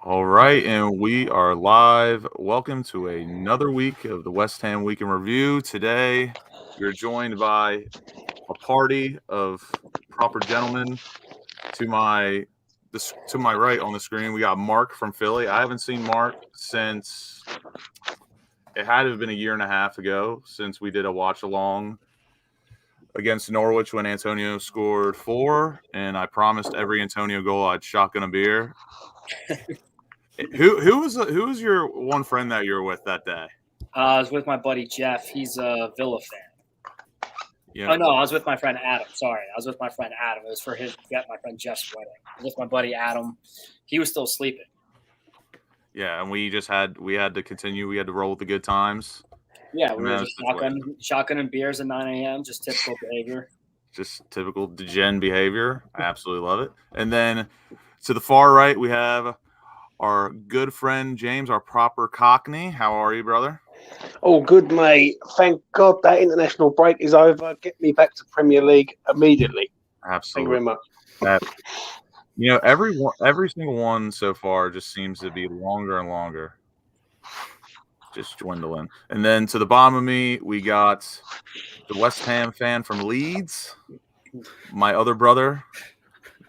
All right, and we are live. Welcome to another week of the West Ham Week in Review. Today, we're joined by a party of proper gentlemen. To my right on the screen, we got Mark from Philly. I haven't seen Mark since it had to have been a year and a half ago since we did a watch along against Norwich when Antonio scored 4, and I promised every Antonio goal I'd shotgun a beer. Who was your one friend that you were with that day? I was with my buddy Jeff. He's a Villa fan. Yeah. Oh no, I was with my friend Adam. Sorry, I was with my friend Adam. It was for my friend Jeff's wedding. I was with my buddy Adam. He was still sleeping. Yeah, and we had to continue. We had to roll with the good times. Yeah, we were just shotgunning beers at 9 a.m. Just typical behavior. Just typical degen behavior. I absolutely love it. And then to the far right, we have our good friend James, our proper Cockney. How are you, brother? Oh, good, mate. Thank God that international break is over. Get me back to Premier League immediately. Absolutely. Thank you very much. Every single one so far just seems to be longer and longer. Just dwindling. And then to the bottom of me, we got the West Ham fan from Leeds, my other brother,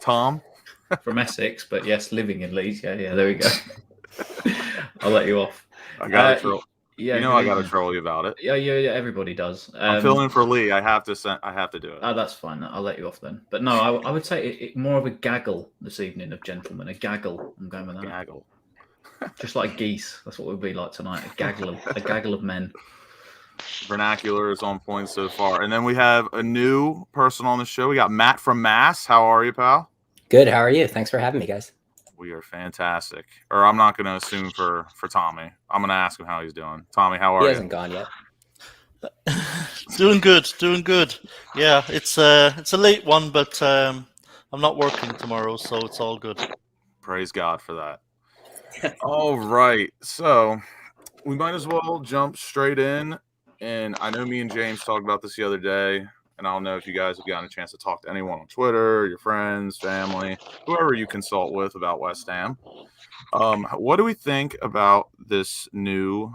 Tom. From Essex, but yes, living in Leeds. Yeah, there we go. I'll let you off. I got to troll. Yeah, I got to troll you about it. Yeah. Everybody does. I'm filling in for Lee. I have to do it. Oh, that's fine. I'll let you off then. But no, I would say it more of a gaggle this evening of gentlemen. A gaggle. I'm going with that. Gaggle. Just like geese. That's what we'll be like tonight. A gaggle of men. Vernacular is on point so far. And then we have a new person on the show. We got Matt from Mass. How are you, pal? Good. How are you? Thanks for having me, guys. We are fantastic. Or I'm not going to assume for Tommy. I'm going to ask him how he's doing. Tommy, how are you? He hasn't gone yet. Doing good. Yeah, it's a late one, but I'm not working tomorrow, so it's all good. Praise God for that. All right. So we might as well jump straight in. And I know me and James talked about this the other day. And I don't know if you guys have gotten a chance to talk to anyone on Twitter, your friends, family, whoever you consult with about West Ham. What do we think about this new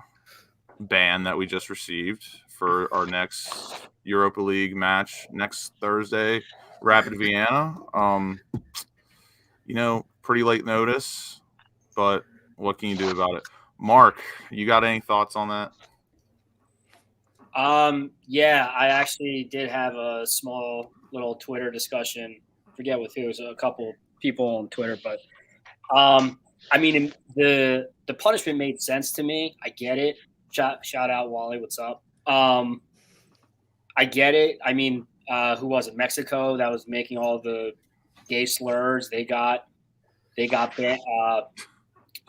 ban that we just received for our next Europa League match next Thursday, Rapid Vienna? Pretty late notice, but what can you do about it? Mark, you got any thoughts on that? Yeah, I actually did have a small little Twitter discussion. Forget with who. It was a couple people on Twitter, but I mean, the punishment made sense to me. I get it. Shout out Wally, what's up? I get it. I mean, who was it? Mexico that was making all the gay slurs. They got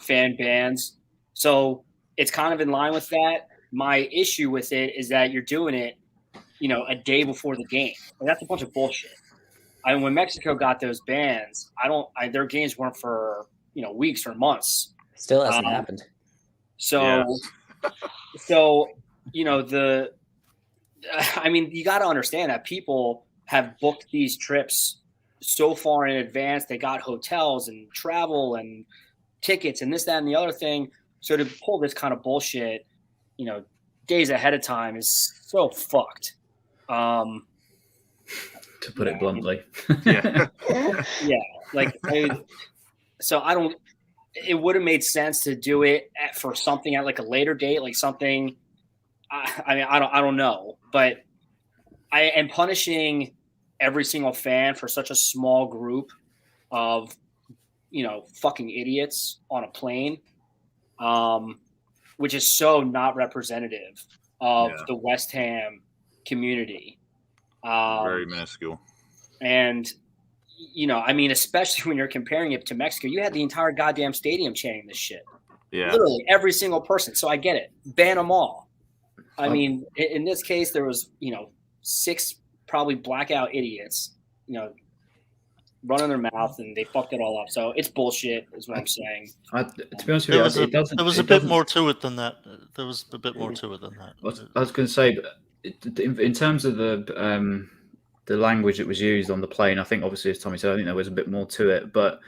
fan bans. So it's kind of in line with that. My issue with it is that you're doing it, a day before the game. And that's a bunch of bullshit. I mean, when Mexico got those bans, their games weren't for, weeks or months. Still hasn't happened. So, you got to understand that people have booked these trips so far in advance. They got hotels and travel and tickets and this, that, and the other thing. So to pull this kind of bullshit, days ahead of time is so fucked. To put it bluntly. Yeah. Yeah. It would have made sense to do it for something at like a later date, like something, I don't know, but I am punishing every single fan for such a small group of, fucking idiots on a plane. Which is so not representative of the West Ham community. Very minuscule. And, especially when you're comparing it to Mexico, you had the entire goddamn stadium chanting this shit. Yeah. Literally every single person. So I get it. Ban them all. I mean, in this case, there was, 6 probably blackout idiots, running their mouth, and they fucked it all up. So it's bullshit, is what I'm saying. To be honest with you, there was a bit more to it than that. There was a bit more to it than that. I was going to say, in terms of the language that was used on the plane, I think obviously, as Tommy said, I think there was a bit more to it. But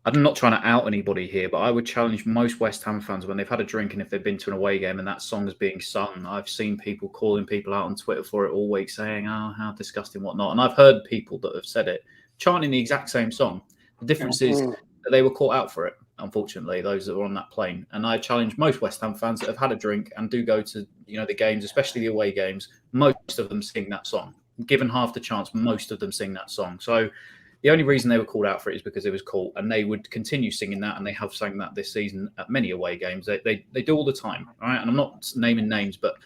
I'm not trying to out anybody here, but I would challenge most West Ham fans when they've had a drink and if they've been to an away game and that song is being sung. I've seen people calling people out on Twitter for it all week saying, oh, how disgusting, whatnot. And I've heard people that have said it, chanting the exact same song. The difference is that they were caught out for it, unfortunately, those that were on that plane. And I challenge most West Ham fans that have had a drink and do go to the games, especially the away games, most of them sing that song. Given half the chance, most of them sing that song. So the only reason they were called out for it is because it was caught, and they would continue singing that, and they have sang that this season at many away games. They do all the time, all right? And I'm not naming names, but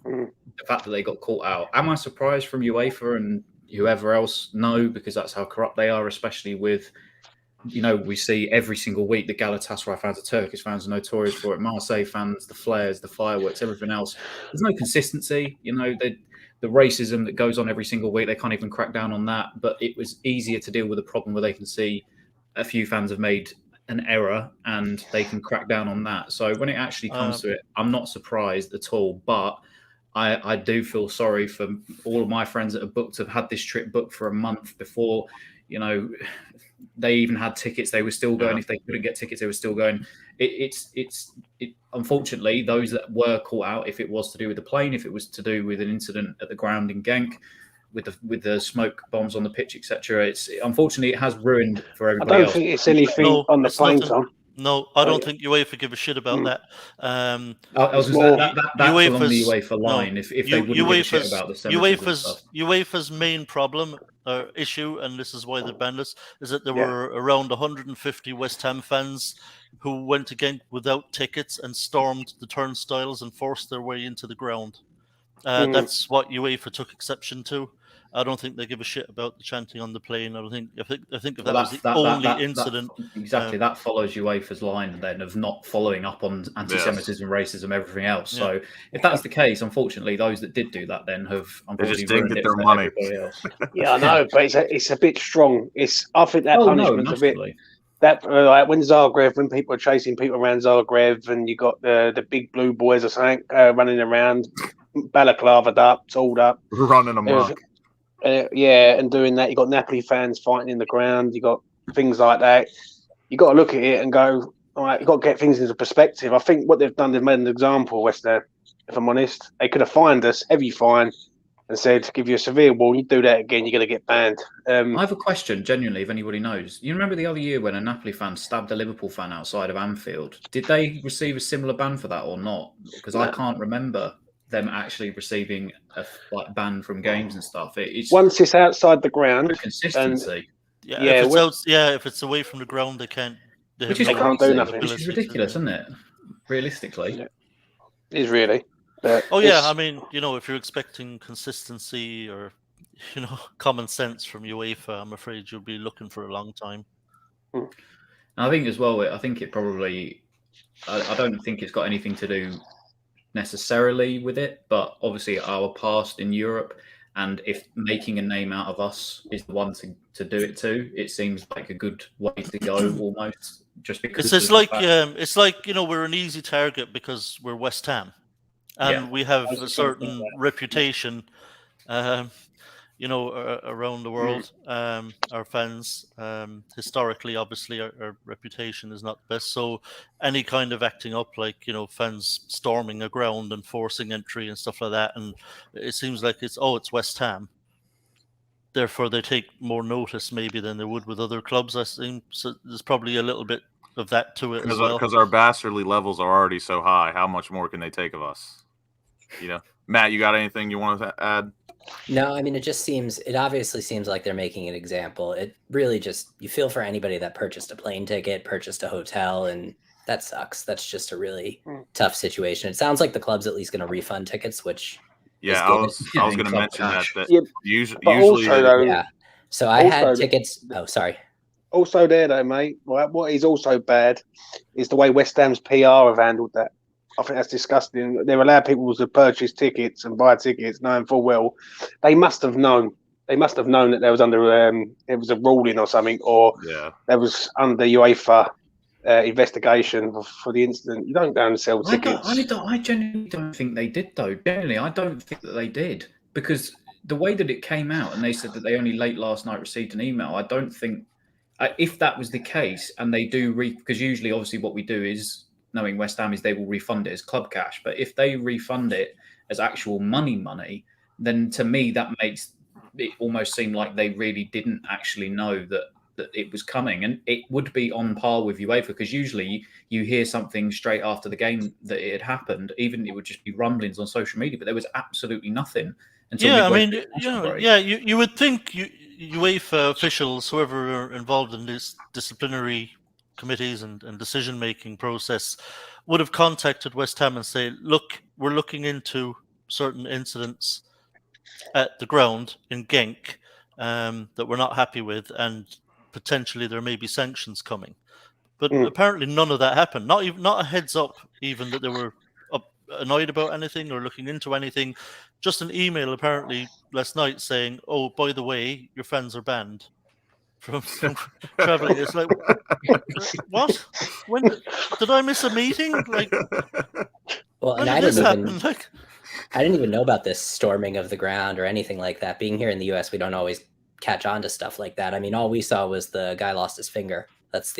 the fact that they got caught out. Am I surprised from UEFA and whoever else? No, because that's how corrupt they are, especially with, we see every single week the Galatasaray fans, the Turkish fans are notorious for it, Marseille fans, the flares, the fireworks, everything else. There's no consistency, the racism that goes on every single week, they can't even crack down on that. But it was easier to deal with a problem where they can see a few fans have made an error and they can crack down on that. So when it actually comes to it, I'm not surprised at all. But I do feel sorry for all of my friends that have had this trip booked for a month before, they even had tickets. They were still going. If they couldn't get tickets, they were still going. Unfortunately, those that were caught out, if it was to do with the plane, if it was to do with an incident at the ground in Genk, with the smoke bombs on the pitch, etc. Unfortunately, it has ruined for everybody else. I don't think it's anything on the plane, Tom. No, I don't think UEFA give a shit about that. I was going to say that's along the UEFA line. If they wouldn't give a shit about the UEFA's main problem or issue, and this is why they banned us, is that there were around 150 West Ham fans who went again without tickets and stormed the turnstiles and forced their way into the ground. That's what UEFA took exception to. I don't think they give a shit about the chanting on the plane. I think if that was the only incident. That follows UEFA's line then of not following up on anti-Semitism, racism, everything else. So if that's the case, unfortunately, those that did do that then have unfortunately ruined it for everybody else. I know, but it's a bit strong. I think that punishment's a bit. That when Zagreb, when people are chasing people around Zagreb, and you got the big blue boys or something running around, balaclavaed up, tooled up, running amok. And doing that, you got Napoli fans fighting in the ground. You got things like that. You got to look at it and go, all right. You got to get things into perspective. I think what they've done, they've made an example. West Ham, if I'm honest, they could have fined us heavy fine and said, give you a severe warning. You do that again, you're going to get banned. I have a question, genuinely, if anybody knows. You remember the other year when a Napoli fan stabbed a Liverpool fan outside of Anfield? Did they receive a similar ban for that or not? Because I can't remember them actually receiving a ban from games and stuff. Once it's outside the ground, consistency. If it's away from the ground, they can't. They can't do nothing. Which is ridiculous, isn't it? Realistically, it is really. I mean, if you're expecting consistency or common sense from UEFA, I'm afraid you'll be looking for a long time. I think as well. I think it probably. I don't think it's got anything to do necessarily with it, but obviously our past in Europe, and if making a name out of us is the one to do it to, it seems like a good way to go almost. Just because it's like we're an easy target because we're West Ham, and we have a certain reputation. Around the world, our fans, historically, obviously, our reputation is not the best. So any kind of acting up, like, fans storming a ground and forcing entry and stuff like that, and it seems like it's West Ham. Therefore, they take more notice maybe than they would with other clubs, I think. So there's probably a little bit of that to it as well. Because our bastardly levels are already so high, how much more can they take of us? Matt, you got anything you want to add? No, I mean, it obviously seems like they're making an example. It really you feel for anybody that purchased a plane ticket, purchased a hotel, and that sucks. That's just a really tough situation. It sounds like the club's at least going to refund tickets, which I was going to mention that usually yeah. So I had tickets. Oh, sorry. Also there though, mate, what is also bad is the way West Ham's PR have handled that. I think that's disgusting. They've allowed people to purchase tickets and buy tickets, knowing full well they must have known. They must have known that there was it was a ruling or something, or there was under UEFA investigation for the incident. You don't go and sell tickets. I genuinely don't think they did, though. Generally, I don't think that they did, because the way that it came out and they said that they only late last night received an email, I don't think. if that was the case, and they do because usually, obviously, what we do is, knowing West Ham, is they will refund it as club cash. But if they refund it as actual money, then to me that makes it almost seem like they really didn't actually know that it was coming, and it would be on par with UEFA, because usually you hear something straight after the game that it had happened. Even it would just be rumblings on social media, but there was absolutely nothing until you would think UEFA officials, whoever are involved in this disciplinary committees and decision-making process, would have contacted West Ham and say, look, we're looking into certain incidents at the ground in Genk that we're not happy with, and potentially there may be sanctions coming. But apparently none of that happened. Not a heads up even that they were annoyed about anything or looking into anything. Just an email apparently last night saying, oh, by the way, your fans are banned from traveling. It's like, what? When did I miss a meeting? Like, well, and I didn't even know about this storming of the ground or anything like that. Being here in the US, we don't always catch on to stuff like that. I mean, all we saw was the guy lost his finger. That's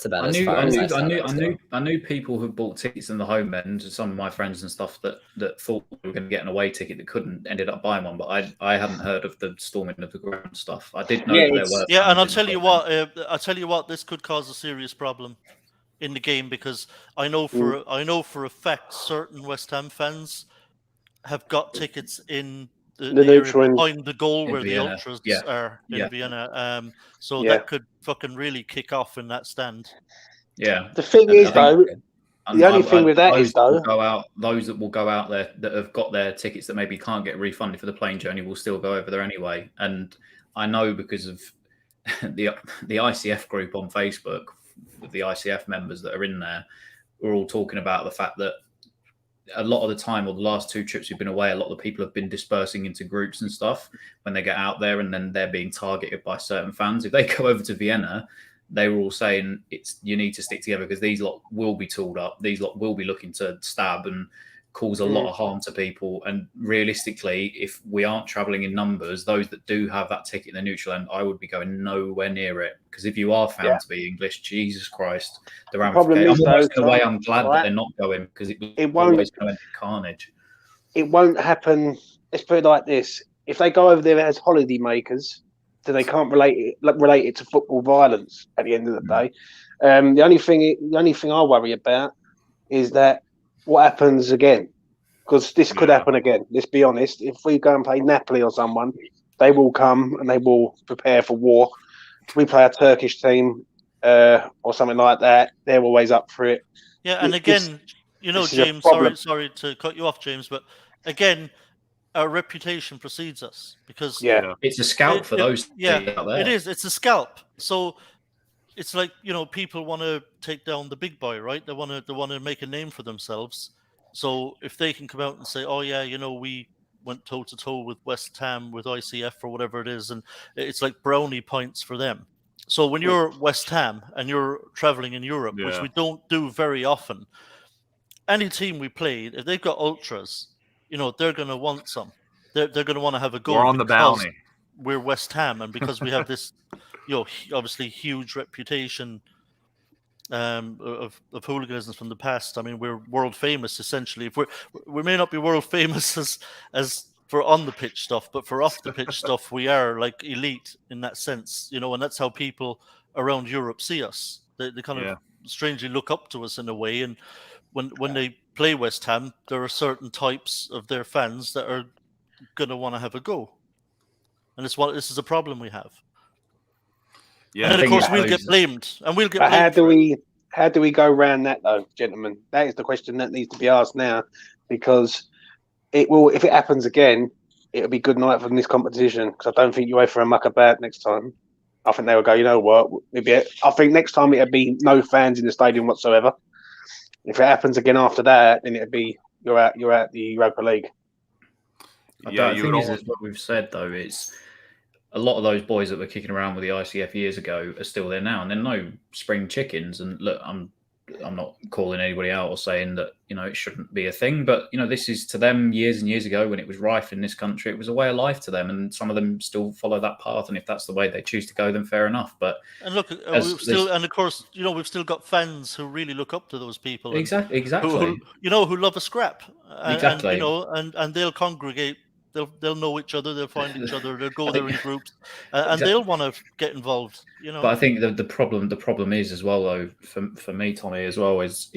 about as far as I knew people who bought tickets in the home end. Some of my friends and stuff that thought they were going to get an away ticket that couldn't, ended up buying one. But I hadn't heard of the storming of the ground stuff. I did know there were. Yeah, and I'll tell you what, this could cause a serious problem in the game, because I know for a fact certain West Ham fans have got tickets in the area behind the goal where Vienna. The ultras are in Vienna. So that could fucking really kick off in that stand. Yeah. The thing is, though, the only thing with that is, though, those that will go out there that have got their tickets that maybe can't get refunded for the plane journey will still go over there anyway. And I know because of the ICF group on Facebook, with the ICF members that are in there, we're all talking about the fact that a lot of the time, or the last 2 trips we've been away, a lot of the people have been dispersing into groups and stuff when they get out there, and then they're being targeted by certain fans. If they go over to Vienna, they were all saying you need to stick together, because these lot will be tooled up. These lot will be looking to stab and cause a lot of harm to people. And realistically, if we aren't traveling in numbers, those that do have that ticket in the neutral end, I would be going nowhere near it. Because if you are found to be English, Jesus Christ, the ramifications. In a way, I'm glad that they're not going, because it won't always go into carnage. It won't happen. Let's put it like this: if they go over there as holiday makers, then they can't relate it to football violence. At the end of the day, the only thing I worry about is that what happens again, because this could happen again. Let's be honest. If we go and play Napoli or someone, they will come and they will prepare for war. If we play a Turkish team or something like that, they're always up for it. Yeah, and again, James, sorry to cut you off, James, but again, our reputation precedes us, because it's a scalp for those. Out there. It is. It's a scalp. So it's like, people want to take down the big boy, right? They want to make a name for themselves. So if they can come out and say, "Oh yeah, we went toe to toe with West Ham, with ICF or whatever it is," and it's like brownie points for them. So when you're West Ham and you're traveling in Europe, which we don't do very often, any team we play, if they've got ultras, they're going to want some. They're going to want to have a go. We're on the bounty. We're West Ham, and because we have this, obviously huge reputation of hooliganism from the past. I mean, we're world famous essentially. If we may not be world famous as for on the pitch stuff, but for off the pitch stuff, we are like elite in that sense, and that's how people around Europe see us. They kind of strangely look up to us in a way, and when they play West Ham, there are certain types of their fans that are going to want to have a go, and this is a problem we have. Yeah, and of course we'll get blamed, and we'll get blamed. How do we go around that though, gentlemen? That is the question that needs to be asked now, because it will. If it happens again, it'll be good night from this competition, because I don't think UEFA will muck about next time. I think they will go, you know what? I think next time it'll be no fans in the stadium whatsoever. If it happens again after that, then it'll be you're out the Europa League. The thing is what we've said though, it's a lot of those boys that were kicking around with the ICF years ago are still there now, and they're no spring chickens. And look, I'm not calling anybody out or saying that it shouldn't be a thing, but this is to them years and years ago when it was rife in this country. It was a way of life to them, and some of them still follow that path. And if that's the way they choose to go, then fair enough. But and look, and of course, we've still got fans who really look up to those people. Exactly. Who love a scrap. Exactly. And they'll congregate. They'll know each other. They'll find each other. They'll go there in groups, and Exactly. they'll want to get involved. But I think the problem is as well, though, for me, Tommy, as well, is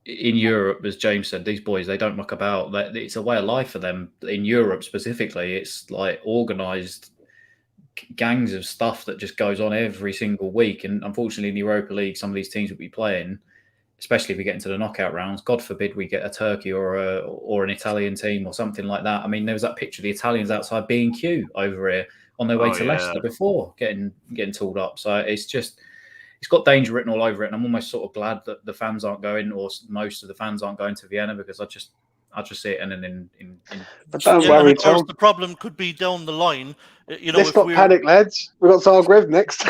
in Europe, as James said, these boys, they don't muck about. It's a way of life for them. In Europe specifically, it's like organised gangs of stuff that just goes on every single week. And unfortunately, in the Europa League, some of these teams will be playing, especially if we get into the knockout rounds. God forbid we get a Turkey or an Italian team or something like that. I mean, there was that picture of the Italians outside B&Q over here on their way to Leicester before getting tooled up. So it's got danger written all over it. And I'm almost sort of glad that the fans aren't going, or most of the fans aren't going to Vienna, because I just see it ending in. But don't worry, of course, Tom. the problem could be down the line. Let's not panic, lads. We've got Zagreb next.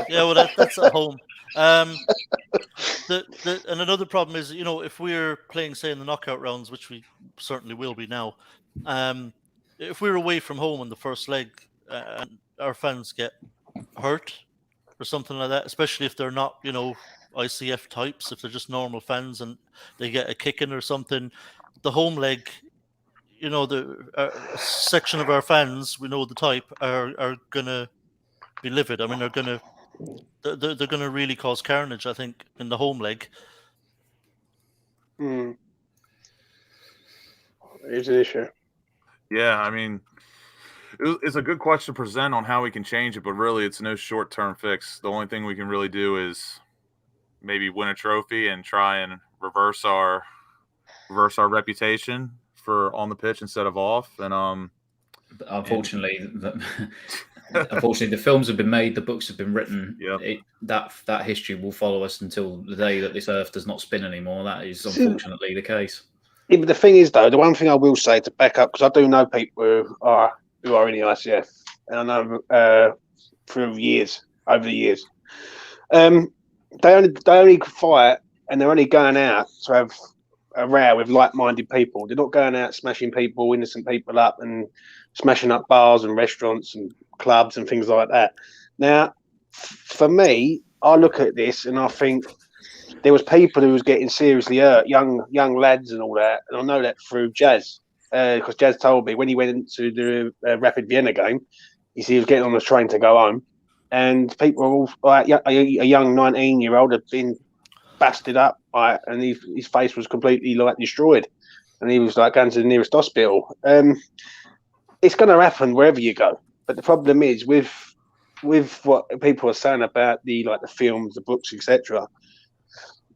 Yeah, well, that's at home. And another problem is, if we're playing, say, in the knockout rounds, which we certainly will be now, if we're away from home in the first leg and our fans get hurt or something like that, especially if they're not, ICF types, if they're just normal fans and they get a kick-in or something, the home leg, the section of our fans, we know the type, are going to be livid. I mean, they're going to really cause carnage, I think, in the home leg. It's an issue. Yeah, I mean, it's a good question to present on how we can change it, but really it's no short-term fix. The only thing we can really do is maybe win a trophy and try and reverse our reputation for on the pitch instead of off. And unfortunately, unfortunately, the films have been made, the books have been written. Yeah. That history will follow us until the day that this earth does not spin anymore. That is unfortunately the case. Yeah, but the thing is, though, the one thing I will say to back up, because I do know people who are in the ICF, and I know over the years, they only fight, and they're only going out to have a row with like-minded people. They're not going out smashing people, innocent people up, and smashing up bars and restaurants and clubs and things like that. Now, for me, I look at this and I think there was people who was getting seriously hurt, young lads and all that, and I know that through Jazz, because Jazz told me when he went to the Rapid Vienna game, he was getting on the train to go home, and people were all like, a young 19-year-old had been busted up, and his face was completely destroyed, and he was going to the nearest hospital. It's going to happen wherever you go, but the problem is with what people are saying about the films, the books, etc.,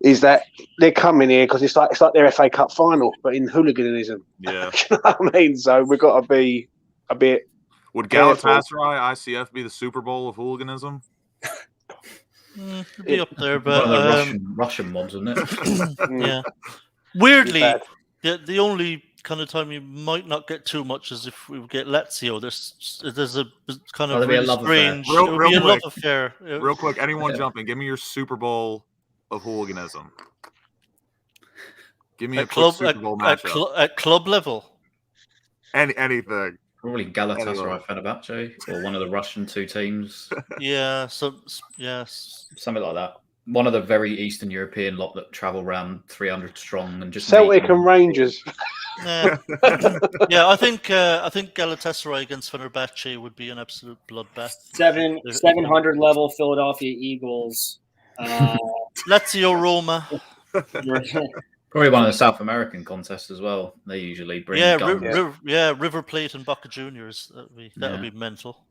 is that they're coming here because it's like their FA Cup final, but in hooliganism. Yeah. You know what I mean? So we've got to be a bit. Would Galatasaray ICF be the Super Bowl of hooliganism? It'd be up there, but one of the Russian ones, isn't it? Yeah. Weirdly, the only kind of time you might not get too much is if we get Lazio. There's a kind of really strange. Real love affair. Real quick, anyone jump in? Give me your Super Bowl of hooliganism. Give me a quick Super Bowl matchup. At club level. Anything. Probably Galatasaray, Fenerbahce, or one of the Russian two teams. Yeah, something like that. One of the very Eastern European lot that travel around 300 strong and just Celtic and Rangers. Yeah, I think Galatasaray against Fenerbahce would be an absolute bloodbath. 700 level Philadelphia Eagles. Lazio Roma. Probably one of the South American contests as well. They usually bring guns. River Plate and Boca Juniors. That would be mental.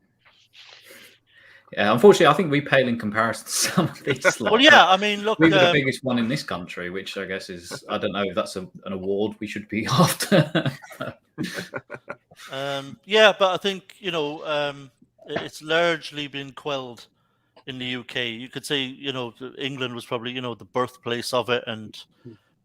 Yeah, unfortunately, I think we pale in comparison to some of these. Well, yeah, I mean, look, we were the biggest one in this country, which I guess is, I don't know if that's an award we should be after. Yeah, but I think it's largely been quelled in the UK. You could say England was probably the birthplace of it, and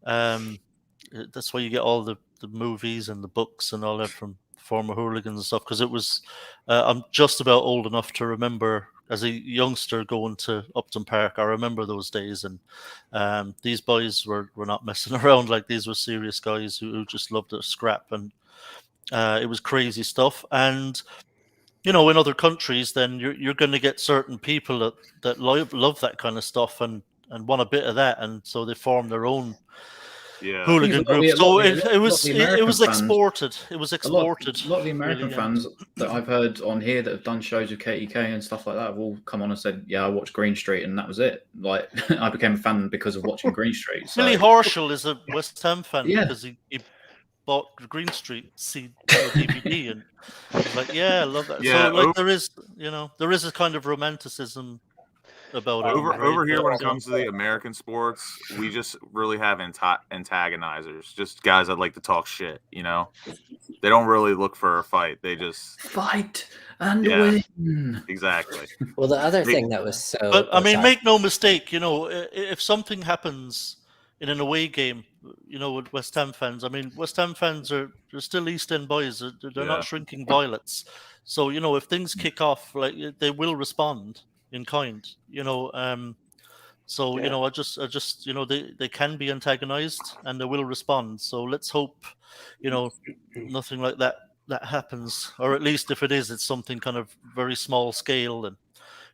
that's why you get all the movies and the books and all that from former hooligans and stuff, because it was I'm just about old enough to remember as a youngster going to Upton Park, I remember those days, and these boys were not messing around. Like, these were serious guys who just loved to scrap, and it was crazy stuff. And in other countries, then you're going to get certain people that love that kind of stuff and want a bit of that, and so they form their own hooligan group. So it was exported. It was exported. A lot of the American fans that I've heard on here that have done shows with KTK and stuff like that have all come on and said, "Yeah, I watched Green Street, and that was it. Like, I became a fan because of watching Green Street." So. Billy Horschel is a West Ham fan because he bought Green Street DVD, and he's like, "Yeah, I love that." Yeah, so like there is a kind of romanticism about it. Over here, when it comes to the American sports, we just really have antagonizers, just guys that like to talk shit. They don't really look for a fight. They just fight and win. Exactly. Well, the other thing that was so. But I mean, make no mistake. If something happens in an away game, with West Ham fans, I mean, West Ham fans are still East End boys. They're not shrinking violets. So if things kick off, like, they will respond in kind. So I just they can be antagonized and they will respond. So let's hope nothing like that happens, or at least if it is, it's something kind of very small scale, and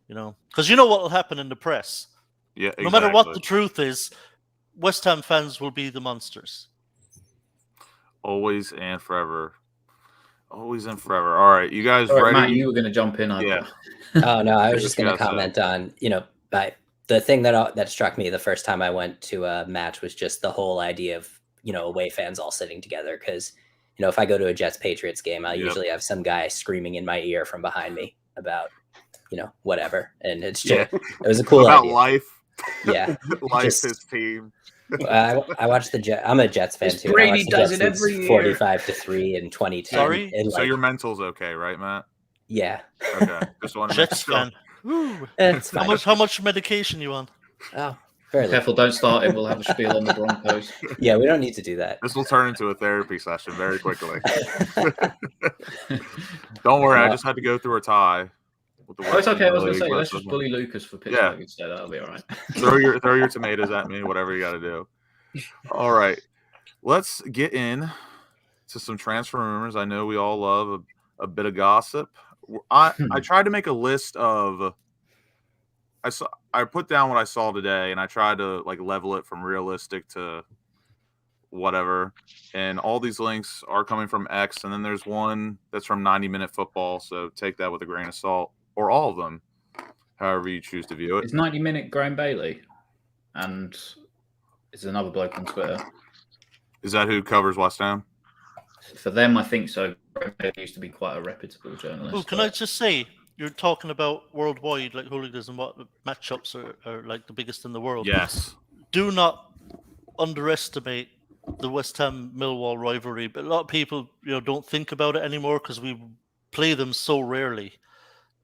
because what will happen in the press. Yeah, exactly. No matter what the truth is, West Ham fans will be the monsters. Always and forever. Always and forever. All right, you guys ready? Matt, you were going to jump in. Yeah. Oh no, I was just going to comment on the thing that struck me the first time I went to a match was just the whole idea of away fans all sitting together, because if I go to a Jets Patriots game, I usually have some guy screaming in my ear from behind me about whatever, and it's just it was a cool about idea. Life. Yeah, his team. I watched the Jets. I'm a Jets fan too. Brady does it every year. 45-3 in 2010. Sorry? So your mental's okay, right, Matt? Yeah. Okay. Just want to Jets fan. It's fine. How much medication you on? Oh, very careful! Don't start it. We'll have a spiel on the Broncos. Yeah, we don't need to do that. This will turn into a therapy session very quickly. Don't worry, I just had to go through a tie. It's okay. I was going to say, let's just bully Lucas for Pittsburgh instead. That'll be all right. throw your tomatoes at me, whatever you got to do. All right, let's get in to some transfer rumors. I know we all love a bit of gossip. I tried to make a list of. I put down what I saw today, and I tried to level it from realistic to whatever. And all these links are coming from X, and then there's one that's from 90 Minute Football. So take that with a grain of salt. Or all of them, however you choose to view it. It's 90 Minute Graham Bailey, and it's another bloke on Twitter. Is that who covers West Ham? For them, I think so. Graham Bailey used to be quite a reputable journalist. Oh, can I just say, you're talking about worldwide, like hooligans and what matchups are like the biggest in the world. Yes. Do not underestimate the West Ham Millwall rivalry. But a lot of people, don't think about it anymore because we play them so rarely.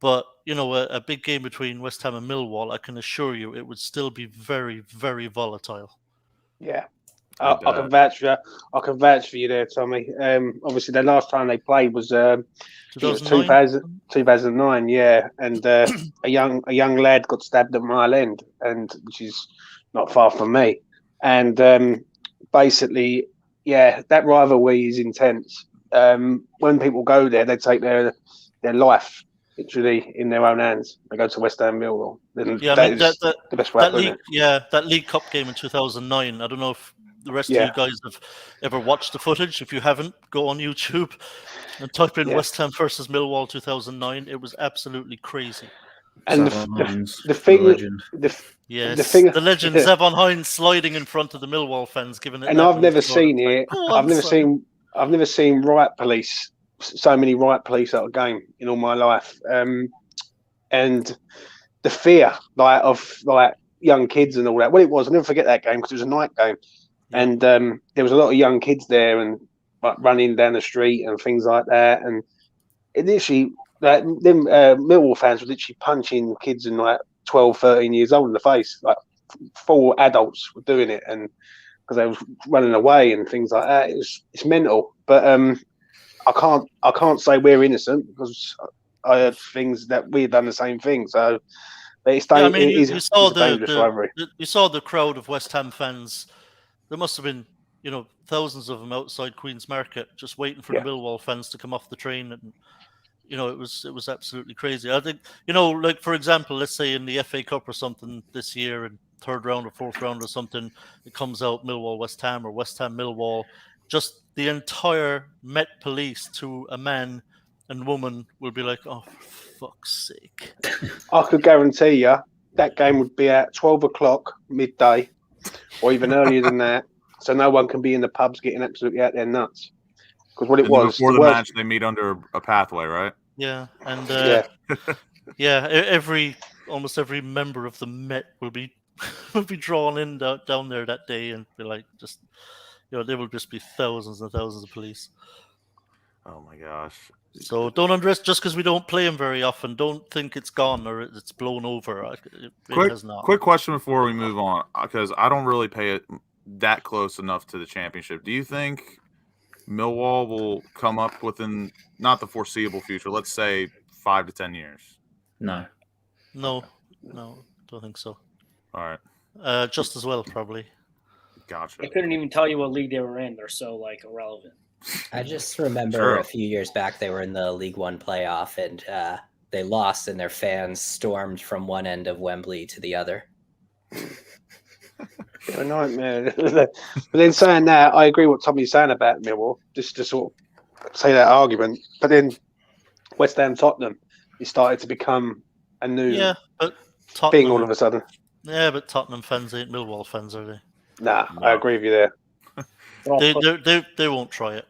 But, a big game between West Ham and Millwall, I can assure you it would still be very, very volatile. Yeah. I can vouch for you there, Tommy. Obviously, the last time they played was 2009, yeah. And a young lad got stabbed at Mile End, and which is not far from me. And basically, yeah, that rivalry is intense. When people go there, they take their life literally in their own hands. They go to West Ham Millwall. Yeah, the best way. That League Cup game in 2009. I don't know if the rest of you guys have ever watched the footage. If you haven't, go on YouTube and type in West Ham versus Millwall 2009. It was absolutely crazy. And the thing, the legend Zavon Hines sliding in front of the Millwall fans, giving it. And I've never seen it. I've never seen riot police. So many riot police at a game in all my life, and the fear of young kids and all that. Well, it was. I'll never forget that game because it was a night game, and there was a lot of young kids there and running down the street and things like that. And it literally, them Millwall fans were literally punching kids in 12, 13 years old in the face. Full adults were doing it, and because they was running away and things like that. It's mental, but I can't say we're innocent because I heard things that we had done the same thing. So, but it's Yeah, I mean, it's you saw a dangerous rivalry. you saw the crowd of West Ham fans. There must have been, thousands of them outside Queen's Market, just waiting for the Millwall fans to come off the train, and it was absolutely crazy. I think, like for example, let's say in the FA Cup or something this year, in third round or fourth round or something, it comes out Millwall West Ham or West Ham Millwall. Just the entire Met Police to a man and woman will be like, "Oh, for fuck's sake!" I could guarantee you that game would be at 12 o'clock midday, or even earlier than that, so no one can be in the pubs getting absolutely out their nuts. Because what it was before the match, they meet under a pathway, right? Yeah, and almost every member of the Met will be drawn in down there that day, and be like, just there will just be thousands and thousands of police. Oh my gosh! So don't underestimate, just because we don't play them very often, don't think it's gone or it's blown over. It has not. Quick question before we move on, because I don't really pay it that close enough to the championship. Do you think Millwall will come up within not the foreseeable future, let's say 5 to 10 years? No, don't think so. All right. Just as well, probably. Gotcha. I couldn't even tell you what league they were in. They're so irrelevant. I just remember a few years back they were in the League One playoff and they lost, and their fans stormed from one end of Wembley to the other. A nightmare. But then saying that, I agree what Tommy's saying about Millwall, just to sort of say that argument. But then West Ham Tottenham, it started to become a new but Tottenham, thing all of a sudden. Yeah, but Tottenham fans ain't Millwall fans, are they? Nah, no. I agree with you there. They won't try it.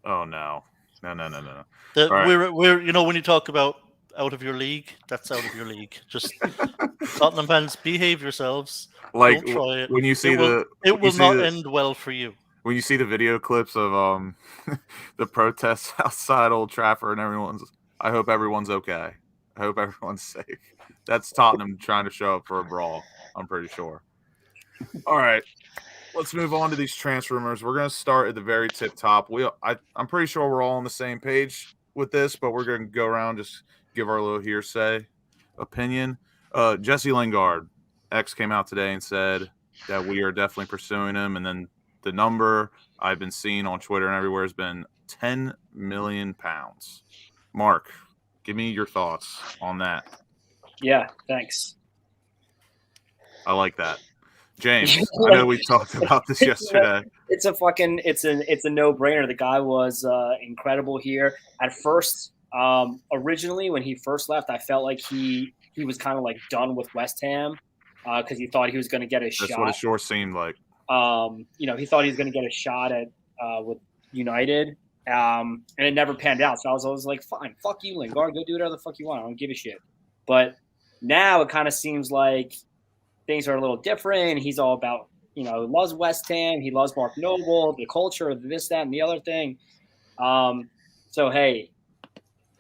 Oh no. We're when you talk about out of your league, that's out of your league. Just Tottenham fans, behave yourselves. Don't try it. When you see it will not end well for you. When you see the video clips of the protests outside Old Trafford, and I hope everyone's okay. I hope everyone's safe. That's Tottenham trying to show up for a brawl, I'm pretty sure. All right. Let's move on to these transfer rumors. We're going to start at the very tip top. I'm pretty sure we're all on the same page with this, but we're going to go around, just give our little hearsay opinion. Jesse Lingard, X came out today and said that we are definitely pursuing him. And then the number I've been seeing on Twitter and everywhere has been £10 million. Mark, give me your thoughts on that. Yeah, thanks. I like that. James, I know we talked about this yesterday. It's a no-brainer. The guy was incredible here. At first, originally when he first left, I felt like he was kind of done with West Ham because he thought he was going to get a shot. That's what it sure seemed like. He thought he was going to get a shot at with United, and it never panned out. So I was like, fine, fuck you, Lingard, go do whatever the fuck you want. I don't give a shit. But now it kind of seems like things are a little different. He's all about, he loves West Ham. He loves Mark Noble, the culture, this, that, and the other thing. So, hey,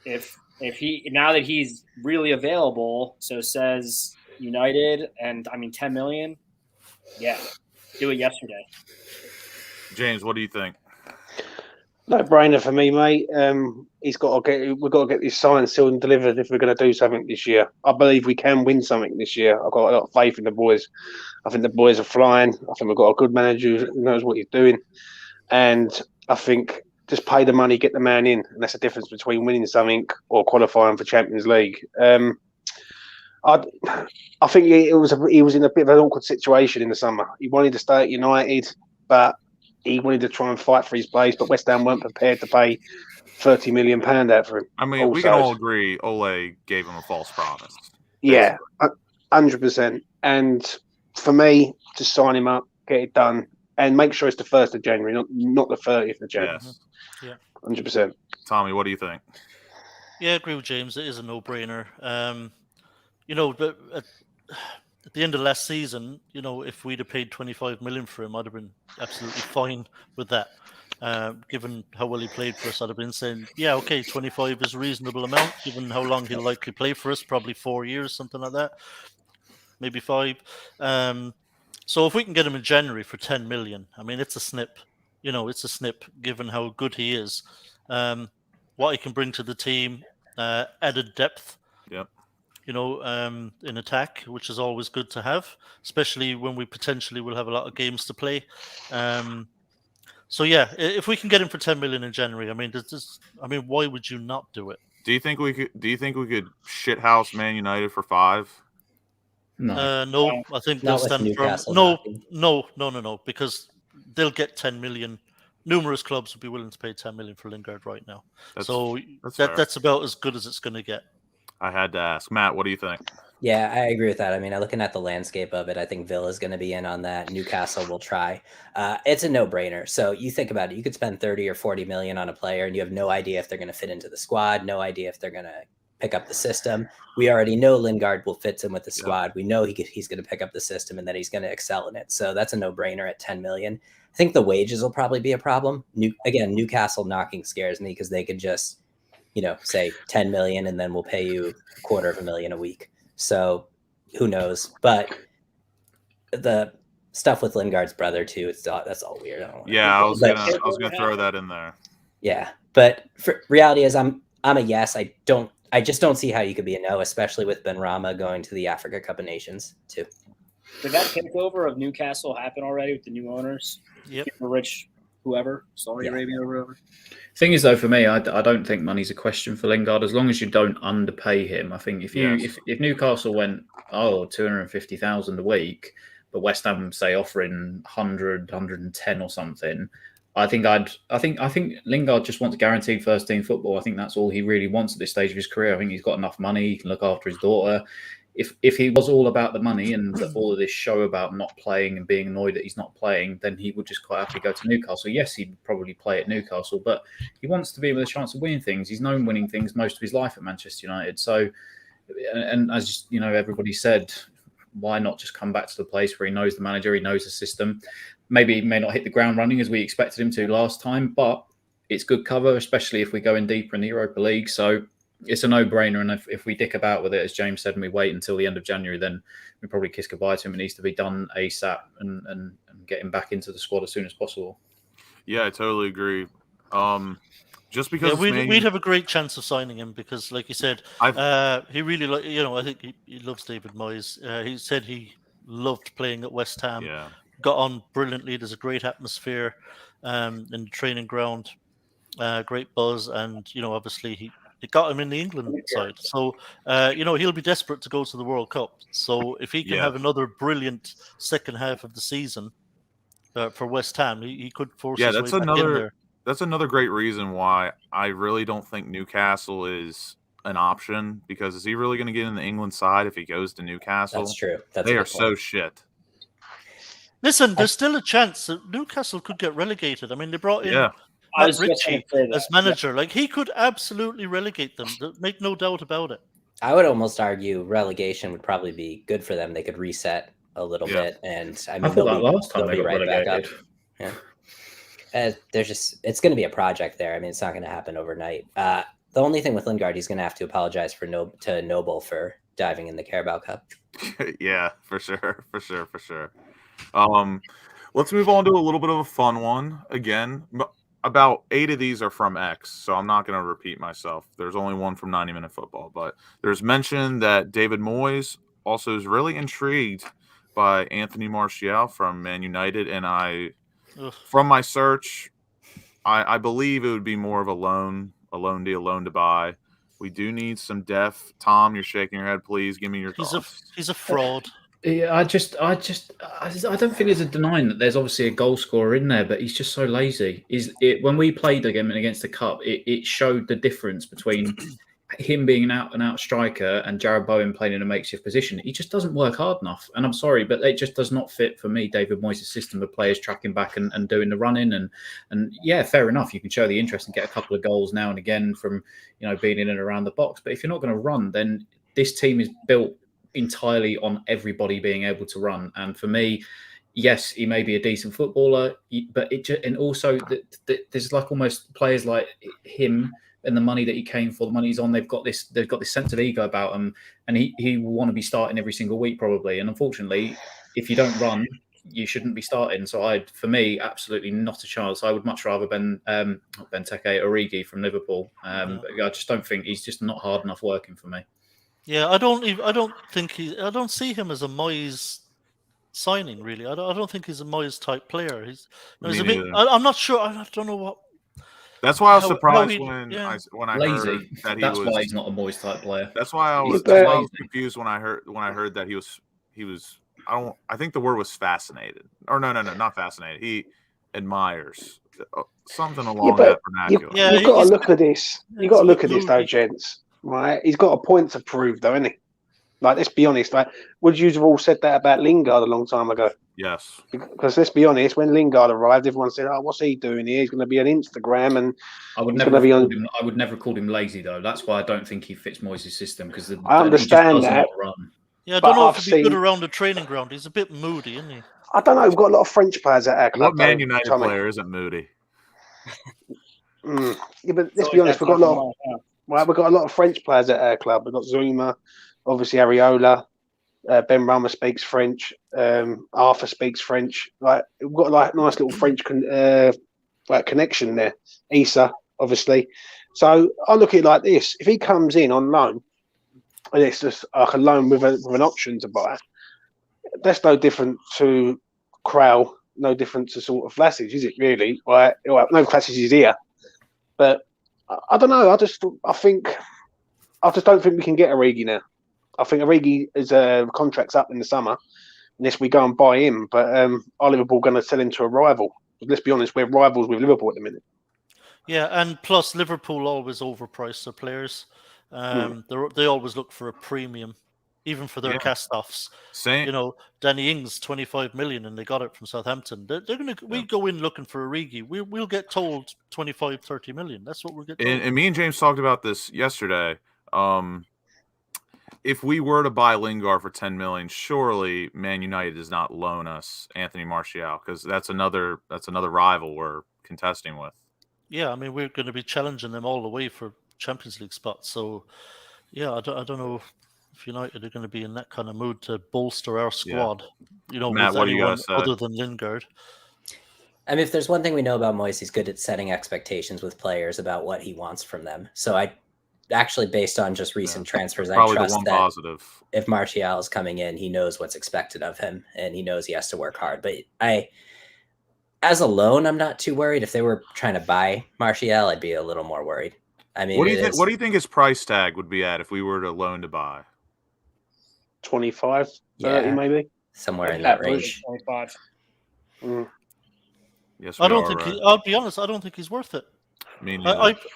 if he, now that he's really available, so says United, and 10 million, yeah, do it yesterday. James, what do you think? No brainer for me, mate. We've got to get this signed, sealed, and delivered if we're going to do something this year. I believe we can win something this year. I've got a lot of faith in the boys. I think the boys are flying. I think we've got a good manager who knows what he's doing, and I think just pay the money, get the man in, and that's the difference between winning something or qualifying for Champions League. I think he was in a bit of an awkward situation in the summer. He wanted to stay at United, but he wanted to try and fight for his place, but West Ham weren't prepared to pay £30 million out for him. I mean, we can all agree Ole gave him a false promise. Yeah, 100%. And for me, just sign him up, get it done, and make sure it's the 1st of January, not the 30th of January. Yes. Yeah. 100%. Tommy, what do you think? Yeah, I agree with James. It is a no-brainer. But at the end of last season, if we'd have paid 25 million for him, I'd have been absolutely fine with that. Given how well he played for us, I'd have been saying, yeah, okay, 25 is a reasonable amount, given how long he'll likely play for us, probably 4 years, something like that, maybe 5. So if we can get him in January for 10 million, it's a snip. It's a snip, given how good he is. What he can bring to the team, added depth. Yep. In attack, which is always good to have, especially when we potentially will have a lot of games to play. So yeah, if we can get him for 10 million in January, I mean, why would you not do it? Do you think we could shithouse Man United for 5? No. No, I think they'll Not with stand firm. Newcastle No, knocking. because they'll get 10 million. Numerous clubs would be willing to pay 10 million for Lingard right now. That's fair. That's about as good as it's going to get. I had to ask. Matt, what do you think? Yeah, I agree with that. I mean, looking at the landscape of it, I think Villa's going to be in on that. Newcastle will try. It's a no-brainer. So you think about it. You could spend 30 or 40 million on a player, and you have no idea if they're going to fit into the squad, no idea if they're going to pick up the system. We already know Lingard will fit in with the squad. We know he's going to pick up the system and that he's going to excel in it. So that's a no-brainer at 10 million. I think the wages will probably be a problem. Newcastle knocking scares me because they could just, say 10 million and then we'll pay you $250,000 a week. So who knows? But the stuff with Lingard's brother too, that's all weird. I was gonna throw that in there. Yeah, but reality is I'm a yes. I just don't see how you could be a no, especially with Benrahma going to the Africa Cup of Nations too. Did that takeover of Newcastle happen already with the new owners? Yep. The rich whoever, Saudi Arabia or whatever. Thing is, though, for me, I don't think money's a question for Lingard. As long as you don't underpay him, I think if Newcastle went 250,000 a week, but West Ham say offering 100, 110 or something, I think Lingard just wants guaranteed first team football. I think that's all he really wants at this stage of his career. I think he's got enough money. He can look after his daughter. If he was all about the money and all of this show about not playing and being annoyed that he's not playing, then he would just quite happily go to Newcastle. Yes, he'd probably play at Newcastle, but he wants to be with a chance of winning things. He's known winning things most of his life at Manchester United. So, and as everybody said, why not just come back to the place where he knows the manager, he knows the system. Maybe he may not hit the ground running as we expected him to last time, but it's good cover, especially if we go in deeper in the Europa League. So it's a no-brainer, and if we dick about with it, as James said, and we wait until the end of January, then we probably kiss goodbye to him. It needs to be done ASAP and get him back into the squad as soon as possible. Yeah, I totally agree. Just because we'd have a great chance of signing him because, like you said, he really I think he loves David Moyes. He said he loved playing at West Ham. Yeah. Got on brilliantly. There's a great atmosphere in the training ground, great buzz, and obviously it got him in the England side. So he'll be desperate to go to the World Cup. So if he can have another brilliant second half of the season for West Ham, he could force his way back in there. That's another great reason why I really don't think Newcastle is an option, because is he really going to get in the England side if he goes to Newcastle? That's true. They are so shit. Listen, there's still a chance that Newcastle could get relegated. I mean, they brought in Matt Ritchie as manager. Like, he could absolutely relegate them. Make no doubt about it. I would almost argue relegation would probably be good for them. They could reset a little bit, and I thought that last time they got relegated. Back up. Yeah. It's going to be a project there. I mean, it's not going to happen overnight. The only thing with Lingard, he's going to have to apologize to Noble for diving in the Carabao Cup. Yeah, for sure. Let's move on to a little bit of a fun one. Again, about 8 of these are from X, so I'm not going to repeat myself. There's only one from 90 Minute Football, but there's mention that David Moyes also is really intrigued by Anthony Martial from Man United, and from my search, I believe it would be more of a loan deal, loan to buy. We do need some depth. Tom, you're shaking your head. Please give me your thoughts. He's a fraud. Yeah, I don't think there's a denying that there's obviously a goal scorer in there, but he's just so lazy. When we played against the Cup, it showed the difference between him being an out-and-out striker and Jared Bowen playing in a makeshift position. He just doesn't work hard enough. And I'm sorry, but it just does not fit for me, David Moyes' system of players tracking back and doing the running. And yeah, fair enough. You can show the interest and get a couple of goals now and again from, being in and around the box. But if you're not going to run, then this team is built entirely on everybody being able to run. And for me, yes, he may be a decent footballer, but there's like almost players like him and the money that he came for, the money he's on, they've got this sense of ego about him, and he will want to be starting every single week probably. And unfortunately, if you don't run, you shouldn't be starting. So for me, absolutely not a chance. I would much rather Benteke Origi from Liverpool. I just don't think he's just not hard enough working for me. Yeah, I don't see him as a Moyes signing, really. I don't think he's a Moyes type player. He's a bit. I'm not sure. I don't know what. That's why I was surprised when I lazy. heard that that's why he's not a Moyes type player. That's why I was confused when I heard that he was. I think the word was fascinated. Or no, not fascinated. He admires something along that vernacular. You've got to look at this. You've got to look at this, though, gents. Right? He's got a point to prove, though, isn't he? Like, let's be honest. Like, would you have all said that about Lingard a long time ago? Yes. Because let's be honest, when Lingard arrived, everyone said, "Oh, what's he doing here? He's going to be on Instagram." And I would never have called him lazy, though. That's why I don't think he fits Moyes' system, because I understand that. Yeah, I don't know if he'd be good around the training ground. He's a bit moody, isn't he? I don't know. We've got a lot of French players at our club. What Man United player isn't moody? Yeah, but let's be honest. We've got a lot of French players at our club. We've got Zuma, obviously Areola. Ben Rama speaks French. Arthur speaks French. Like, we've got like nice little French connection there. Issa, obviously. So I look at it like this: if he comes in on loan, and it's just like a loan with an option to buy, that's no different to Krell, no different to sort of Vlasic, is it really? Well, no, Vlasic is here, but I don't know. I just don't think we can get Origi now. I think Origi is contract's up in the summer, unless we go and buy him. But are Liverpool going to sell him to a rival? Let's be honest, we're rivals with Liverpool at the minute. Yeah, and plus Liverpool always overprice their players. They always look for a premium, even for their cast-offs. Same. You know, Danny Ings, 25 million, and they got it from Southampton. We go in looking for Origi. We'll get told 25, 30 million. That's what we'll get told. And me and James talked about this yesterday. If we were to buy Lingard for 10 million, surely Man United does not loan us Anthony Martial, because that's another rival we're contesting with. Yeah, I mean, we're going to be challenging them all the way for Champions League spots. So, yeah, I don't know if United are going to be in that kind of mood to bolster our squad. You know, Matt, with what do you anyone gotta say? other than Lingard. I mean, if there's one thing we know about Moyes, he's good at setting expectations with players about what he wants from them. So I actually, based on just recent transfers, I trust that positive. If Martial is coming in, he knows what's expected of him and he knows he has to work hard. But as a loan, I'm not too worried. If they were trying to buy Martial, I'd be a little more worried. I mean, what do you think his price tag would be at if we were to loan to buy? 25, 30 maybe, somewhere in that range. 25. Yes, I'll be honest. I don't think he's worth it.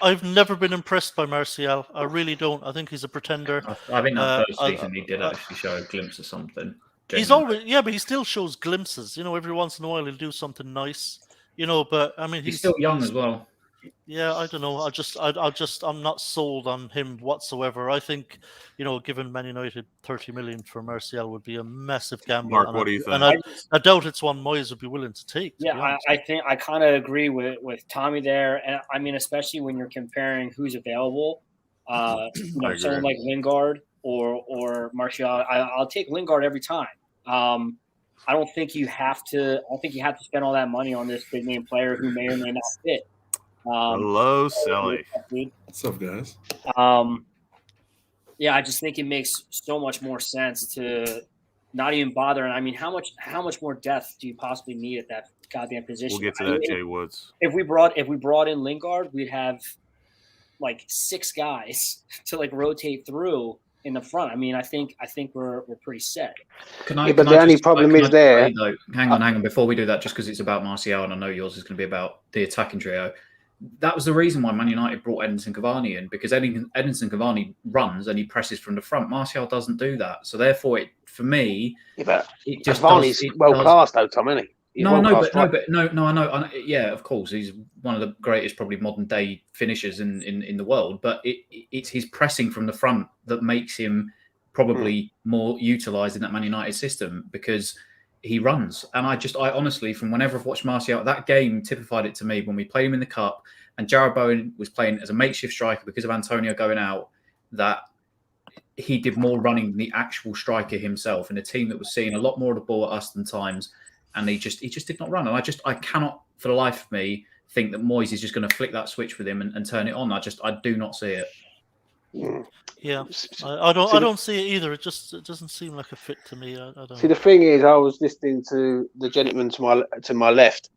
I've never been impressed by Martial. I really don't. I think he's a pretender. I think that first season he did actually show a glimpse of something. He's always but he still shows glimpses. You know, every once in a while he'll do something nice. You know, but I mean, he's still young as well. Yeah, I don't know. I'm not sold on him whatsoever. I think, you know, giving Man United 30 million for Martial would be a massive gamble. Mark, what do you think? And I doubt it's one Moyes would be willing to take. I think I kind of agree with Tommy there, and I mean, especially when you're comparing who's available. Someone like Lingard or Martial. I'll take Lingard every time. I don't think you have to. I don't think you have to spend all that money on this big name player who may or may not fit. Hello, Sally. What's up, guys? I just think it makes so much more sense to not even bother. And I mean, how much more depth do you possibly need at that goddamn position? We'll get to that, Jay Woods. If we brought in Lingard, we'd have like 6 guys to like rotate through in the front. I mean, I think we're pretty set. But the only problem is there. Hang on. Before we do that, just because it's about Martial, and I know yours is going to be about the attacking trio. That was the reason why Man United brought Edinson Cavani in, because Edinson Cavani runs and he presses from the front. Martial doesn't do that, so therefore, it just Cavani's class though, Tom, isn't he? No, I know. Yeah, of course, he's one of the greatest, probably modern day finishers in the world. But it's his pressing from the front that makes him probably more utilised in that Man United system, because he runs. And I honestly, from whenever I've watched Martial, that game typified it to me when we played him in the Cup and Jarrod Bowen was playing as a makeshift striker because of Antonio going out, that he did more running than the actual striker himself, in a team that was seeing a lot more of the ball at us than times. and he just did not run. And I cannot for the life of me think that Moyes is just going to flick that switch with him and turn it on. I do not see it. Yeah, I don't see it either. It doesn't seem like a fit to me. I don't. See, the thing is, I was listening to the gentleman to my left,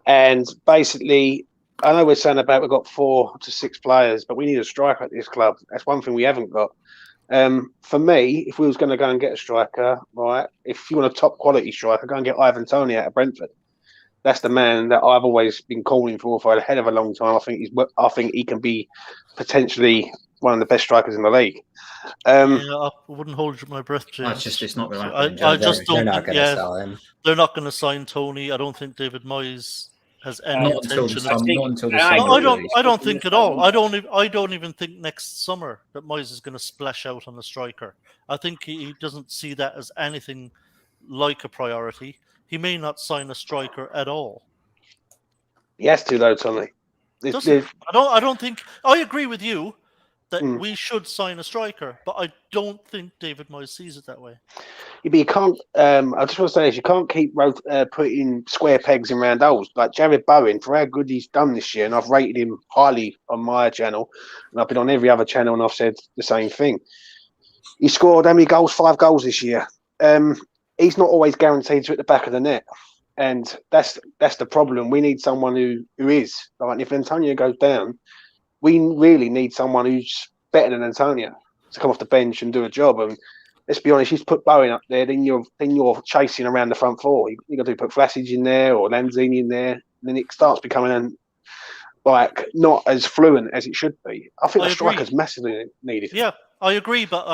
and basically, I know we're saying about we've got 4 to 6 players, but we need a striker at this club. That's one thing we haven't got. For me, if we was going to go and get a striker, right? If you want a top quality striker, go and get Ivan Toney out of Brentford. That's the man that I've always been calling for a hell of a long time. I think he can be potentially one of the best strikers in the league. I wouldn't hold my breath, James. It's not going to happen. I just don't. They're not going to sell him. They're not going to sign Tony. I don't think David Moyes has any intention. Not until the summer. I don't think at all. I don't even think next summer that Moyes is going to splash out on a striker. I think he doesn't see that as anything like a priority. He may not sign a striker at all. He has to, though, Tommy. I don't think. I agree with you that we should sign a striker, but I don't think David Moyes sees it that way. But you can't. I just want to say this: you can't keep putting square pegs in round holes. Like Jared Bowen, for how good he's done this year, and I've rated him highly on my channel, and I've been on every other channel, and I've said the same thing. He scored how many goals? 5 goals this year. He's not always guaranteed to hit the back of the net, and that's the problem. We need someone who is. Like if Antonio goes down, we really need someone who's better than Antonio to come off the bench and do a job. And let's be honest, he's put Bowen up there, then you're chasing around the front four. You got to put Vlasic in there or Lanzini in there, and then it starts becoming like not as fluent as it should be. I think the striker's massively needed. Yeah, I agree, but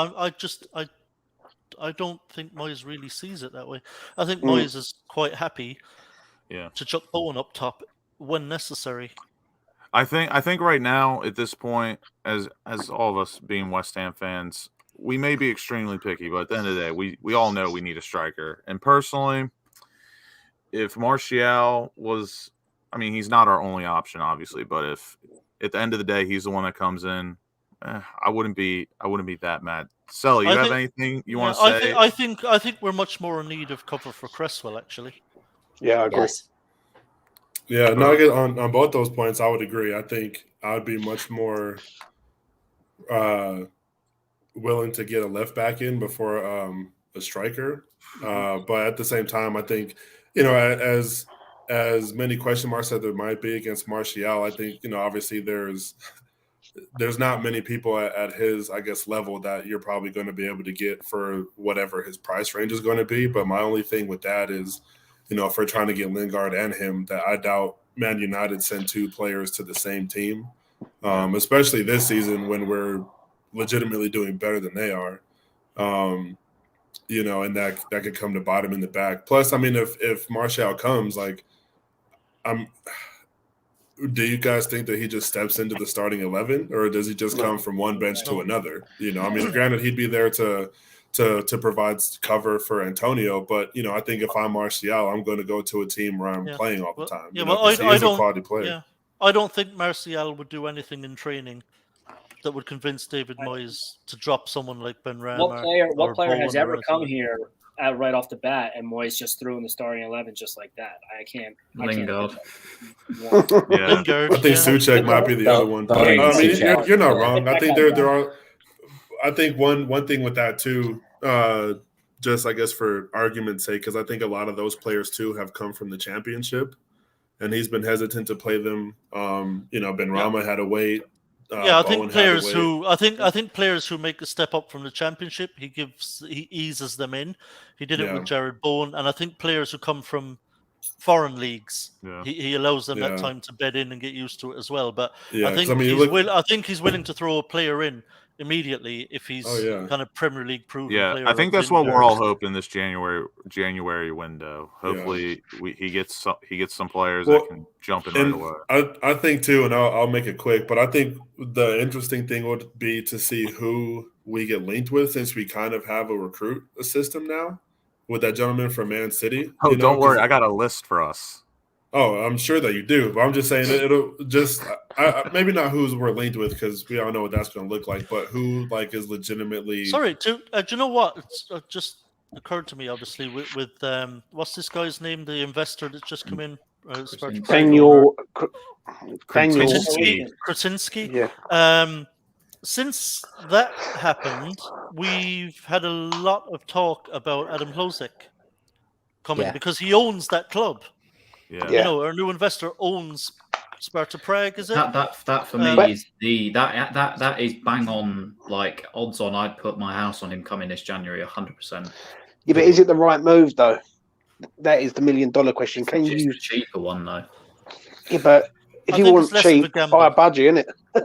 I don't think Moyes really sees it that way. I think Moyes is quite happy to chuck Bowen up top when necessary. I think right now at this point, as all of us being West Ham fans, we may be extremely picky, but at the end of the day, we all know we need a striker. And personally, if Martial was, I mean, he's not our only option, obviously, but if at the end of the day he's the one that comes in, I wouldn't be that mad. Sully, you have anything you want to say? I think we're much more in need of cover for Cresswell, actually. Yeah, I agree. Yes. Yeah, no, I get on both those points. I would agree. I think I would be much more willing to get a left back in before a striker. But at the same time, I think as many question marks that there might be against Martial, I think obviously there's not many people at his, I guess, level that you're probably going to be able to get for whatever his price range is going to be. But my only thing with that is, if we're trying to get Lingard and him, that I doubt Man United send 2 players to the same team, especially this season when we're legitimately doing better than they are. And that could come to bite him in the back. Plus, I mean, if Martial comes, do you guys think that he just steps into the starting 11, or does he just come from one bench to another? I mean, granted, he'd be there to provide cover for Antonio, but I think if I'm Martial, I'm going to go to a team where I'm playing all the time. Yeah, he's a quality player. Yeah, I don't think Martial would do anything in training that would convince David Moyes to drop someone like Benrahma. What player has ever come here right off the bat and Moyes just threw in the starting 11 just like that? I can't. Lingard. Lingard. I think Souček might be the other one. But, I mean, you're not wrong. I think there are. I think one thing with that too, just I guess for argument's sake, because I think a lot of those players too have come from the Championship, and he's been hesitant to play them. Benrahma had to wait. I think players who make a step up from the Championship, he eases them in. He did it with Jared Bowen, and I think players who come from foreign leagues, he allows them that time to bed in and get used to it as well. But I think he's willing to throw a player in immediately if he's kind of Premier League proven. Yeah, I think that's what we're all hoping this January window. Hopefully, he gets some players that can jump in right away. I think too, and I'll make it quick, but I think the interesting thing would be to see who we get linked with, since we kind of have a recruit system now with that gentleman from Man City. Oh, don't worry, I got a list for us. Oh, I'm sure that you do, but I'm just saying it'll just maybe not who we're linked with, because we all know what that's going to look like, but who is legitimately. Sorry, do you know what? It's just occurred to me, obviously, with what's this guy's name? The investor that's just come in. Daniel Krasinski. Yeah. Since that happened, we've had a lot of talk about Adam Hlozek coming because he owns that club. Yeah. You know, our new investor owns Sparta Prague, is it? That for me is that is bang on, like odds on. I'd put my house on him coming this January, 100%. Yeah, but is it the right move though? That is the $1 million question. Can you use a cheaper one though? Yeah, but if you want cheap, buy a budget, innit? Well,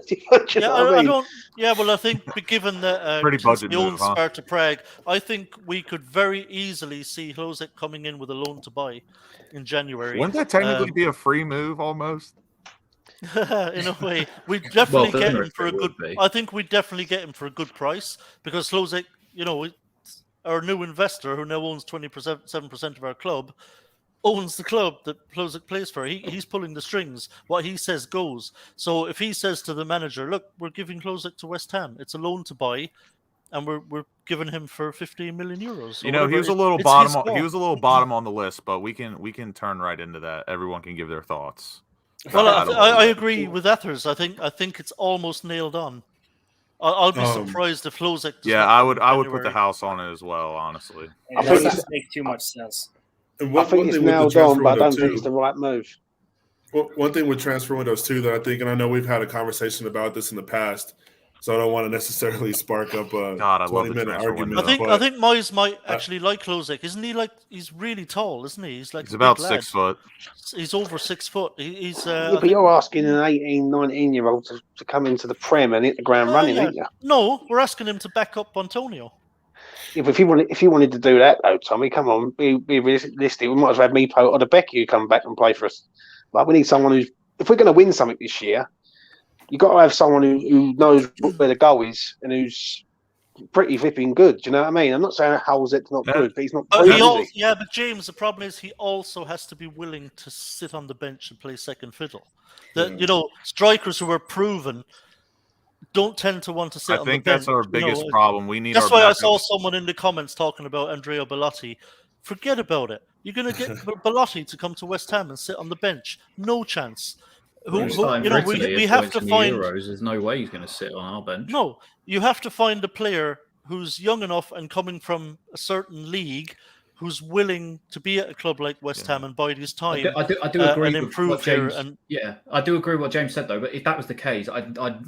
I think given that he owns Sparta Prague, I think we could very easily see Hlozek coming in with a loan to buy in January. Wouldn't that technically be a free move almost? In a way, we definitely get him for a good. I think we definitely get him for a good price because Hlozek, you know, our new investor who now owns 27% of our club. Owns the club that Hlozek plays for. He's pulling the strings. What he says goes. So if he says to the manager, "Look, we're giving Hlozek to West Ham. It's a loan to buy, and we're giving him for 15 million euros." You know, he was a little bottom. He was a little bottom on the list, but we can turn right into that. Everyone can give their thoughts. Well, I agree with Ethers. I think it's almost nailed on. I'll be surprised if Hlozek. Yeah, I would put the house on it as well. Honestly, it doesn't make too much sense. I think it's nailed on, but I don't think it's the right move. Well, one thing with transfer windows too that I think, and I know we've had a conversation about this in the past, so I don't want to necessarily spark up a 20-minute argument. I think Moyes might actually like Hlozek, isn't he? Like he's really tall, isn't he? He's like he's about 6 foot. He's over 6 foot. He's. But you're asking an 18, 19-year-old to come into the Prem and hit the ground running, aren't you? No, we're asking him to back up Antonio. Yeah, but if you wanted to do that though, Tommy, come on, be realistic. We might as well have Meepo or the Becky come back and play for us. Like we need someone who's, if we're going to win something this year, you got to have someone who knows where the goal is and who's pretty flipping good. Do you know what I mean? I'm not saying Hlozek's not good, but he's not. But James, the problem is he also has to be willing to sit on the bench and play second fiddle. You know, strikers who are proven don't tend to want to sit on the bench. I think that's our biggest problem. We need. That's why I saw someone in the comments talking about Andrea Belotti. Forget about it. You're going to get Belotti to come to West Ham and sit on the bench. No chance. We have to find. Euros. There's no way he's going to sit on our bench. No, you have to find a player who's young enough and coming from a certain league, who's willing to be at a club like West Ham and bide his time. I do agree and with improve what James. here. Yeah, I do agree with what James said though. But if that was the case,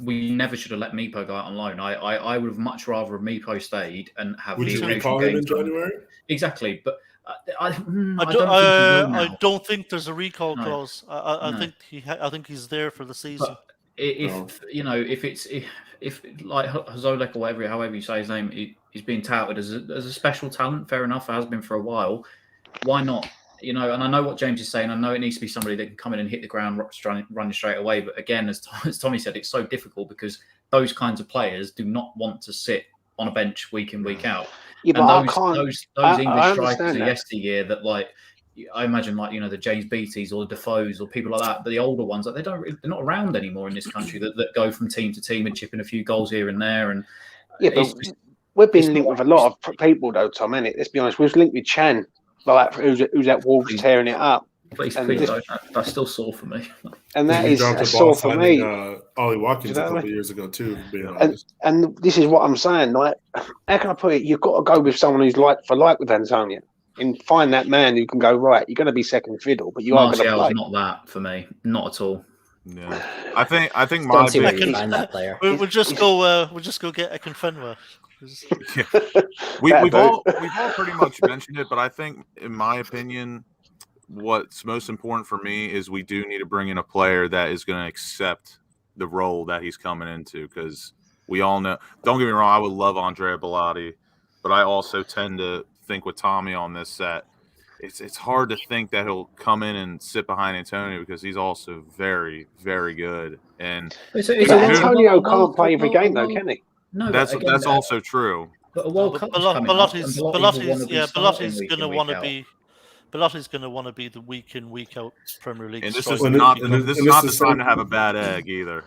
we never should have let Meepo go out on loan. I would have much rather have Meepo stayed and have. Would you recall him in January? Exactly, but. I don't think there's a recall clause. I think he's there for the season. But if like Zolek or whatever, however you say his name, he's being touted as a special talent. Fair enough, it has been for a while. Why not? You know, and I know what James is saying. I know it needs to be somebody that can come in and hit the ground running straight away. But again, as Tommy said, it's so difficult because those kinds of players do not want to sit on a bench week in, week out. Yeah, but those English strikers of yesteryear that, like, I imagine, like, you know, the James Beatties or the Defoes or people like that, but the older ones, like, they're not around anymore in this country that go from team to team and chipping a few goals here and there. And but we've been linked with a lot of people, though, Tom, innit? Let's be honest. We've linked with Chan, like who's at Wolves tearing it up. Please, that's still sore for me. And that is sore for me. Ollie Watkins a couple of years ago too. Being honest. And this is what I'm saying. Like, how can I put it? You've got to go with someone who's like for like with Antonio, and find that man who can go right. You're going to be second fiddle, but you are going to play. Not that for me, not at all. Yeah, I think my we'll just go get Ekin yeah. We've all pretty much mentioned it, but I think, in my opinion, what's most important for me is we do need to bring in a player that is going to accept the role that he's coming into, because we all know, don't get me wrong, I would love Andrea Belotti, but I also tend to think with Tommy on this that it's hard to think that he'll come in and sit behind Antonio, because he's also very, very good. And Antonio can't play every game though, can he? No, that's also true. But a World Cup Belotti's going to want to be. Belotti's going to want to be the week in, week out Premier League. And this is not the time to have a bad egg either.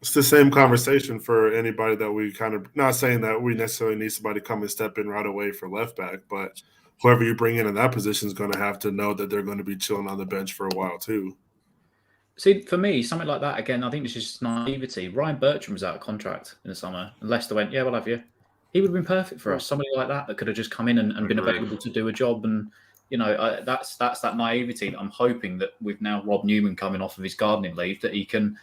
It's the same conversation for anybody that we kind of, not saying that we necessarily need somebody to come and step in right away for left back, but whoever you bring in that position is going to have to know that they're going to be chilling on the bench for a while too. See, for me, something like that, again, I think it's just naivety. Ryan Bertram was out of contract in the summer, and Leicester went, yeah, we'll have you. He would have been perfect for us. Somebody like that could have just come in and been available to do a job. And, that's that naivety that I'm hoping that with now Rob Newman coming off of his gardening leave, that he can,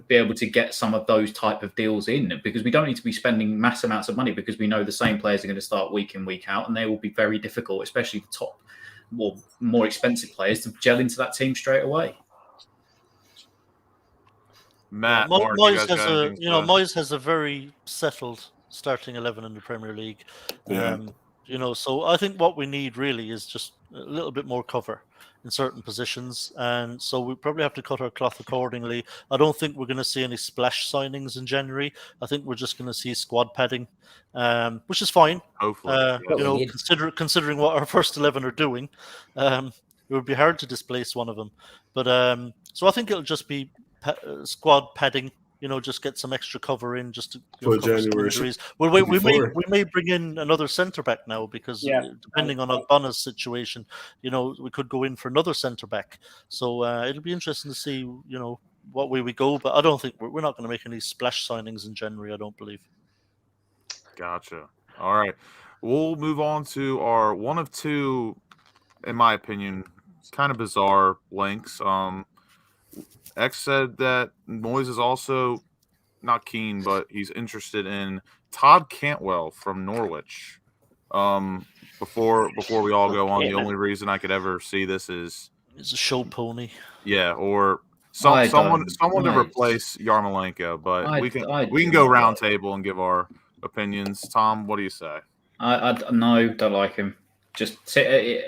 be able to get some of those type of deals in, because we don't need to be spending mass amounts of money, because we know the same players are going to start week in, week out, and they will be very difficult, especially the top or more expensive players, to gel into that team straight away. Matt, Moyes has a very settled starting 11 in the Premier League. Yeah. So I think what we need really is just a little bit more cover in certain positions, and so we probably have to cut our cloth accordingly. I don't think we're going to see any splash signings in January. I think we're just going to see squad padding, which is fine. Hopefully, considering what our first 11 are doing, it would be hard to displace one of them. But so I think it'll just be squad padding. Just get some extra cover in, just to For cover some January. injuries. Well, we may bring in another centre back now, because depending on Ogbonna's situation, we could go in for another centre back. So it'll be interesting to see, what way we go. But I don't think we're not going to make any splash signings in January. I don't believe. Gotcha. All right, we'll move on to our one of two, in my opinion, kind of bizarre links. X said that Moyes is also not keen, but he's interested in Todd Cantwell from Norwich. Before we all go on, the only reason I could ever see this is it's a show pony. Yeah, or someone to replace Yarmolenko. But we can go round table and give our opinions. Tom, what do you say? I no, don't like him. Just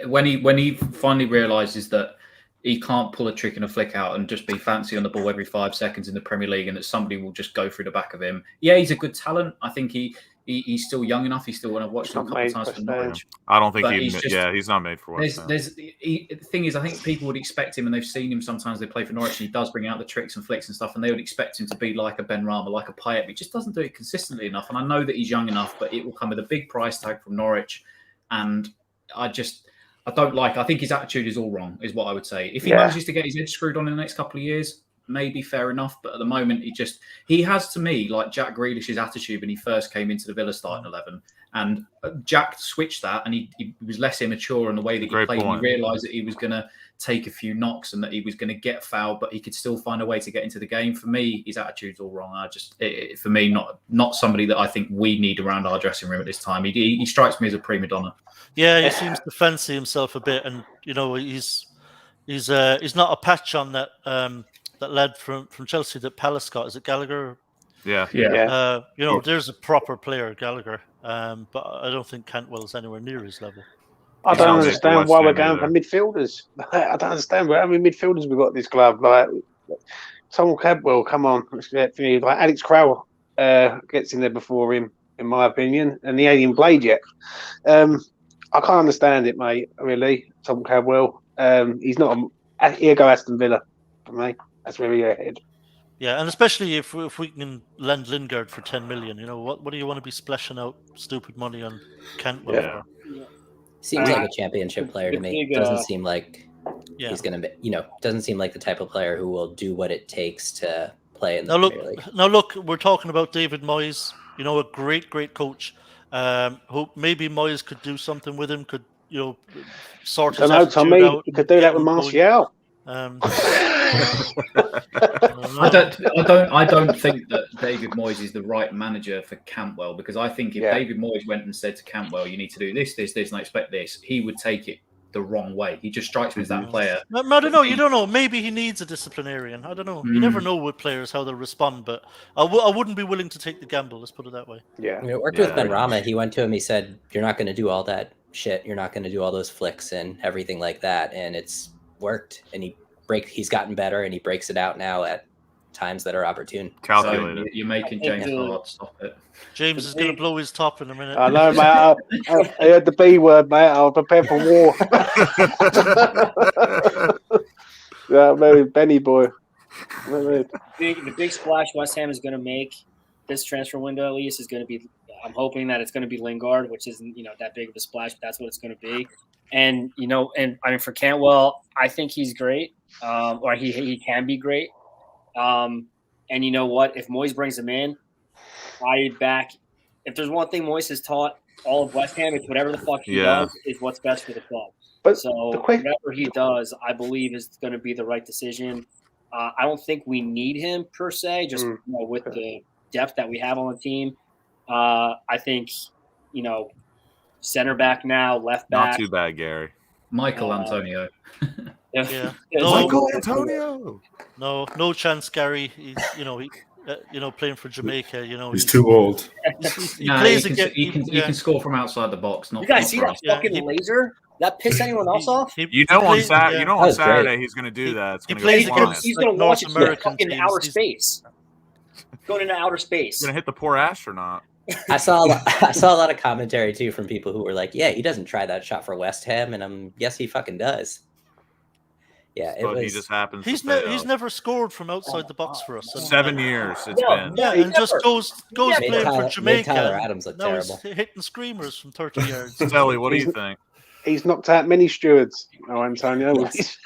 when he finally realizes that he can't pull a trick and a flick out and just be fancy on the ball every 5 seconds in the Premier League, and that somebody will just go through the back of him. Yeah, he's a good talent. I think he's still young enough. He's still want to watch him a couple of times for Norwich. I don't think he's not made for West Ham. The thing is, I think people would expect him, and they've seen him sometimes. They play for Norwich, and he does bring out the tricks and flicks and stuff, and they would expect him to be like a Ben Rama, like a Payet. He just doesn't do it consistently enough. And I know that he's young enough, but it will come with a big price tag from Norwich, and I don't like. I think his attitude is all wrong, is what I would say. If he manages to get his head screwed on in the next couple of years, maybe fair enough. But at the moment, he has, to me, like Jack Grealish's attitude when he first came into the Villa starting 11. And Jack switched that, and he was less immature in the way that he played. He realised that he was going to take a few knocks and that he was going to get fouled, but he could still find a way to get into the game. For me, his attitude's all wrong. For me, not somebody that I think we need around our dressing room at this time. He strikes me as a prima donna. Yeah, he seems to fancy himself a bit, and he's not a patch on that lad from Chelsea that Palace got. Is it Gallagher? Yeah. There's a proper player, Gallagher, but I don't think Cantwell's anywhere near his level. I don't understand why we're going for midfielders. I don't understand. How many midfielders we've got at this club? Like, Tom Cantwell, come on. Like Alex Crowell gets in there before him, in my opinion, and he ain't even played yet. I can't understand it, mate, really, Tom Cantwell. He's not here go Aston Villa for me. That's where he's headed. Yeah, and especially if we can lend Lingard for 10 million, what do you want to be splashing out stupid money on Cantwell for? Seems like a championship player to me. Doesn't seem like he's going to, doesn't seem like the type of player who will do what it takes to play in the Premier League. Now look, we're talking about David Moyes, a great coach. Who maybe Moyes could do something with him, could sort his attitude Tommy, out. You could do that with Martial. I don't think that David Moyes is the right manager for Cantwell, because I think if David Moyes went and said to Cantwell, "You need to do this, and I expect this," he would take it the wrong way. He just strikes me as that player. I don't know. You don't know. Maybe he needs a disciplinarian. I don't know. You never know with players how they'll respond, but I wouldn't be willing to take the gamble. Let's put it that way. Yeah. It worked with Ben Rama. He went to him. He said, "You're not going to do all that shit. You're not going to do all those flicks and everything like that." And it's worked. And he's gotten better, and he breaks it out now at times that are opportune. Calculated. So you're making James Hart stop it. James is going to blow his top in a minute. I know, mate. I heard the B word, mate. I was prepared for war. Yeah, maybe Benny boy. The big splash West Ham is going to make this transfer window, at least, is going to be. I'm hoping that it's going to be Lingard, which isn't that big of a splash, but that's what it's going to be. And I mean, for Cantwell, I think he's great, or he can be great. And you know what? If Moyes brings him in, I back. If there's one thing Moyes has taught all of West Ham, it's whatever the fuck he does is what's best for the club. But so whatever he does, I believe is going to be the right decision. I don't think we need him per se, just with the depth that we have on the team. I think, center back now, left back. Not too bad, Gary. Michael Antonio. Yeah. Michael Antonio. No chance, Gary. He's, playing for Jamaica. He's too old. He can score from outside the box. You guys see that fucking laser? That piss anyone else off? On Saturday he's going to do that. It's he's going to launch it fucking outer space. Going into outer space. He's going to hit the poor astronaut. I saw a lot of commentary too from people who were like, "Yeah, he doesn't try that shot for West Ham," and yes, he fucking does. Yeah, he just happens. He's never scored from outside the box for us. 7 years it's been. Yeah, and just goes playing for Jamaica. Tyler Adams looked terrible. He's hitting screamers from 30 yards. Telly, what do you think? He's knocked out many stewards. Antonio. Yes.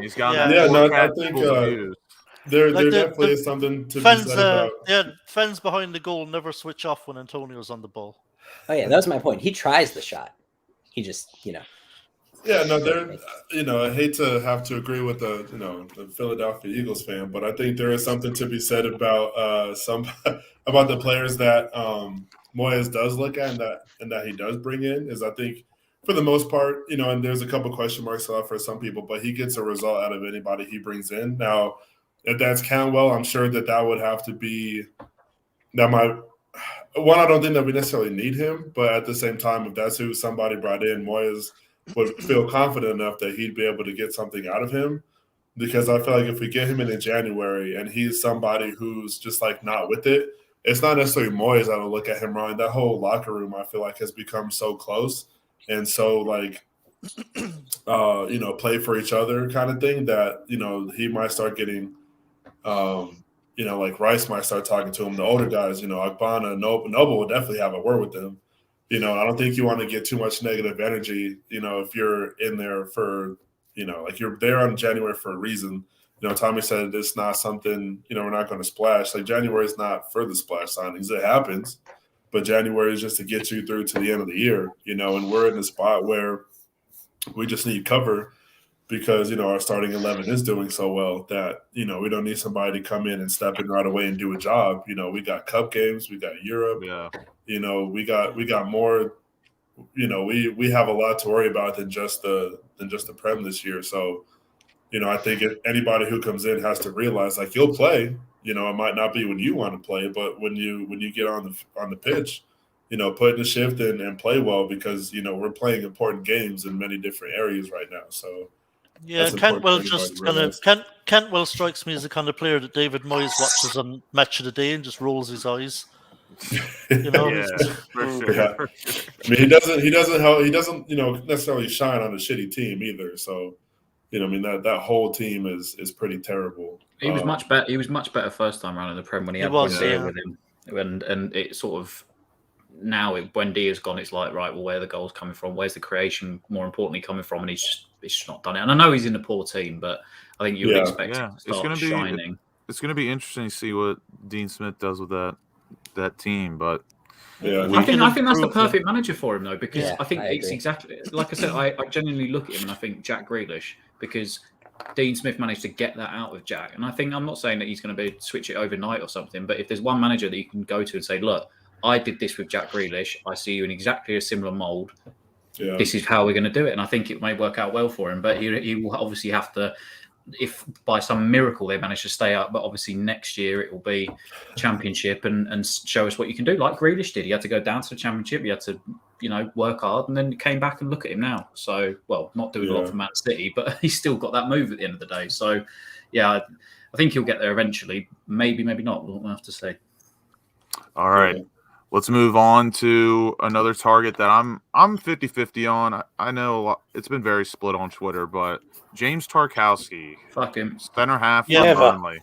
He's got I think there definitely is something to be said about. Fans behind the goal never switch off when Antonio's on the ball. Oh yeah, that was my point. He tries the shot. He just, Yeah, no, I hate to have to agree with the Philadelphia Eagles fan, but I think there is something to be said about about the players that Moyes does look at and that he does bring in. Is I think for the most part, and there's a couple question marks for some people, but he gets a result out of anybody he brings in. Now, if that's Cantwell, I'm sure that would have to be that might. One, I don't think that we necessarily need him, but at the same time, if that's who somebody brought in, Moyes would feel confident enough that he'd be able to get something out of him, because I feel like if we get him in January and he's somebody who's just like not with it, it's not necessarily Moyes that will look at him wrong. That whole locker room, I feel like, has become so close and so like, play for each other kind of thing that, he might start getting, like Rice might start talking to him. The older guys, Agbana, Noble will definitely have a word with them. I don't think you want to get too much negative energy, if you're in there for, like you're there on January for a reason. Tommy said it's not something, we're not going to splash. Like January is not for the splash signings. It happens, but January is just to get you through to the end of the year, and we're in a spot where we just need cover because, our starting 11 is doing so well that, we don't need somebody to come in and step in right away and do a job. We got cup games, we got Europe. Yeah. We got more, we have a lot to worry about than just the Prem this year. So, I think if anybody who comes in has to realize like you'll play, it might not be when you want to play, but when you get on the pitch, put in the shift and play well because, we're playing important games in many different areas right now. So yeah, Cantwell Cantwell strikes me as the kind of player that David Moyes watches on Match of the Day and just rolls his eyes. Yeah, for sure. Yeah. I mean, he doesn't necessarily shine on a shitty team either. So, that whole team is pretty terrible. He was much better. He was much better first time around in the Prem when he had Buendia with him, and it sort of now when Dia's gone, it's like right, well, where are the goals coming from? Where's the creation? More importantly, coming from, and he's just not done it. And I know he's in a poor team, but I think you would expect him to start shining. It's going to be interesting to see what Dean Smith does with that team, but I think that's the perfect manager for him though, because I think it's exactly like I said. I genuinely look at him and I think Jack Grealish, because Dean Smith managed to get that out of Jack, and I think I'm not saying that he's going to switch it overnight or something, but if there's one manager that you can go to and say, look, I did this with Jack Grealish, I see you in exactly a similar mold. Yeah. This is how we're going to do it, and I think it may work out well for him. But he will obviously have to, if by some miracle they manage to stay up. But obviously next year it will be Championship and show us what you can do, like Grealish did. He had to go down to the Championship. He had to work hard, and then came back and look at him now. So not doing a lot for Man City, but he's still got that move at the end of the day. So I think he'll get there eventually. Maybe not. We'll have to see. All right. Let's move on to another target that I'm 50-50 on. I know it's been very split on Twitter, but James Tarkowski, Fuck him. center half for Yeah. Burnley.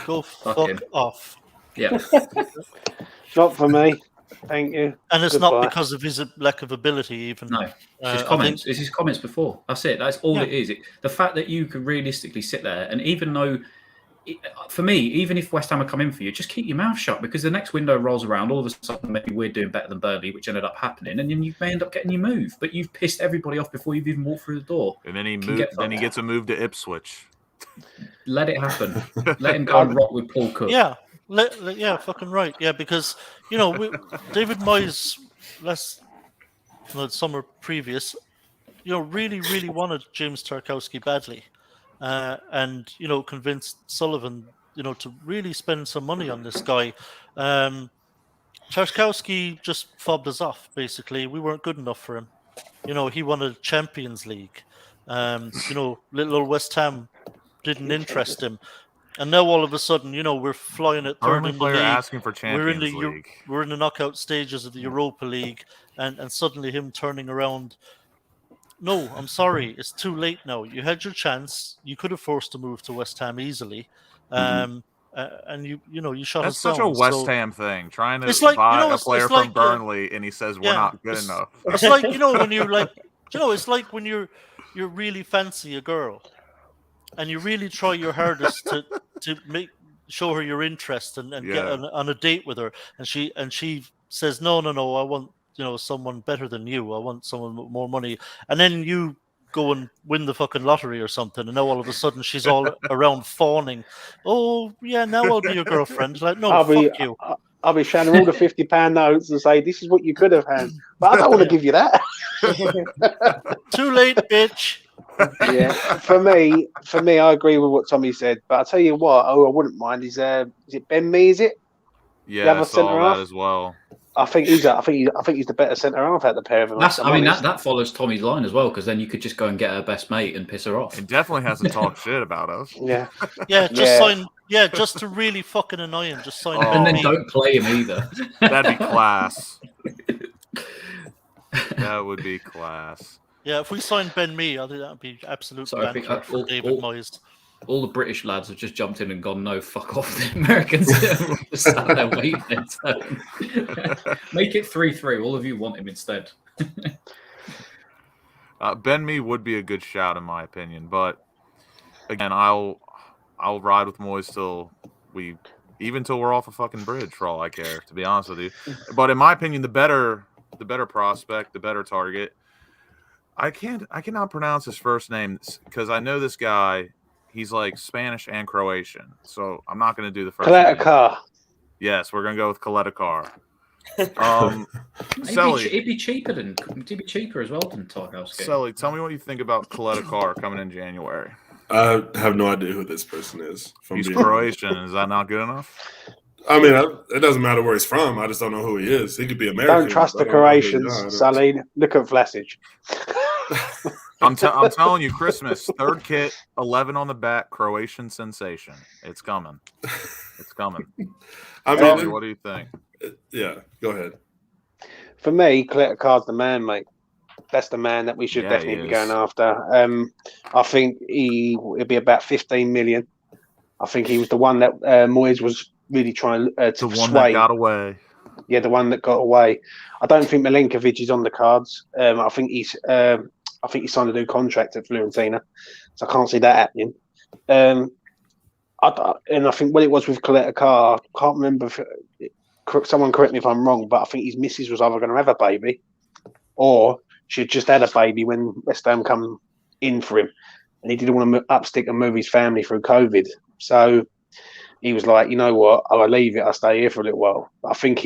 Go Fuck fuck him. off. Yeah. Not for me. Thank you. And it's Goodbye. not because of his lack of ability, even. No. It's his I comments. think- It's his comments before. That's it. That's all it is. The fact that you could realistically sit there, and even though, for me, even if West Ham are coming for you, just keep your mouth shut, because the next window rolls around, all of a sudden maybe we're doing better than Burnley, which ended up happening, and then you may end up getting your move. But you've pissed everybody off before you've even walked through the door. And then he gets a move to Ipswich. Let it happen. Let him go and rock with Paul Cook. Yeah, yeah, fucking right. Yeah, because David Moyes the summer previous, really, really wanted James Tarkowski badly, and convinced Sullivan, to really spend some money on this guy. Tarkowski just fobbed us off. Basically, we weren't good enough for him. He wanted Champions League. Little old West Ham didn't interest him. And now all of a sudden, we're flying at third Only in the player league. asking for Champions League. We're in the knockout stages of the Europa League, and suddenly him turning around. No, I'm sorry, it's too late now. You had your chance. You could have forced a move to West Ham easily, and you shut That's us such down. a West Ham thing, trying to It's like, buy a it's player like from Burnley, and he says we're not good enough. It's like when you're like, it's like when you're really fancy a girl, and you really try your hardest to show her your interest and get on a date with her, and she says no, I want someone better than you. I want someone with more money, and then you go and win the fucking lottery or something, and now all of a sudden she's all around fawning. Oh yeah, now I'll be your girlfriend. Like, no, fuck you. I'll be showing her all the £50 notes and say, this is what you could have had, but I don't want to give you that. Too late, bitch. Yeah, for me, I agree with what Tommy said. But I'll tell you what, I wouldn't mind. Is it Ben Mee? Is it? Yeah, I saw that as well. I think he's the better centre half out of the pair of them. That follows Tommy's line as well, because then you could just go and get her best mate and piss her off. He definitely hasn't talked shit about us. Yeah, sign. Yeah, just to really fucking annoy him, just sign. And then don't play him either. That'd be class. That would be class. Yeah, if we signed Ben Mee, I think that'd be absolute banter for David Moyes. All the British lads have just jumped in and gone, no, fuck off. The Americans are just sat there waiting their turn. Make it 3-3. All of you want him instead. Ben Mee would be a good shout in my opinion, but again, I'll ride with Moyes till we're off a fucking bridge for all I care, to be honest with you. But in my opinion, the better prospect, the better target. I cannot pronounce his first name because I know this guy. He's like Spanish and Croatian, so I'm not going to do the first name. Kaleta. Yes, we're going to go with Kaleta. He'd be cheaper as well than Tarkowski. Selly, tell me what you think about Kaleta coming in January. I have no idea who this person is. He's Croatian. Is that not good enough? I mean, it doesn't matter where he's from. I just don't know who he is. He could be American. Don't trust the Croatians, Sally. Look at Vlasic. I'm telling you, Christmas, third kit, 11 on the back, Croatian sensation. It's coming. It's coming. Tommy, what do you think? Yeah, go ahead. For me, Kaleta's the man, mate. That's the man that we should definitely be going after. I think he'll be about 15 million. I think he was the one that Moyes was really trying to the one sway. That got away. Yeah, the one that got away. I don't think Milinkovic is on the cards. I think he signed a new contract at Fiorentina, so I can't see that happening. And I think what it was with Kaleta, I can't remember. Someone correct me if I'm wrong, but I think his missus was either going to have a baby, or she had just had a baby when West Ham come in for him, and he didn't want to upstick and move his family through COVID. So he was like, you know what, I'll leave it. I'll stay here for a little while. But I think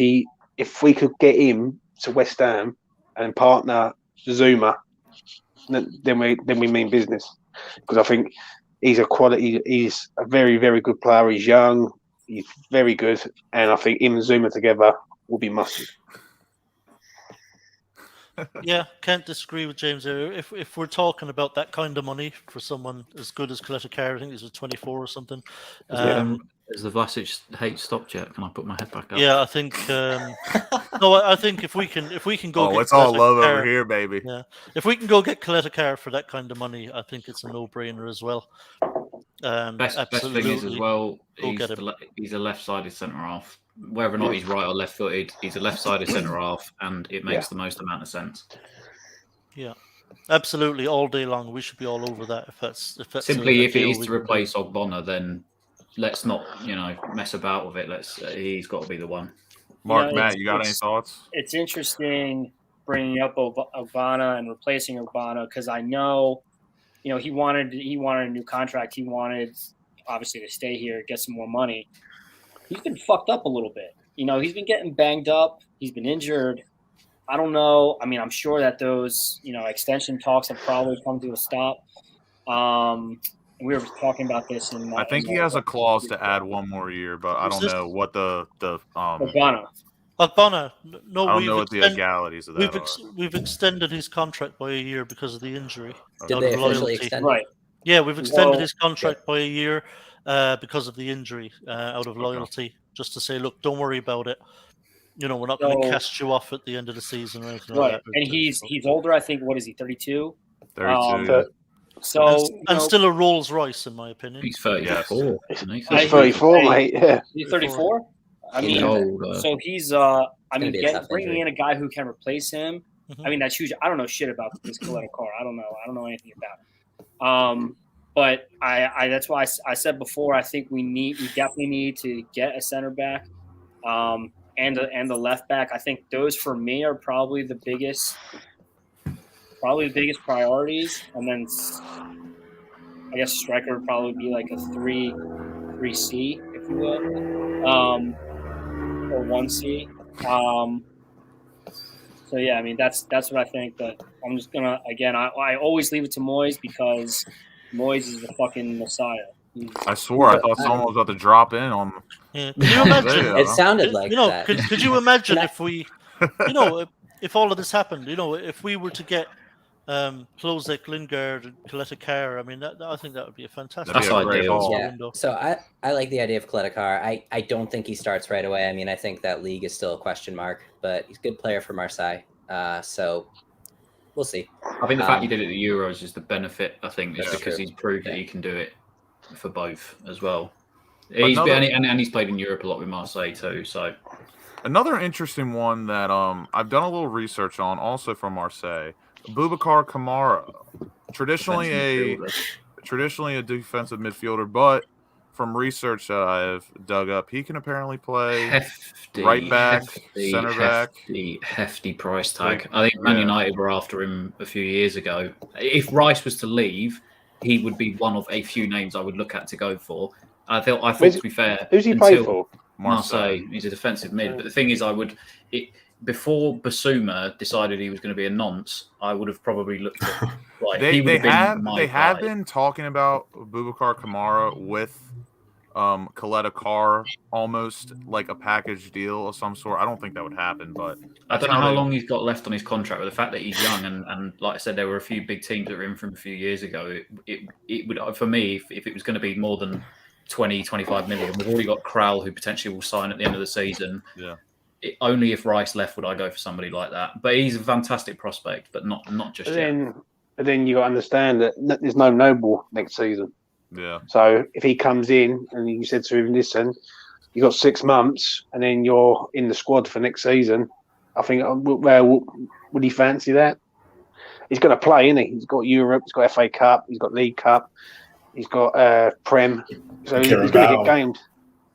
if we could get him to West Ham and partner Zuma, then we mean business. Because I think he's a very, very good player. He's young, he's very good, and I think him and Zuma together will be mustard. Yeah, can't disagree with James there. If we're talking about that kind of money for someone as good as Kaleta, I think he's 24 or something. Has the Vlasic hate stopped yet? Can I put my head back up? Yeah, I think. No, I think if we can go. Oh, get it's all love Coletta over here, baby. Yeah, if we can go get Coletta Carr for that kind of money, I think it's a no-brainer as well. Best thing is as well, he's a left-sided centre half. Whether or not he's right or left-footed, he's a left-sided centre half, and it makes the most amount of sense. Yeah, absolutely, all day long. We should be all over that. If that's simply if it is to replace Ogbonna, then let's not mess about with it. He's got to be the one. Mark, Matt, you got any thoughts? It's interesting bringing up Ogbonna and replacing Ogbonna because I know, he wanted a new contract. He wanted obviously to stay here, get some more money. He's been fucked up a little bit. He's been getting banged up. He's been injured. I don't know. I mean, I'm sure that those extension talks have probably come to a stop. We were talking about this in. I think he has a clause to add one more year, but I don't know what the Ogbonna. No, I don't know what the legalities of that are. We've extended his contract by a year because of the injury. Did they officially extend it? Right. Yeah, we've extended his contract by a year because of the injury, out of loyalty, just to say, look, don't worry about it. We're not going to cast you off at the end of the season or anything like that. And he's older. I think. What is he? 32. 32. So still a Rolls Royce, in my opinion. He's 34. He's 34, mate. Yeah. He's 34. I mean, so he's bringing in a guy who can replace him. Mm-hmm. I mean, that's huge. I don't know shit about this Coletta Carr. I don't know anything about it. But I that's why I said before. I think we definitely need to get a center back, and the left back. I think those for me are probably the biggest priorities, and then I guess striker would probably be like a 3C, if you will. Or 1C. So yeah, I mean that's what I think. But I'm just gonna I always leave it to Moyes because Moyes is the fucking messiah. I swore I thought someone was about to drop in on. Yeah. Can you imagine? It sounded like that. Could you imagine if we, if all of this happened? If we were to get Klozek, Lingard, and Coletta Carr, I mean, I think that would be a fantastic. That's ideal. Yeah. So I like the idea of Coletta Carr. I don't think he starts right away. I mean, I think that league is still a question mark, but he's a good player for Marseille. So we'll see. I think the fact he did it at the Euros is the benefit. I think is because he's proved that he can do it for both as well. He's played in Europe a lot with Marseille too. So another interesting one that I've done a little research on, also from Marseille. Boubacar Kamara, traditionally a defensive midfielder, but from research that I've dug up, he can apparently play right back, center back. Hefty price tag. I think Man United were after him a few years ago. If Rice was to leave, he would be one of a few names I would look at to go for. I thought to be fair, who's he played for? Marseille. He's a defensive mid, but the thing is, before Basuma decided he was going to be a nonce, I would have probably looked at they have been talking about Boubacar Kamara with Coletta Carr, almost like a package deal of some sort. I don't think that would happen, but I don't know how long he's got left on his contract. But the fact that he's young and like I said, there were a few big teams that were in from a few years ago. It would, for me, if it was going to be more than 20, 25 million, we've already got Král, who potentially will sign at the end of the season. Yeah. Only if Rice left would I go for somebody like that. But he's a fantastic prospect, but not just yet. But then you got to understand that there's no Noble next season. Yeah. So if he comes in and you said to him, listen, you got 6 months and then you're in the squad for next season, I think, would he fancy that? He's going to play, isn't he? He's got Europe, he's got FA Cup, he's got League Cup, he's got Prem. So he's going to get games.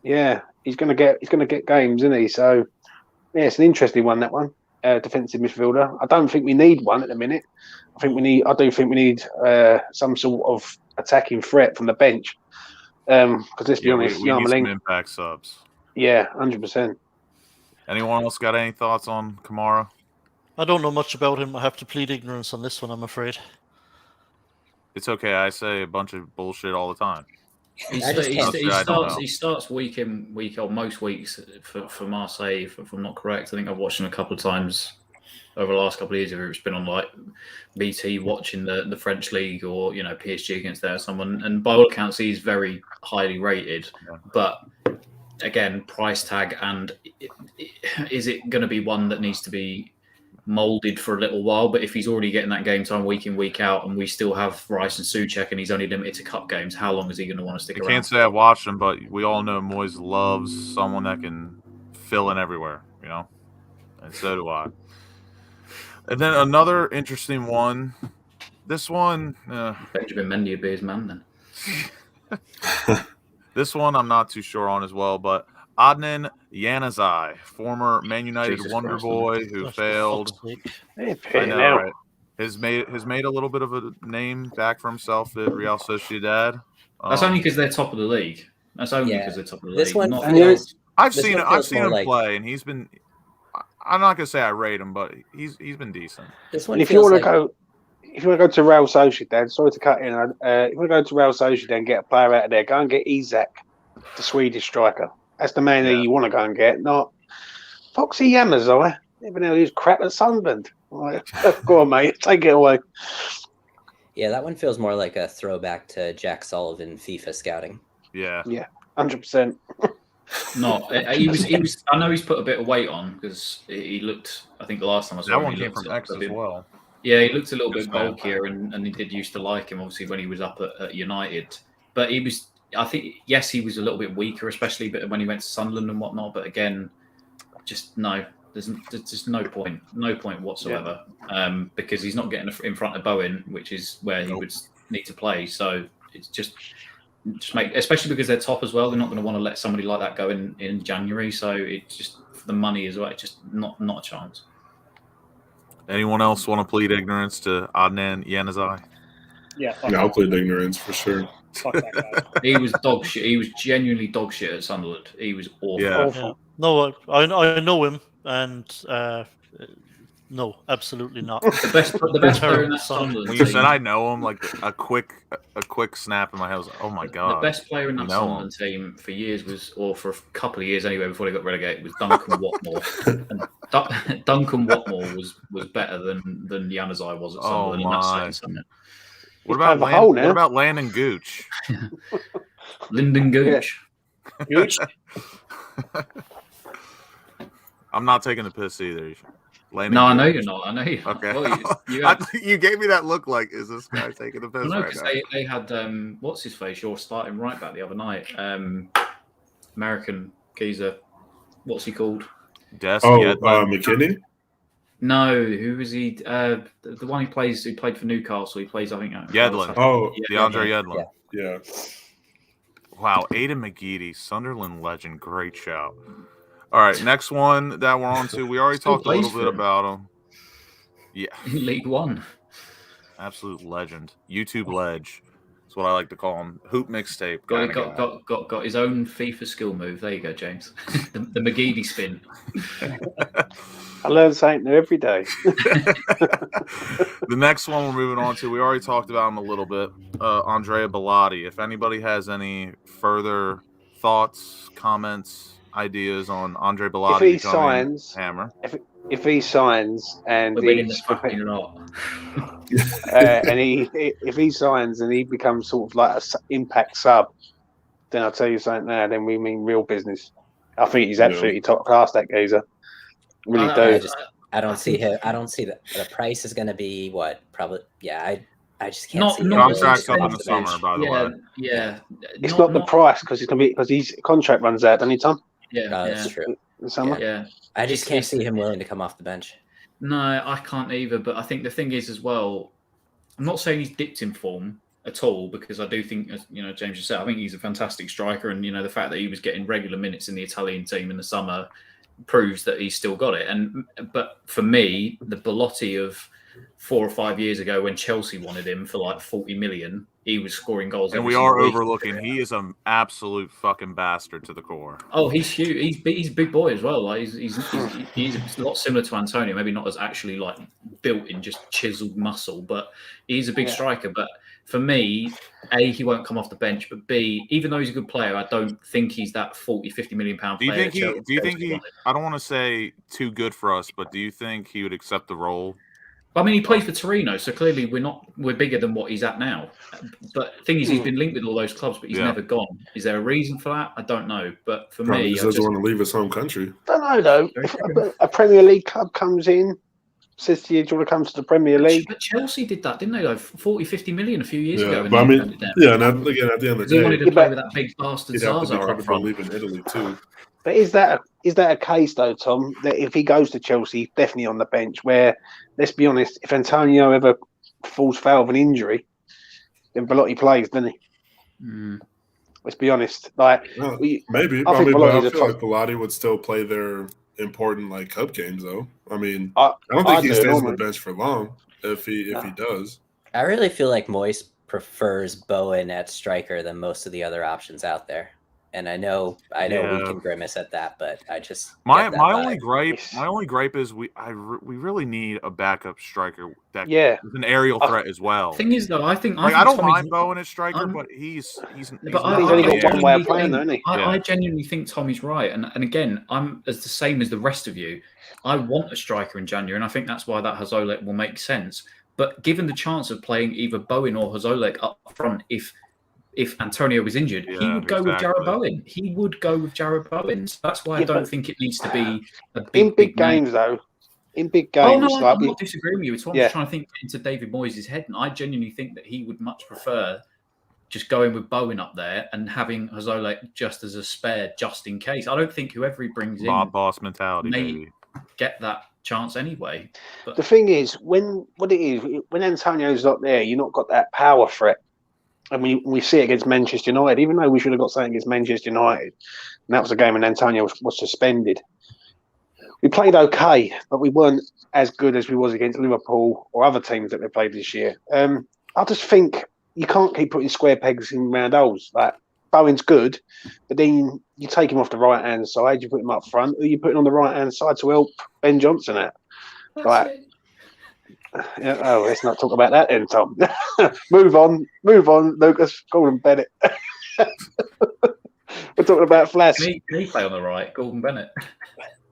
Yeah, he's going to get games, isn't he? So yeah, it's an interesting one, that one. Defensive midfielder. I don't think we need one at the minute. I do think we need some sort of attacking threat from the bench. Because let's be honest, we need some impact subs. Yeah, 100%. Anyone else got any thoughts on Kamara? I don't know much about him. I have to plead ignorance on this one, I'm afraid. It's okay. I say a bunch of bullshit all the time. He starts week in, week out, most weeks for Marseille, if I'm not correct. I think I've watched him a couple of times over the last couple of years, if it's been on like BT watching the French league or PSG against there or someone. And by all accounts, he's very highly rated. Yeah. But again, price tag, and is it going to be one that needs to be molded for a little while? But if he's already getting that game time week in, week out, and we still have Rice and Souček, and he's only limited to cup games, how long is he going to want to stick around? I can't say I've watched him, but we all know Moyes loves someone that can fill in everywhere, and so do I. And then another interesting one. This one, Benjamin Mendy would be his man then. This one I'm not too sure on as well, but Adnan Januzaj, former Man United Jesus wonder Christ, boy who Oh, for failed. fuck's sake. I know, right? Has made a little bit of a name back for himself at Real Sociedad. That's only because they're top of the league. That's only because they're top of the This league. one not feels- I've This seen one feels him more like- play, and he's been. I'm not gonna say I rate him, but he's been decent. This one And if you feels want to like go, if you want to go to Real Sociedad, sorry to cut in. If you want to go to Real Sociedad and get a player out of there, go and get Isak, the Swedish striker. That's the man that you want to go and get, not Foxy Januzaj. Even though he's crap at Sunderland. Like, go on, mate, take it away. Yeah, that one feels more like a throwback to Jack Sullivan FIFA scouting. Yeah. 100%. No, he was. I know he's put a bit of weight on because he looked. I think the last time I saw That him, one he came looked from a X as bit- well. Yeah, he looked a little Yes, bit man. bulkier, and he did used to like him, obviously, when he was up at United. But he was, I think, yes, he was a little bit weaker, especially when he went to Sunderland and whatnot. But again, just no, there's just no point whatsoever, because he's not getting in front of Bowen, which is where he would need to play. So it's just especially because they're top as well. They're not going to want to let somebody like that go in January. So it's just for the money as well. It's just not a chance. Anyone else want to plead ignorance to Adnan Januzaj? Yeah, fuck, Yeah, I'll plead ignorance for sure. fuck that guy. He was dog shit. He was genuinely dog shit at Sunderland. He was awful. Yeah. Awful. Yeah. No, I know him, and no, absolutely not. The best player in that Sunderland When you team. said I know him, like a quick snap in my head was, oh my The god. best player in that Sunderland team for years was, or for a couple of years anyway, before they got relegated, was Duncan Watmore. And Duncan Watmore was better than Januzaj was at Sunderland. And that's saying something. What He's kind of a hole now. What about Landon Gooch? Lyndon Gooch. Gooch? I'm not taking the piss either. Landon No, I Gooch. know you're not. I know you. Okay. Well, you You gave me that look like, is this guy taking the piss no, right because now? they had what's his face? Your starting right back the other night. American geezer. What's he called? Des Oh, Yedlin. McKinney? No, who was he? The one who played for Newcastle. He plays, I think. Yedlin. Oh, DeAndre Yedlin. yeah. Wow, Aidan McGeady, Sunderland legend. Great shout. All right, next one that we're on to. We already Still talked a little plays for bit him. about him. Yeah, In League One. absolute legend. YouTube ledge. That's what I like to call him. Hoop mixtape. kinda guy. Got his own FIFA skill move. There you go, James. the McGeady spin. I learn something new every day. The next one we're moving on to, we already talked about him a little bit. Andrea Belotti. If anybody has any further thoughts, comments, ideas on Andrea Belotti, If he becoming signs, Hammer. if he signs and We're winning he's the fucking lot. and if he signs and he becomes sort of like an impact sub, then I'll tell you something now. Then we mean real business. I think he's absolutely top class, that geezer. Really do. I don't see him. I don't see the price is going to be what probably. Yeah, I just can't Not- see him not really Contract's up coming in off the the bench. summer, by the way. Yeah. It's not the price because his contract runs out, doesn't he, Tom? Yeah, That's true. In the summer. yeah. I just can't see him willing to come off the bench. No, I can't either. But I think the thing is as well, I'm not saying he's dipped in form at all, because I do think, as James just said, I think he's a fantastic striker, and the fact that he was getting regular minutes in the Italian team in the summer proves that he's still got it. But for me, the Belotti of 4 or 5 years ago when Chelsea wanted him for like 40 million. He was scoring goals. And every we single are week. overlooking. He is an absolute fucking bastard to the core. Oh, he's huge. He's a big boy as well. Like he's a lot similar to Antonio. Maybe not as actually like built in just chiseled muscle, but he's a big striker. But for me, A, he won't come off the bench, but B, even though he's a good player, I don't think he's that 40, 50 million pound Do you player. think he I don't want to say too good for us, but do you think he would accept the role? I mean, he plays for Torino, so clearly we're bigger than what he's at now. But the thing is, he's been linked with all those clubs, but he's never gone. Is there a reason for that? I don't know. But for Probably me, just doesn't want to leave his home country. I don't know though. If a Premier League club comes in, says to you, "Do you want to come to the Premier League?" But Chelsea did that, didn't they? Like 40, 50 million a few years ago. But I mean, and again, at the end of the day, he wanted to play with that big bastard he'd have to Zaza be up comfortable front. leaving Italy too. But is that a case though, Tom, that if he goes to Chelsea, definitely on the bench? Where, let's be honest, if Antonio ever falls foul of an injury, then Belotti plays, doesn't he? Let's be honest. Like maybe. I feel like Belotti would still play their important like cup games though. I mean, I don't think he stays on the bench for long if he does. I really feel like Moyes prefers Bowen at striker than most of the other options out there. And I know we can grimace at that, but I just my only gripe is we really need a backup striker that is an aerial threat as well. Thing is though, I think I don't mind Bowen as striker, but he's only got one way of playing, isn't he? I genuinely think Tommy's right, and again, I'm as the same as the rest of you. I want a striker in January, and I think that's why that Hazolek will make sense. But given the chance of playing either Bowen or Hazolek up front, if Antonio was injured, he would go with Jarrod Bowen. He would go with Jarrod Bowen. So that's why I don't think it needs to be a big games, though. In big games, I'm not disagreeing with you. It's what I'm just trying to think into David Moyes' head, and I genuinely think that he would much prefer just going with Bowen up there and having Hazolek just as a spare, just in case. I don't think whoever he brings in, boss mentality, may get that chance anyway. But the thing is, when Antonio's not there, you've not got that power threat. And we see it against Manchester United, even though we should have got something against Manchester United. And that was a game when Antonio was suspended. We played okay, but we weren't as good as we was against Liverpool or other teams that we played this year. I just think you can't keep putting square pegs in round holes. Like, Bowen's good, but then you take him off the right-hand side, you put him up front, or you put him on the right-hand side to help Ben Johnson out. Let's not talk about that then, Tom. Move on, Lucas. Gordon Bennett. We're talking about Flash. Can he play on the right, Gordon Bennett?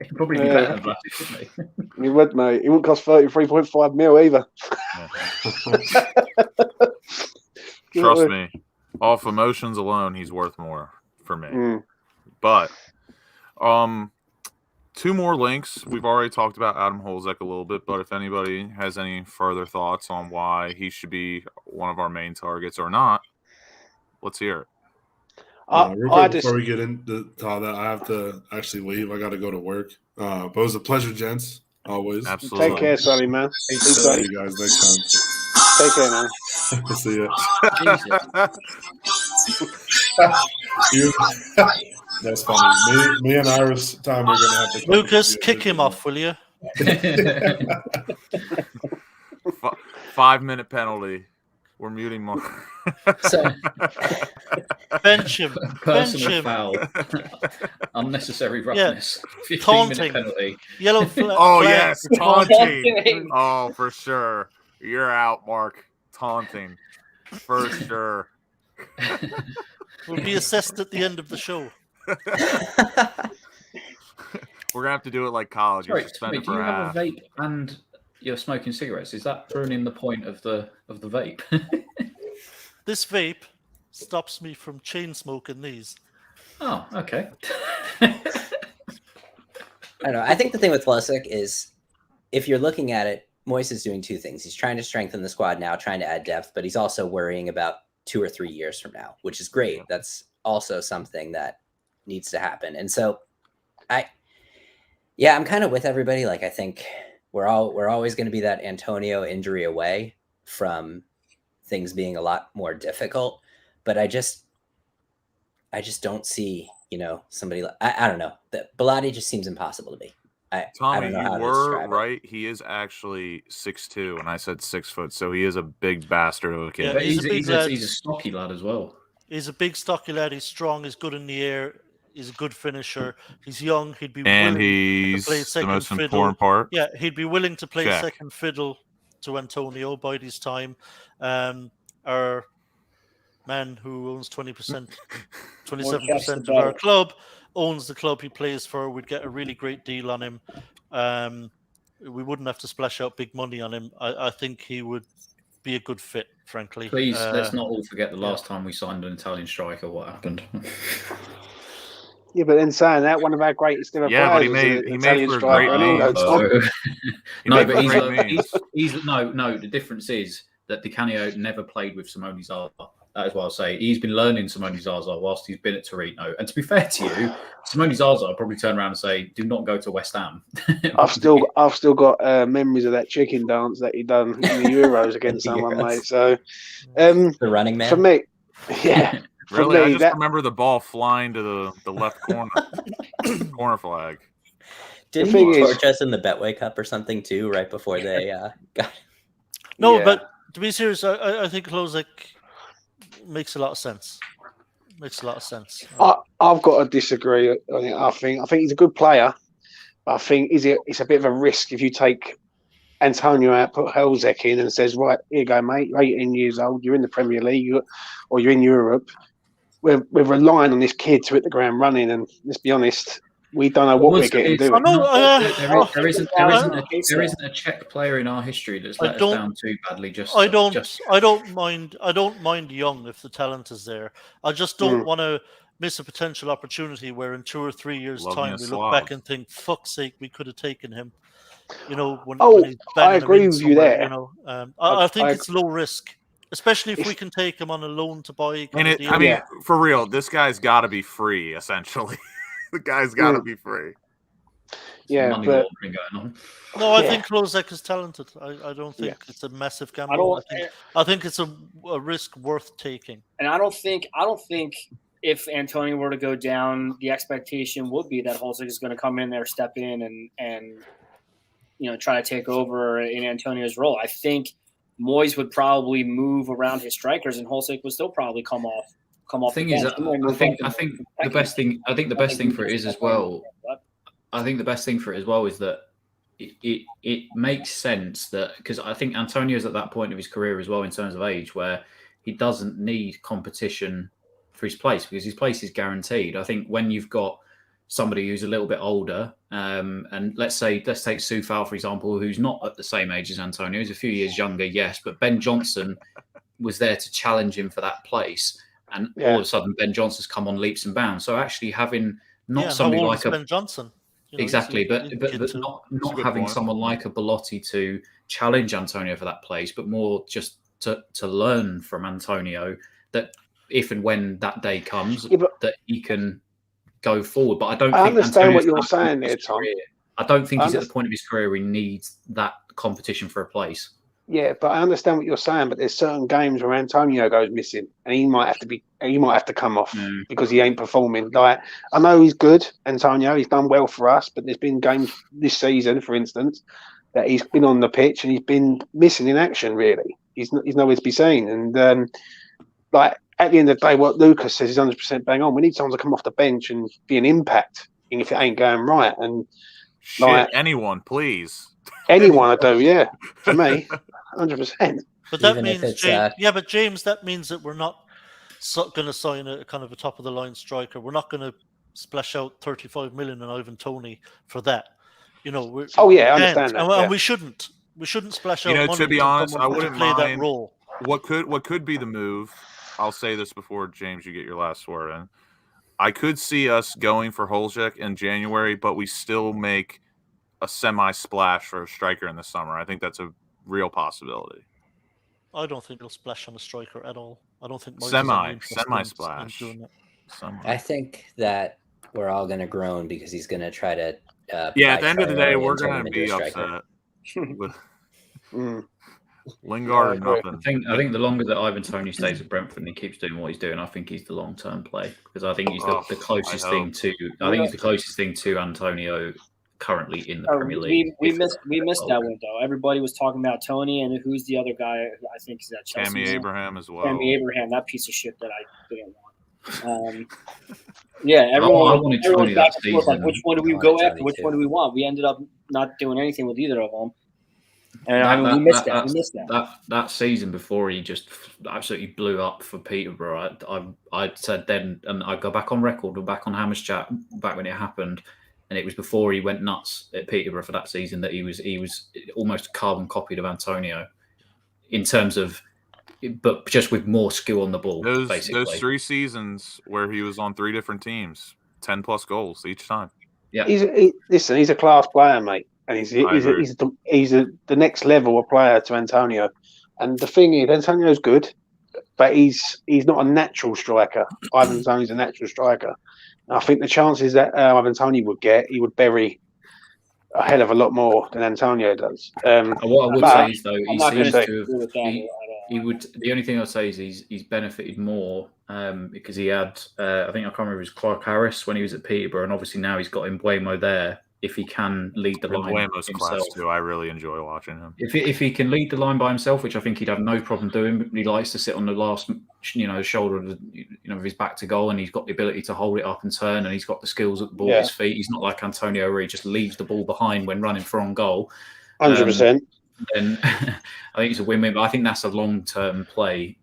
He'd probably be better than Flash, wouldn't he? He would, mate. He wouldn't cost 33.5 mil either. Trust me, off emotions alone, he's worth more for me. But two more links. We've already talked about Adam Holzek a little bit, but if anybody has any further thoughts on why he should be one of our main targets or not, let's hear it. Real quick, before we get into all that, I have to actually leave. I got to go to work. But it was a pleasure, gents. Always. Absolutely. Take care, Sonny, man. See you guys next time. Take care, man. See ya. That's funny. Me and Iris, time we're gonna have to. Lucas, kick him off, will you? 5-minute penalty. We're muting Mark. Bench him. Personal foul. Unnecessary roughness. 15-minute penalty. Yellow flag. Oh, yes. Taunting. Oh, for sure. You're out, Mark. Taunting. For sure. Will be assessed at the end of the show. We're going to have to do it like college. Sorry, Tommy, do you have a vape and you're smoking cigarettes? Is that ruining the point of the vape? This vape stops me from chain smoking these. Oh, okay. I don't know. I think the thing with Pulisic is, if you're looking at it, Moyes is doing two things. He's trying to strengthen the squad now, trying to add depth, but he's also worrying about 2 or 3 years from now, which is great. That's also something that needs to happen. And so I'm kind of with everybody. Like, I think we're always going to be that Antonio injury away from things being a lot more difficult, but I just don't see, somebody, I don't know, that Belotti just seems impossible to me. I Tommy, don't know you how to were describe it. right. He is actually 6'2", and I said 6 foot, so he is a big bastard of a kid. Yeah, But he's a big lad. he's a stocky lad as well. He's a big, stocky lad. He's strong. He's good in the air. He's a good finisher. He's young. He'd be And willing he's to play the second most fiddle. important part. Yeah, he'd be willing to play Check. second fiddle to Antonio by this time. Our man who owns 20%, 27% of our club owns the club he plays for. We'd get a really great deal on him. We wouldn't have to splash out big money on him. I think he would be a good fit, frankly. Please, let's not all forget the last time we signed an Italian striker. What happened? Yeah, but then saying that, one of our greatest ever Yeah, but players he was made an for Italian a striker. great and all name. goes on. No, made but for great memes. he's no. The difference is that Di Canio never played with Simone Zaza. That is what I'll say. He's been learning Simone Zaza whilst he's been at Torino. And to be fair to you, Simone Zaza will probably turn around and say, "Do not go to West Ham." I've still got memories of that chicken dance that he done in the Euros against someone, Euros. mate. So, The running man. for me, yeah, for Really, I me, just remember the ball flying to the left corner, corner flag. Didn't thing he is- torch us in the Betway Cup or something too, right before they got? No, Yeah. but to be serious, I think Klozek makes a lot of sense. Makes a lot of sense. I've got to disagree on it. I think he's a good player, but I think it's a bit of a risk if you take Antonio out, put Helzek in, and says, "Right, here you go, mate. You're 18 years old. You're in the Premier League, or you're in Europe. We're relying on this kid to hit the ground running, and let's be honest, we don't know what we're getting doing." There isn't a Czech player in our history that's let us down too badly. I don't mind young if the talent is there. I just don't want to miss a potential opportunity where in 2 or 3 years' time we look back and think, "Fuck's sake, we could have taken him." You know, when he's I agree with you there. You know, I think it's low risk, especially if we can take him on a loan to buy. I mean, for real, this guy's got to be free. Essentially, the guy's got to be free. Yeah, money but laundering going on. No, I think Klozek is talented. I don't think it's a massive gamble. I think it's a risk worth taking. And I don't think if Antonio were to go down, the expectation would be that Holzek is going to come in there, step in, and try to take over in Antonio's role. I think Moyes would probably move around his strikers, and Holzek would still probably come off. The thing is, I think the best thing for it is as well. I think the best thing for it as well is that it makes sense that, because I think Antonio's at that point of his career as well in terms of age where he doesn't need competition for his place because his place is guaranteed. I think when you've got somebody who's a little bit older, and let's take Soufal, for example, who's not at the same age as Antonio, he's a few years younger, yes, but Ben Johnson was there to challenge him for that place. And all of a sudden, Ben Johnson's come on leaps and bounds. So actually having somebody like Ben Johnson. Exactly, but not having someone like a Belotti to challenge Antonio for that place, but more just to learn from Antonio that if and when that day comes, that he can go forward. But I understand what you're saying there, Tom. I don't think he's at the point of his career where he needs that competition for a place. Yeah, but I understand what you're saying. But there's certain games where Antonio goes missing, and he might have to come off because he ain't performing. Like, I know he's good, Antonio. He's done well for us, but there's been games this season, for instance, that he's been on the pitch and he's been missing in action. Really, he's nowhere to be seen. And like at the end of the day, what Lucas says is 100% bang on. We need someone to come off the bench and be an impact, if it ain't going right. And anyone, please. Anyone I do, yeah, for me. 100%. But that means, but James, that means that we're not going to sign a kind of a top of the line striker. We're not going to splash out 35 million on Ivan Toney for that. I understand that. And we shouldn't. We shouldn't splash out money to be honest, I wouldn't play mind that role. What could be the move? I'll say this before James, you get your last word in. I could see us going for Holzek in January, but we still make a semi-splash for a striker in the summer. I think that's a real possibility. I don't think he'll splash on a striker at all. I don't think semi-splash. I think that we're all going to groan because he's going to try to. At the end of the day, we're going to be upset with Lingard or nothing. I think the longer that Ivan Toney stays at Brentford and he keeps doing what he's doing, I think he's the long-term play because I think he's the closest thing to. I think he's the closest thing to Antonio currently in the Premier League. We missed that one though. Everybody was talking about Tony and who's the other guy? I think is that Chelsea. Tammy Abraham as well. Tammy Abraham, that piece of shit that I didn't want. Yeah, I everyone wanted was Tony back that and forth, like, season. which one do we go after? Which one do we want? We ended up not doing anything with either of them. And we missed that. We missed that. That season before he just absolutely blew up for Peterborough. I said then, and I go back on record, or back on Hammers Chat, back when it happened, and it was before he went nuts at Peterborough for that season, that he was almost a carbon copy of Antonio in terms of, but just with more skill on the ball. Basically, those 3 seasons where he was on 3 different teams, 10+ goals each time. Yeah, he's a class player, mate. And he's the next level of player to Antonio. And the thing is, Antonio's good, but he's not a natural striker. Ivan Toney's a natural striker. And I think the chances that Ivan Toney would get, he would bury a hell of a lot more than Antonio does. What I would say is, though, he seems to have. He would. The only thing I'd say is he's benefited more because he had. I think I can't remember, it was Clark Harris when he was at Peterborough, and obviously now he's got Mbeumo there. If he can lead the line Mbeumo's himself, class too. I really enjoy watching him. If he can lead the line by himself, which I think he'd have no problem doing, he likes to sit on the last, shoulder of of his back to goal, and he's got the ability to hold it up and turn, and he's got the skills at the ball at his feet. He's not like Antonio where he just leaves the ball behind when running for on goal. 100%. Then I think it's a win-win, but I think that's a long-term play,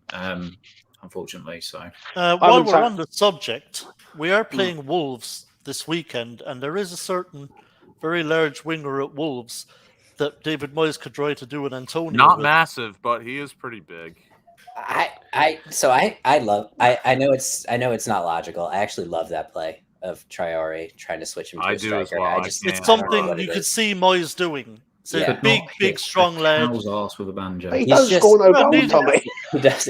unfortunately. So while we're on the subject, we are playing Wolves this weekend, and there is a certain very large winger at Wolves that David Moyes could try to do with Antonio. Not massive, but he is pretty big. I know it's not logical. I actually love that play of Traore trying to switch him to a striker. Well. It's something you could see Moyes doing. It's a big, strong lad. Ass with a banjo. He doesn't score no goals, Tommy. He does.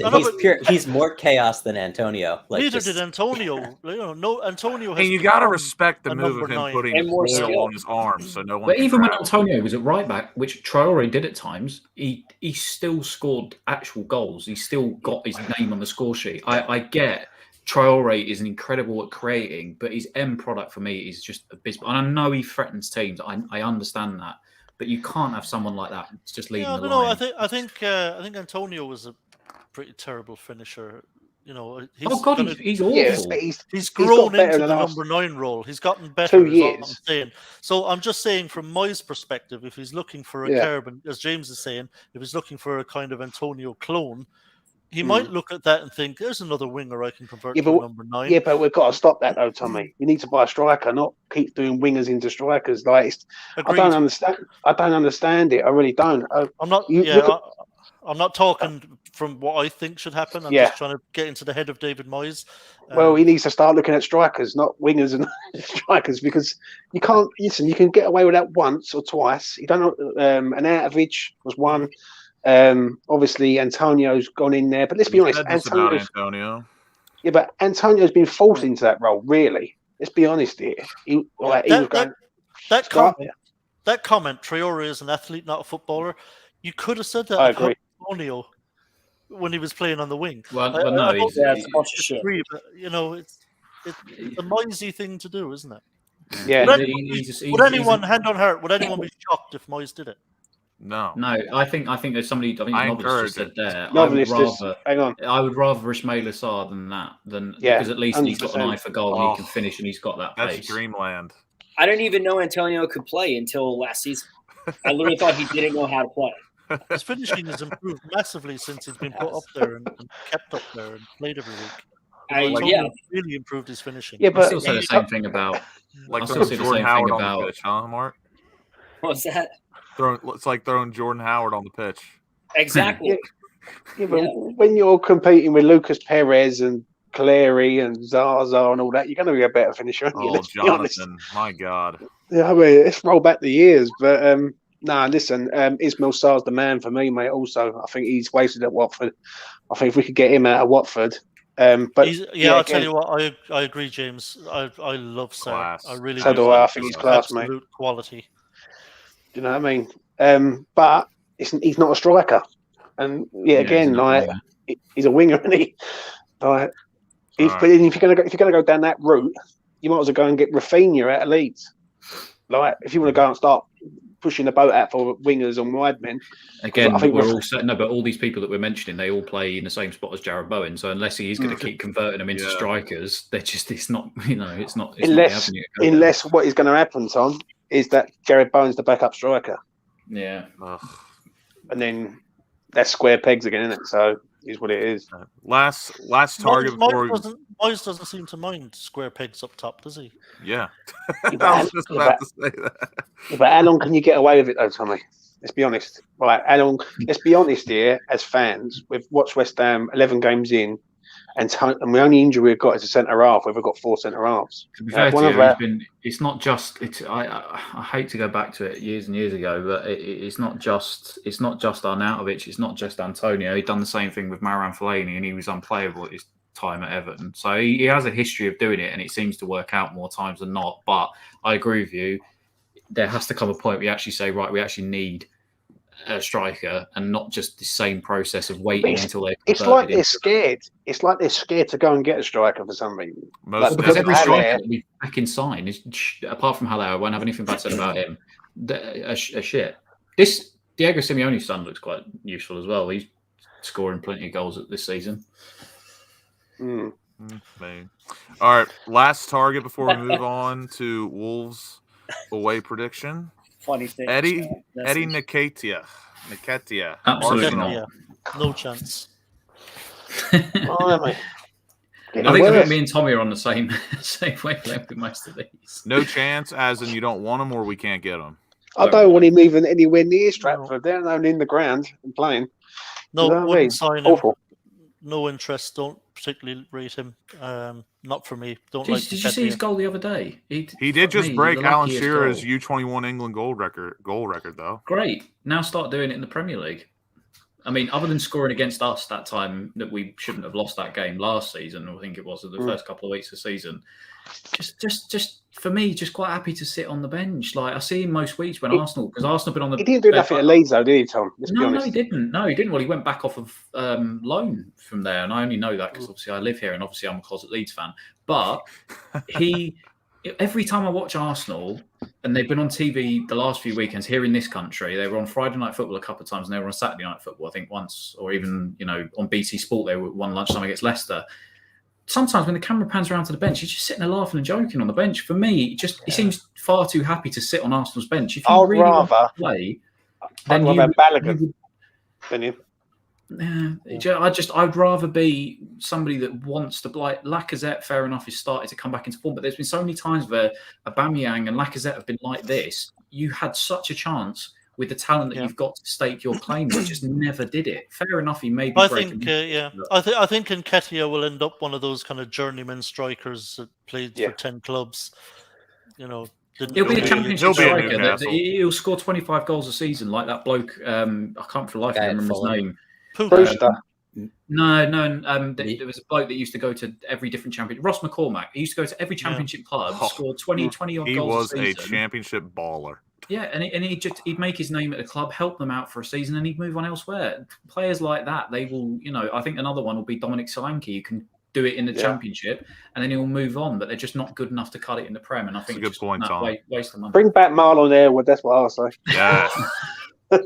He's more chaos than Antonio. Neither did Antonio. Antonio has. And you got to respect the move of him 9. putting oil on his arm, so no one. But even when Antonio was at right back, which Traore did at times, he still scored actual goals. He still got his name on the score sheet. I get Traore is incredible at creating, but his end product for me is just abysmal. And I know he threatens teams. I understand that. But you can't have someone like that just leading the line. No, I think Antonio was a pretty terrible finisher. He's awful. Yeah, he's grown into the number 9 role. He's gotten better. 2 years. I'm saying. So I'm just saying, from Moyes' perspective, if he's looking for a carbon, as James is saying, if he's looking for a kind of Antonio clone, he might look at that and think, "There's another winger I can convert to number 9." Yeah, but we've got to stop that, though, Tommy. We need to buy a striker, not keep doing wingers into strikers. I don't understand. I don't understand it. I really don't. I'm not talking from what I think should happen. I'm just trying to get into the head of David Moyes. Well, he needs to start looking at strikers, not wingers and strikers, because you can't listen. You can get away with that once or twice. You don't know. Anatovic was one. Obviously, Antonio's gone in there, but let's be honest. Antonio. Yeah, but Antonio's been forced into that role. Really, let's be honest here. That comment, Traore is an athlete, not a footballer. You could have said that. I agree. Antonio, when he was playing on the wing. Well, it's a bunch of shit. But, it's a noisy thing to do, isn't it? Yeah. Would anyone, hand on heart, would anyone be shocked if Moyes did it? No. I think there's somebody. I think Novelist just said there. I would rather Ismail Assar than that. Because at least 100%. He's got an eye for goal and he can finish and he's got that pace. That's dreamland. I didn't even know Antonio could play until last season. I literally thought he didn't know how to play. His finishing has improved massively since he's been put up there and kept up there and played every week. Really improved his finishing. Yeah, but I still say the same thing about. Like Jordan Howard on the pitch, huh, Mark? What's that? It's like throwing Jordan Howard on the pitch. Exactly. But when you're competing with Lucas Perez and Cleary and Zaza and all that, you're going to be a better finisher. Jonathan, my God. Yeah, I mean, let's roll back the years. But listen, Ismail Sarr's the man for me, mate. Also, I think he's wasted at Watford. I think if we could get him out of Watford. I'll tell you what, I agree, James. I love Sarr. I really do. I think he's class, mate. Absolute quality. Do you know what I mean? But he's not a striker. And he's a winger, isn't he? But if you're gonna go down that route, you might as well go and get Rafinha out of Leeds. Like, if you want to go and start pushing the boat out for wingers and wide men. Again, I think we're all set. No, but all these people that we're mentioning, they all play in the same spot as Jared Bowen. So unless he is going to keep converting them into strikers, they're just, it's not the avenue. Unless what is going to happen, Tom, is that Jared Bowen's the backup striker. Yeah. And then that's square pegs again, isn't it? So is what it is. Last target before Moyes doesn't seem to mind square pegs up top, does he? Yeah. I was just about to say that. Yeah, but how long can you get away with it, though, Tommy? Let's be honest. Right, how long? Let's be honest here, as fans. We've watched West Ham 11 games in, and the only injury we've got is a centre half. We've got 4 centre halves. To be fair to you, it's not just. I hate to go back to it years and years ago, but it's not just Arnautovic. It's not just Antonio. He'd done the same thing with Marouane Fellaini, and he was unplayable at his time at Everton. So he has a history of doing it, and it seems to work out more times than not. But I agree with you. There has to come a point where you actually say, right, we actually need a striker, and not just the same process of waiting until they. It's like they're scared. It's like they're scared to go and get a striker for some reason. Because every striker that we back in sign is, apart from Haller, I won't have anything bad said about him. A shit. This Diego Simeone's son looks quite useful as well. He's scoring plenty of goals this season. All right, last target before we move on to Wolves away prediction. Funny thing. Eddie Nketiah. Absolutely not. Yeah. No chance. I think me and Tommy are on the same wavelength with most of these. No chance, as in you don't want him or we can't get him. I don't want him even anywhere near Stratford. They're only in the ground and playing. No, you know wouldn't sign him. Awful. No interest. Don't particularly rate him. Not for me. Did you see his goal the other day? He did just break Alan Shearer's U21 England goal record though. Great. Now start doing it in the Premier League. I mean, other than scoring against us that time that we shouldn't have lost that game last season, I think it was the first couple of weeks of the season. Just for me, just quite happy to sit on the bench. Like I see him most weeks when Arsenal been on the. He didn't do nothing at Leeds, though, did he, Tom? No, he didn't. No, he didn't. Well, he went back off of loan from there, and I only know that because obviously I live here, and obviously I'm a closet Leeds fan. But every time I watch Arsenal, and they've been on TV the last few weekends here in this country. They were on Friday Night Football a couple of times, and they were on Saturday Night Football, I think once, or even on BT Sport. They were one lunchtime against Leicester. Sometimes when the camera pans around to the bench, he's just sitting there laughing and joking on the bench. For me, he seems far too happy to sit on Arsenal's bench. If you really want to play, then you Balogun than him. I'd rather be somebody that wants to play. Lacazette, fair enough, has started to come back into form, but there's been so many times where Aubameyang and Lacazette have been like this. You had such a chance with the talent that you've got to stake your claim, but just never did it. Fair enough, he may be. I think Nketiah will end up one of those kind of journeyman strikers that played for 10 clubs. He'll be a championship striker. He'll score 25 goals a season, like that bloke. I can't for the life of me remember his name. Brewster. No. There was a bloke that used to go to every different championship. Ross McCormack. He used to go to every championship club, scored 20 odd goals a season. He was a championship baller. Yeah, and he'd make his name at the club, help them out for a season, and he'd move on elsewhere. Players like that, they will, I think another one will be Dominic Solanke, who can do it in the championship, and then he'll move on, but they're just not good enough to cut it in the Prem. And I think that's a good point, Tom. Waste of money. Bring back Marlon Airwood, that's what I'll say. Yeah.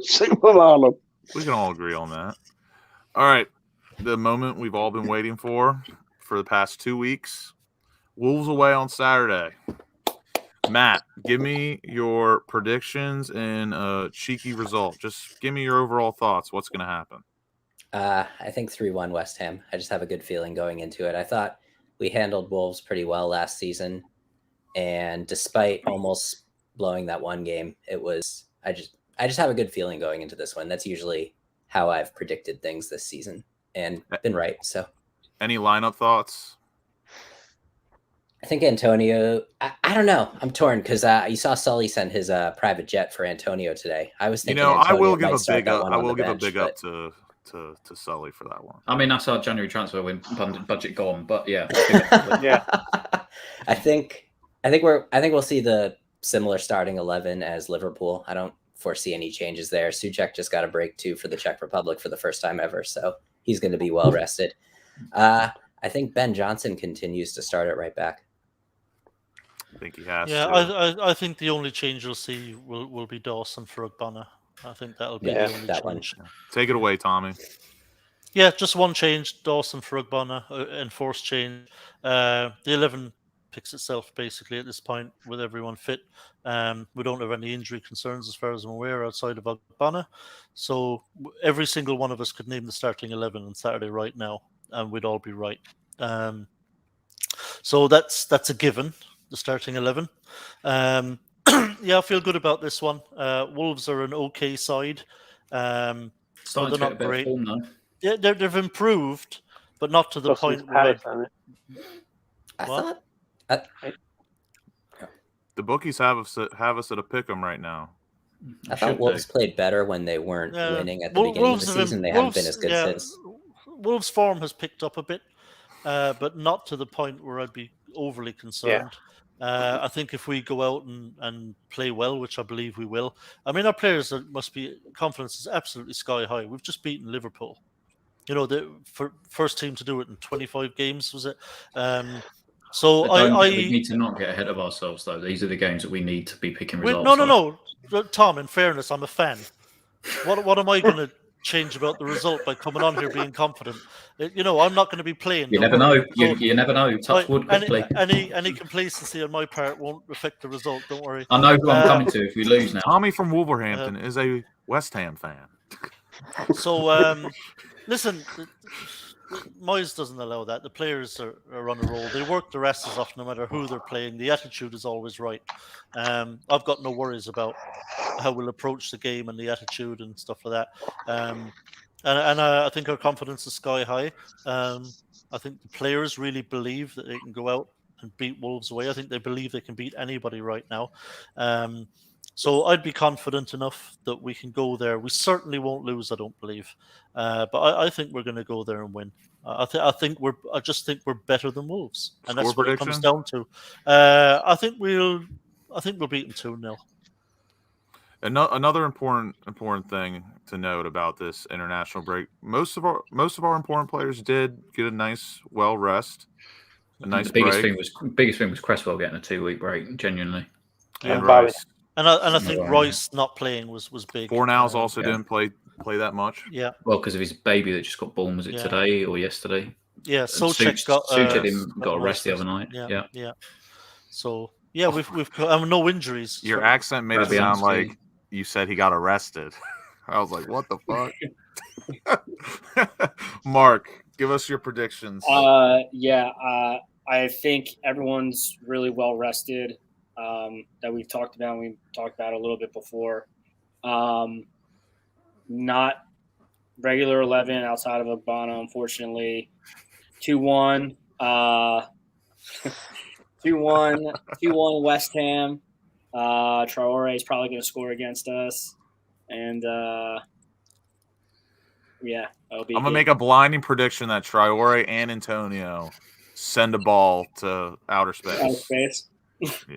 Super Marlon. We can all agree on that. All right. The moment we've all been waiting for the past 2 weeks. Wolves away on Saturday. Matt, give me your predictions and a cheeky result. Just give me your overall thoughts. What's going to happen? I think 3-1 West Ham. I just have a good feeling going into it. I thought we handled Wolves pretty well last season. And despite almost blowing that one game, I just have a good feeling going into this one. That's usually how I've predicted things this season and been right. So, any lineup thoughts? I think Antonio. I don't know. I'm torn because you saw Sully send his private jet for Antonio today. I was thinking. I will give a big up. I will give a big up to Sully for that one. I mean, that's our January transfer when budget gone, but yeah, yeah. I think we'll see the similar starting 11 as Liverpool. I don't foresee any changes there. Souček just got a break too for the Czech Republic for the first time ever, so he's going to be well rested. I think Ben Johnson continues to start at right back. I think he has Yeah, to. I think the only change you'll see will be Dawson for Ugbana. I think that'll be Yeah, the only that one. change. Take it away, Tommy. Yeah, just one change, Dawson for Ugbana, enforced change. The 11 picks itself basically at this point with everyone fit. We don't have any injury concerns as far as I'm aware outside of Ugbana. So every single one of us could name the starting 11 on Saturday right now, and we'd all be right. So that's a given, the starting 11. Yeah, I feel good about this one. Wolves are an okay side. Starting they're to get not a bit great. of form though. Yeah, they've improved, but not to the Lost point against where Palace, hasn't it? I What? thought The bookies have us at a pick 'em right now. I thought Should Wolves they? played better when they weren't Yeah, winning at the beginning of the season. They haven't been as good yeah, since. Wolves' form has picked up a bit, but not to the point where I'd be overly concerned. I think if we go out and play well, which I believe we will, I mean, our players must be confidence is absolutely sky high. We've just beaten Liverpool. You know, the first team to do it in 25 games, was it? So we need to not get ahead of ourselves, though. These are the games that we need to be picking results. No. Tom, in fairness, I'm a fan. What am I going to change about the result by coming on here being confident? You know, I'm not going to be playing. You never know. You never know. Touch wood quickly. Any complacency on my part won't affect the result. Don't worry. I know who I'm coming to if we lose now. Tommy from Wolverhampton is a West Ham fan. So, listen, Moyes doesn't allow that. The players are on a roll. They work their asses off no matter who they're playing. The attitude is always right. I've got no worries about how we'll approach the game and the attitude and stuff like that. And I think our confidence is sky high. I think the players really believe that they can go out and beat Wolves away. I think they believe they can beat anybody right now. So I'd be confident enough that we can go there. We certainly won't lose, I don't believe, but I think we're going to go there and win. I just think we're better than Wolves, and that's what it comes down to. I think we'll beat them 2-0. Another important thing to note about this international break: most of our important players did get a nice rest. The biggest thing was Cresswell getting a 2-week break. Genuinely, and Rice. And I think Rice not playing was big. Fornals also didn't play that much. Yeah. Well, because of his baby that just got born. Was it today or yesterday? Yeah. Souček got a rest the other night. Yeah. So we've no injuries. Your accent made it sound like you said he got arrested. I was like, what the fuck? Mark, give us your predictions. I think everyone's really well rested. That we've talked about. We talked about a little bit before. Not regular 11 outside of Ugbana, unfortunately. 2-1. 2-1 West Ham. Traore is probably going to score against us. And, that'll be I'm going to make a blinding prediction that Traore and Antonio send a ball to outer space. Outer space. Yeah.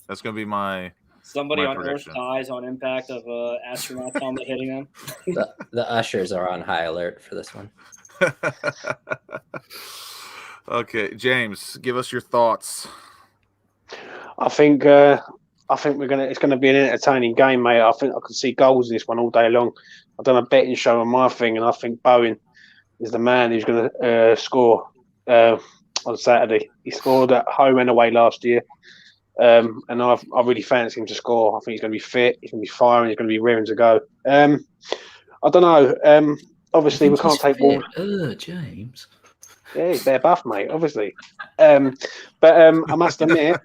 That's going to be my somebody on prediction. Earth eyes on impact of astronaut helmet hitting them. The ushers are on high alert for this one. Okay, James, give us your thoughts. I think it's gonna be an entertaining game, mate. I think I can see goals in this one all day long. I've done a betting show on my thing, and I think Bowen is the man who's going to score on Saturday. He scored at home and away last year. And I really fancy him to score. I think he's going to be fit. He's going to be firing. He's going to be raring to go. I don't know. Obviously, we can't take Wolves. James. Yeah, he's their buff, mate. Obviously, but I must admit,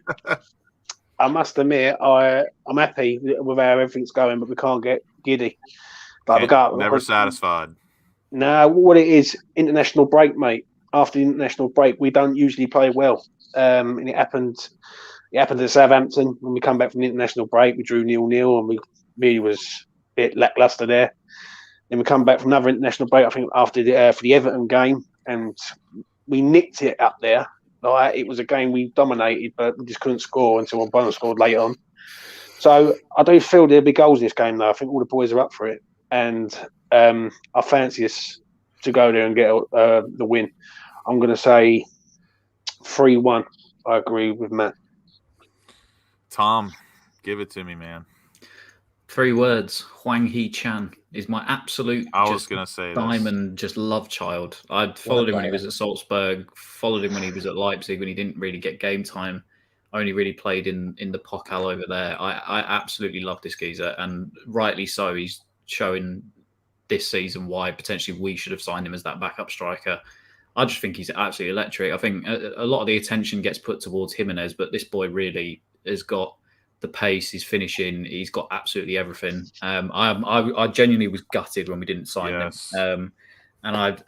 I'm happy with how everything's going, but we can't get giddy. Like never satisfied. No, what it is, international break, mate. After the international break, we don't usually play well. And it happened to Southampton when we come back from the international break. We drew 0-0 and we really was a bit lacklustre there. Then we come back from another international break, I think, after for the Everton game, and we nicked it up there. Like, it was a game we dominated, but we just couldn't score until Ugbana scored late on. So I don't feel there'll be goals in this game, though. I think all the boys are up for it, and I fancy us to go there and get the win. I'm going to say 3-1. I agree with Matt. Tom, give it to me, man. 3 words. Huang Hee-chan is my absolute I was going to say diamond, just love child. I followed him when he was at Salzburg, followed him when he was at Leipzig when he didn't really get game time. Only really played in the Pokal over there. I absolutely love this geezer, and rightly so. He's showing this season why potentially we should have signed him as that backup striker. I just think he's absolutely electric. I think a lot of the attention gets put towards Jimenez, but this boy really has got the pace, his finishing, he's got absolutely everything. I genuinely was gutted when we didn't sign him. And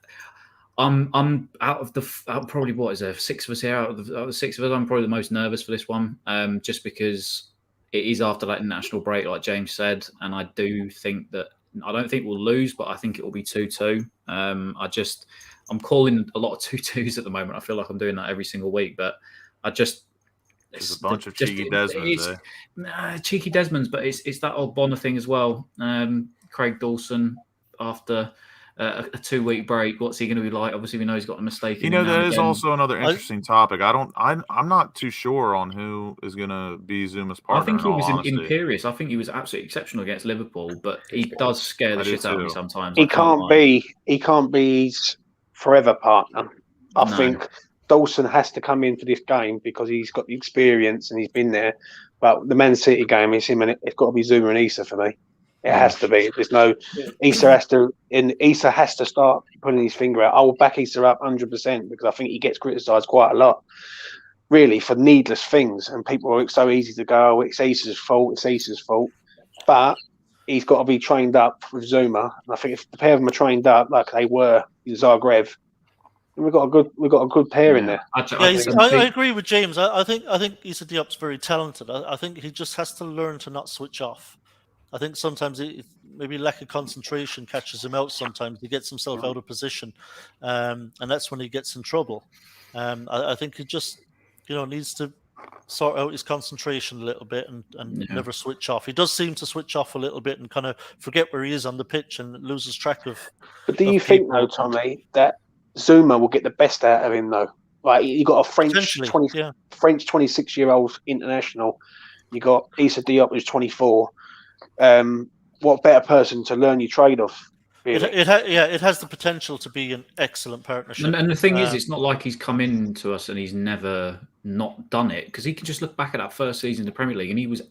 I'm out of probably what is there 6 of us here? Out of the 6 of us, I'm probably the most nervous for this one, just because it is after that international break, like James said, and I do think that I don't think we'll lose, but I think it will be 2-2. I'm calling a lot of 2-2s at the moment. I feel like I'm doing that every single week, but there's a bunch of cheeky Desmonds. Cheeky Desmonds, but it's that old Bonner thing as well. Craig Dawson after a 2-week break. What's he going to be like? Obviously, we know he's got a mistake. That is also another interesting topic. I'm not too sure on who is going to be Zuma's partner. I think he was imperious. I think he was absolutely exceptional against Liverpool, but he does scare the shit out of me sometimes. He can't be his forever partner. I think Dawson has to come in for this game because he's got the experience and he's been there. But the Man City game is him, and it's got to be Zuma and Issa for me. It has to be. There's no Issa has to start putting his finger out. I will back Issa up 100% because I think he gets criticised quite a lot, really, for needless things. And people are so easy to go, it's Issa's fault. But he's got to be trained up with Zuma. And I think if the pair of them are trained up like they were in Zagreb, we've got a good pair in there. I agree with James. I think Issa Diop's very talented. I think he just has to learn to not switch off. I think sometimes maybe lack of concentration catches him out. Sometimes he gets himself out of position, and that's when he gets in trouble. I think he just needs to sort out his concentration a little bit and never switch off. He does seem to switch off a little bit and kind of forget where he is on the pitch and loses track of. But do you think though, Tommy, that Zuma will get the best out of him though? Like you got a French 26-year-old international. You got Issa Diop who's 24. What better person to learn your trade off? Really? It has the potential to be an excellent partnership. And the thing is, it's not like he's come in to us and he's never not done it, because he can just look back at that first season in the Premier League and he was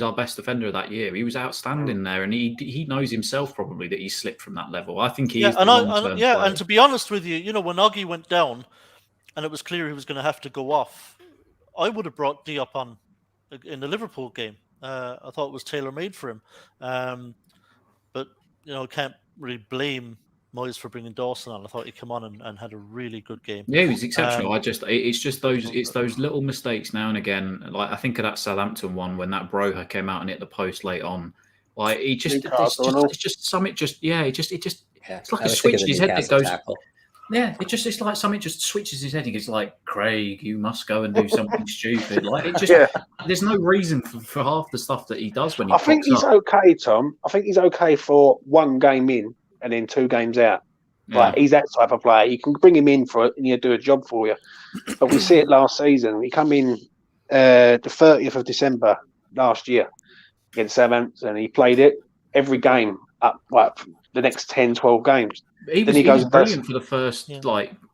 our best defender of that year. He was outstanding there, and he knows himself probably that he slipped from that level. I think he is. And to be honest with you, when Oggy went down and it was clear he was going to have to go off, I would have brought Diop on in the Liverpool game. I thought it was tailor-made for him, but can't really blame Moyes for bringing Dawson on. I thought he came on and had a really good game. Yeah, he was exceptional. It's those little mistakes now and again. Like I think of that Southampton one when that Broha came out and hit the post late on. Like it's just something. It's like a switch in his head that goes. Tackle. Yeah, it's like something just switches his head. He goes like, Craig, you must go and do something stupid. Like it just, there's no reason for half the stuff that he does when he. I think he's okay, Tom. I think he's okay for 1 game in and then 2 games out. Like he's that type of player. You can bring him in for it and he'll do a job for you. But we see it last season. He come in the 30th of December last year against Southampton. He played it every game up like the next 10, 12 games. He was brilliant for the first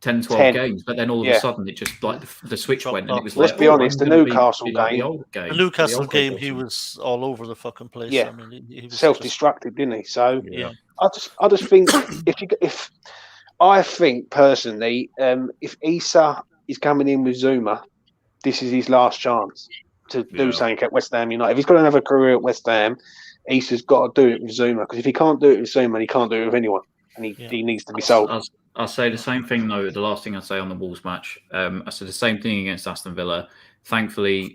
10, 12 games, but then all of a sudden it just like the switch went and it was let's be honest, the Newcastle the Newcastle game, he was all over the fucking place. Yeah. I mean, he was self-destructive, didn't he? So I just think I think personally, if Issa is coming in with Zuma, this is his last chance to do something at West Ham United. If he's got another career at West Ham, Issa's got to do it with Zuma, because if he can't do it with Zuma, he can't do it with anyone. And he needs to be sold. I'll say the same thing, though. The last thing I say on the Wolves match, I said the same thing against Aston Villa. Thankfully,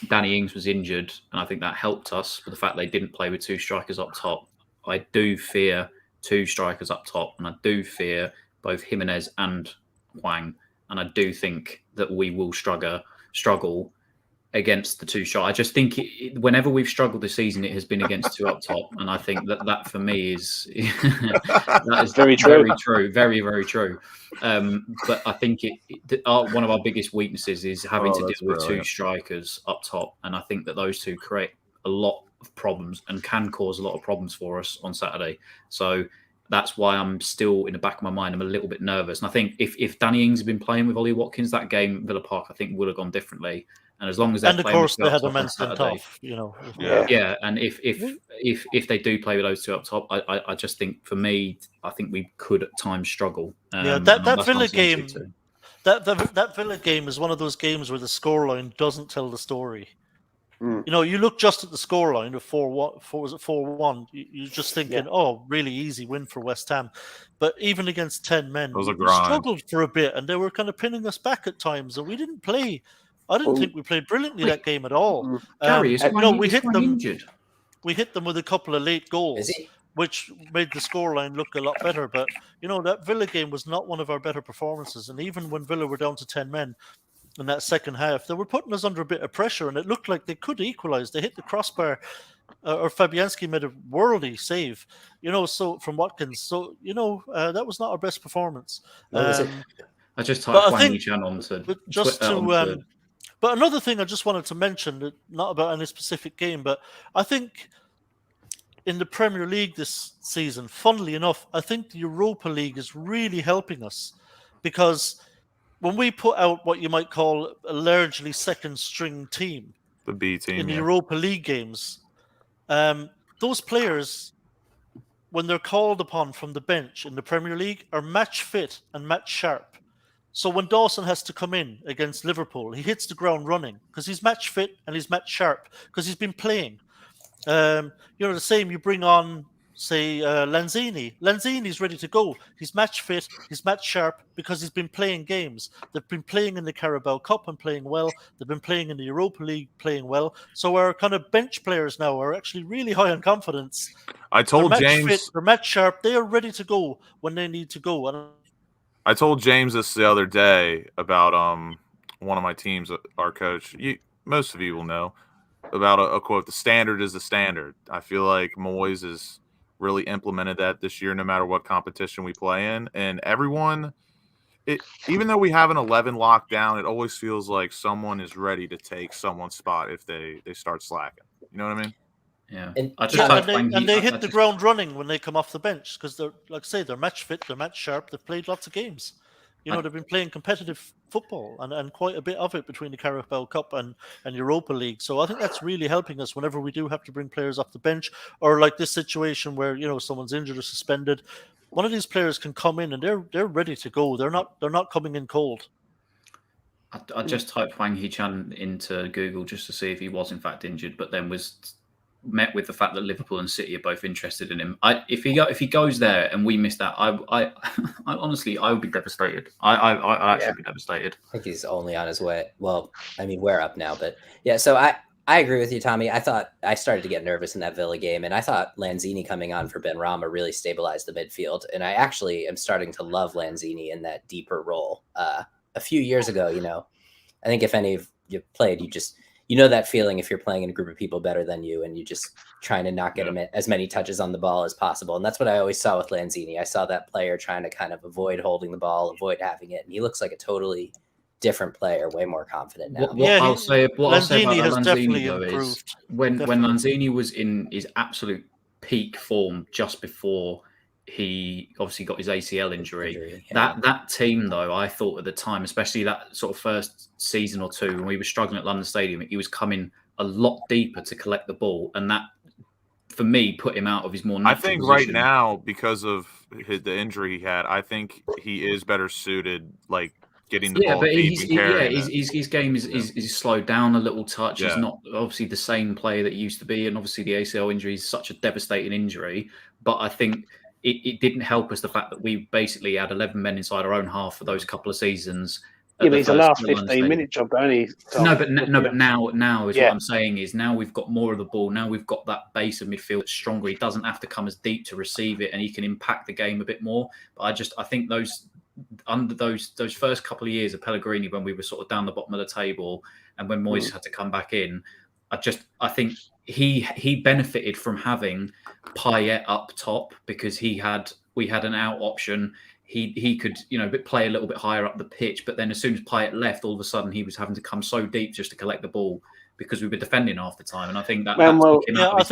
Danny Ings was injured, and I think that helped us with the fact they didn't play with 2 strikers up top. I do fear 2 strikers up top, and I do fear both Jimenez and Huang, and I do think that we will struggle against the two shot. I just think whenever we've struggled this season, it has been against two up top, and I think that for me is that is Very true. very true, very very true. But I think one of our biggest weaknesses is having to deal with two strikers up top, and I think that those two create a lot of problems and can cause a lot of problems for us on Saturday. So that's why I'm still in the back of my mind. I'm a little bit nervous, and I think if Danny Ings had been playing with Ollie Watkins, that game at Villa Park, I think would have gone differently. And as long as they're and of playing course with they had two up top on immense and Saturday, tough, you know. yeah. And if they do play with those two up top, I just think for me, I think we could at times struggle. That Villa game, that Villa game is one of those games where the scoreline doesn't tell the story. You know, you look just at the scoreline of 4-1. You're just thinking, oh, really easy win for West Ham. But even against 10 men, we struggled for a bit, and they were kind of pinning us back at times, and we didn't play. I didn't think we played brilliantly that game at all. Gary, we hit them. Injured. We hit them with a couple of late goals, which made the scoreline look a lot better. But you know, that Villa game was not one of our better performances, and even when Villa were down to 10 men. In that second half, they were putting us under a bit of pressure, and it looked like they could equalise. They hit the crossbar, or Fabianski made a worldy save, you know, so from Watkins. So, you know, that was not our best performance. I just typed Wang Chan onto Twitter. But another thing I just wanted to mention, not about any specific game, but I think in the Premier League this season, funnily enough, I think the Europa League is really helping us because when we put out what you might call a largely second-string team, the B team in the Europa League games, those players, when they're called upon from the bench in the Premier League, are match fit and match sharp. So when Dawson has to come in against Liverpool, he hits the ground running because he's match fit and he's match sharp because he's been playing. You know, the same you bring on, say, Lanzini. Lanzini's ready to go. He's match fit, he's match sharp because he's been playing games. They've been playing in the Carabao Cup and playing well. They've been playing in the Europa League playing well. So our kind of bench players now are actually really high on confidence. I told James they're match sharp. They are ready to go when they need to go. And I told James this the other day about one of my teams, our coach. Most of you will know about a quote: "The standard is the standard." I feel like Moyes has really implemented that this year, no matter what competition we play in, and everyone. Even though we have an 11 locked down, it always feels like someone is ready to take someone's spot if they start slacking. You know what I mean? Yeah. And they hit the ground running when they come off the bench because they're, like I say, they're match fit, they're match sharp, they've played lots of games. You know, they've been playing competitive football and quite a bit of it between the Carabao Cup and Europa League. So I think that's really helping us whenever we do have to bring players off the bench, or like this situation where, you know, someone's injured or suspended. One of these players can come in and they're ready to go. They're not coming in cold. I just typed Wang Hee-chan into Google just to see if he was in fact injured, but then was met with the fact that Liverpool and City are both interested in him. If he goes there and we miss that, I honestly I would be devastated. I actually be devastated. I think he's only on his way. Well, I mean, we're up now, but yeah. So I agree with you, Tommy. I thought I started to get nervous in that Villa game, and I thought Lanzini coming on for Benrahma really stabilized the midfield. And I actually am starting to love Lanzini in that deeper role. A few years ago, you know, I think if any of you played, you know that feeling if you're playing in a group of people better than you and you just trying to not get him as many touches on the ball as possible. And that's what I always saw with Lanzini. I saw that player trying to kind of avoid holding the ball, avoid having it. And he looks like a totally different player, way more confident now. What I'll say about Lanzini though improved. Is when Lanzini was in his absolute peak form just before he obviously got his ACL injury. That team, though, I thought at the time, especially that sort of first season or two when we were struggling at London Stadium, he was coming a lot deeper to collect the ball, and that, for me, put him out of his more natural position. Right now, because of the injury he had, I think he is better suited, like getting the ball deep and carrying it. His game is slowed down a little touch. He's not obviously the same player that he used to be, and obviously the ACL injury is such a devastating injury. But I think it didn't help us the fact that we basically had 11 men inside our own half for those couple of seasons. Yeah, but it's the last 15-minute job, don't he? But now is what I'm saying is now we've got more of the ball. Now we've got that base of midfield that's stronger. He doesn't have to come as deep to receive it, and he can impact the game a bit more. But I think those under those first couple of years of Pellegrini, when we were sort of down the bottom of the table, and when Moyes had to come back in, I think he benefited from having Payet up top, because we had an out option. He could, play a little bit higher up the pitch, but then as soon as Payet left, all of a sudden he was having to come so deep just to collect the ball, because we were defending half the time. And I think that I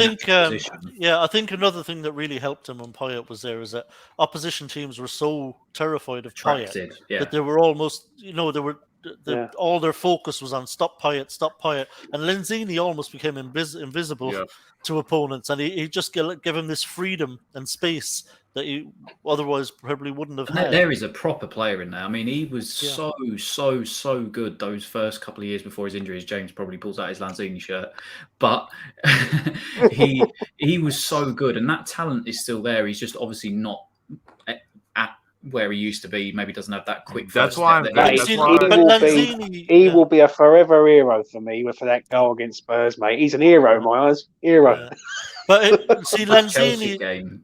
think another thing that really helped him when Payet was there is that opposition teams were so terrified of Payet that they were almost, all their focus was on stop Payet, and Lenzini almost became invisible to opponents, and he just gave him this freedom and space that he otherwise probably wouldn't have had. There is a proper player in there. I mean, he was so good those first couple of years before his injuries. James probably pulls out his Lanzini shirt, but he was so good, and that talent is still there. He's just obviously not at where he used to be. Maybe doesn't have that quick. That's why he will be a forever hero for me for that goal against Spurs, mate. He's an hero in my eyes. Hero. Yeah. But see, Lanzini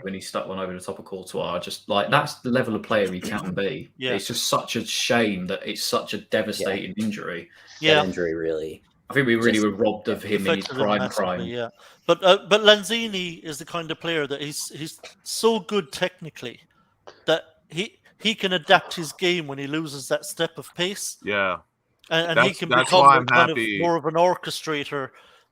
when he stuck one over the top of Courtois, just like that's the level of player he can be. Yeah. It's just such a shame that it's such a devastating injury. That injury really. I think we really were robbed of him in his prime. Yeah, but Lanzini is the kind of player that he's so good technically that he can adapt his game when he loses that step of pace. Yeah, and he can become more of an orchestrator.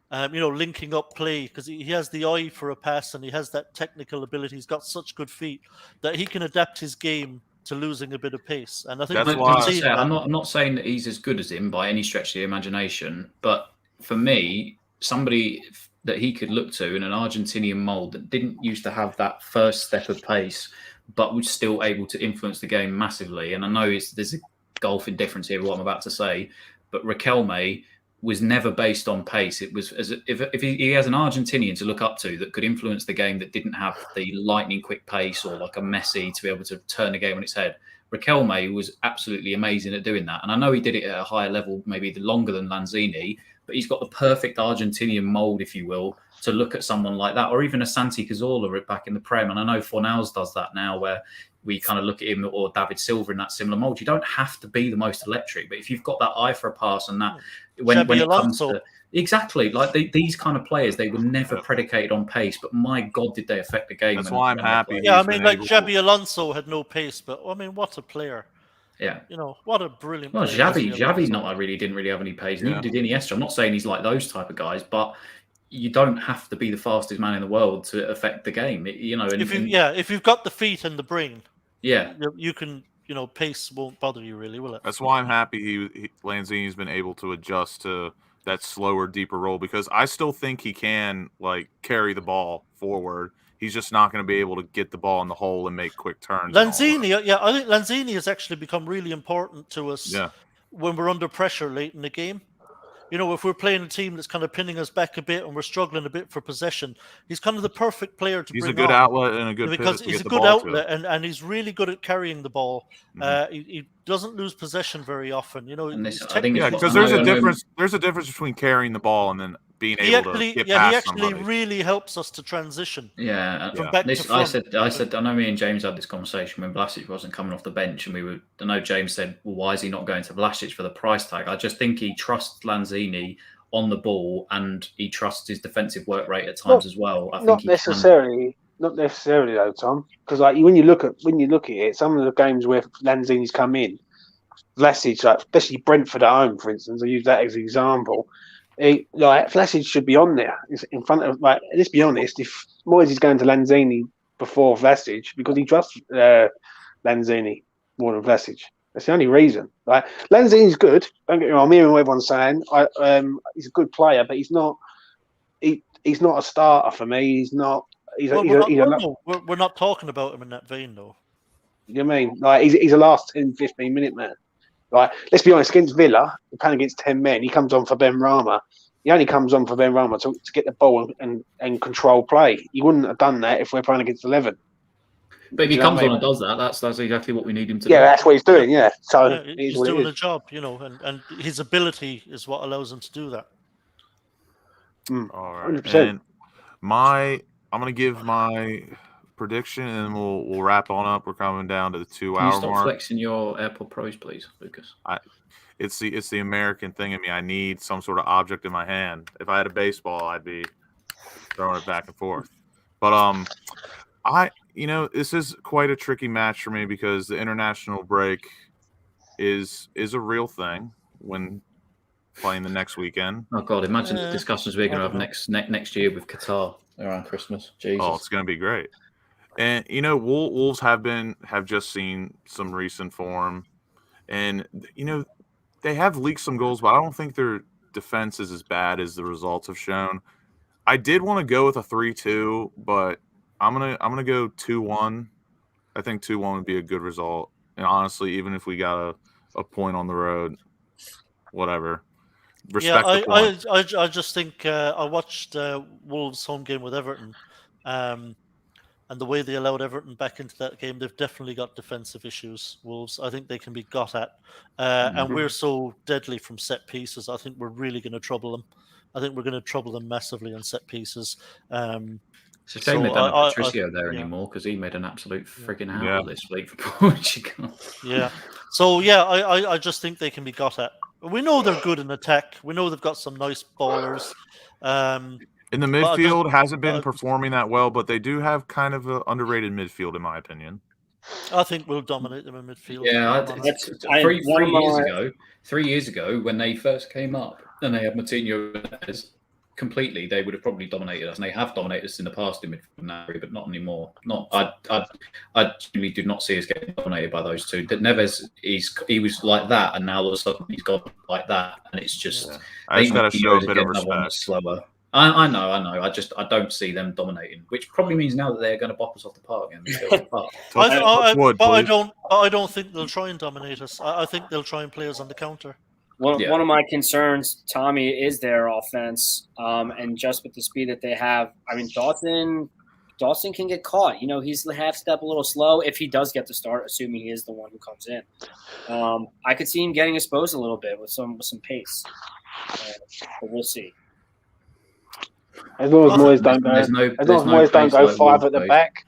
Linking up play, because he has the eye for a pass and he has that technical ability. He's got such good feet that he can adapt his game to losing a bit of pace. And I think that's why I'm not saying that he's as good as him by any stretch of the imagination, but for me, somebody that he could look to in an Argentinian mould that didn't used to have that first step of pace, but was still able to influence the game massively. And I know there's a golfing difference here, what I'm about to say, but Riquelme was never based on pace. It was as if he has an Argentinian to look up to that could influence the game, that didn't have the lightning quick pace or like a Messi to be able to turn the game on its head. Riquelme was absolutely amazing at doing that. And I know he did it at a higher level, maybe longer than Lanzini, but he's got the perfect Argentinian mould, if you will, to look at someone like that, or even a Santi Cazorla back in the Prem. And I know Fornals does that now, where we kind of look at him, or David Silva in that similar mould. You don't have to be the most electric, but if you've got that eye for a pass and that, when it comes to exactly like these kind of players, they were never predicated on pace, but my God, did they affect the game? That's why I'm happy. Yeah, I mean, like Xabi Alonso had no pace, but I mean, what a player! Yeah, what a brilliant. Well, player Xavi didn't really have any pace. Neither did Iniesta. I'm not saying he's like those type of guys, but you don't have to be the fastest man in the world to affect the game. If you've got the feet and the brain, you can. Pace won't bother you really, will it? That's why I'm happy Lanzini's been able to adjust to that slower, deeper role, because I still think he can carry the ball forward. He's just not going to be able to get the ball in the hole and make quick turns. Lanzini, I think Lanzini has actually become really important to us when we're under pressure late in the game. If we're playing a team that's kind of pinning us back a bit and we're struggling a bit for possession, he's kind of the perfect player to bring on. He's a good outlet and a good because he's a good outlet and he's really good at carrying the ball. He doesn't lose possession very often. Because there's a difference. There's a difference between carrying the ball and then being able to get past somebody. He actually really helps us to transition. From back to front. I said, I know me and James had this conversation when Vlasic wasn't coming off the bench, and I know James said, well, why is he not going to Vlasic for the price tag? I just think he trusts Lanzini on the ball, and he trusts his defensive work rate at times as well. Not necessarily though, Tom, because when you look at it, some of the games where Lanzini's come in, Vlasic, especially Brentford at home, for instance, I use that as an example. Vlasic should be on there in front of. Let's be honest. If Moyes is going to Lanzini before Vlasic, because he trusts Lanzini more than Vlasic. That's the only reason. Lanzini's good. Don't get me wrong. I'm hearing what everyone's saying. He's a good player, but he's not. He's not a starter for me. He's not. We're not talking about him in that vein, though. You know what I mean? He's a last 10, 15-minute man. Let's be honest, against Villa, we're playing against 10 men. He comes on for Benrahma. He only comes on for Benrahma to get the ball and control play. He wouldn't have done that if we're playing against 11. But if he comes on and does that, that's exactly what we need him to do. Yeah, that's what he's doing, yeah. So he's doing a job, and his ability is what allows him to do that. All right. 100%. And I'm going to give my prediction, and then we'll wrap on up. We're coming down to the 2 Can you hour stop mark. flexing your AirPod Pros, please, Lucas? It's the American thing in me. I need some sort of object in my hand. If I had a baseball, I'd be throwing it back and forth. But this is quite a tricky match for me because the international break is a real thing when playing the next weekend. Oh God! Imagine the discussions we're going to have know. next year with Qatar around Christmas. Jesus! Oh, it's going to be great. And Wolves have just seen some recent form, and they have leaked some goals, but I don't think their defense is as bad as the results have shown. I did want to go with a 3-2, but I'm gonna go 2-1. I think 2-1 would be a good result. And honestly, even if we got a point on the road, whatever. Respect the point. I just think I watched Wolves' home game with Everton, and the way they allowed Everton back into that game, they've definitely got defensive issues. Wolves, I think they can be got at, and we're so deadly from set pieces. I think we're really going to trouble them. I think we're going to trouble them massively on set pieces. It's a shame they don't have Patricio there anymore because he made an absolute frigging howl this week for Portugal. Yeah. So I just think they can be got at. We know they're good in attack. We know they've got some nice ballers. In the midfield hasn't been performing that well, but they do have kind of an underrated midfield, in my opinion. I think we'll dominate them in midfield. Yeah, 3 years ago when they first came up and they had Moutinho completely, they would have probably dominated us, and they have dominated us in the past in midfield now, but not anymore. I genuinely do not see us getting dominated by those two. Neves, he was like that, and now all of a sudden he's gone like that, and it's just. Yeah. I just got to show a bit of respect. Slower. I know. I don't see them dominating, which probably means now that they're going to bop us off the park again. I don't think they'll try and dominate us. I think they'll try and play us on the counter. One of my concerns, Tommy, is their offense, and just with the speed that they have. I mean, Dawson can get caught. He's the half step a little slow if he does get the start, assuming he is the one who comes in. I could see him getting exposed a little bit with some pace, but we'll see. As long as Moyes don't go 5 at the back,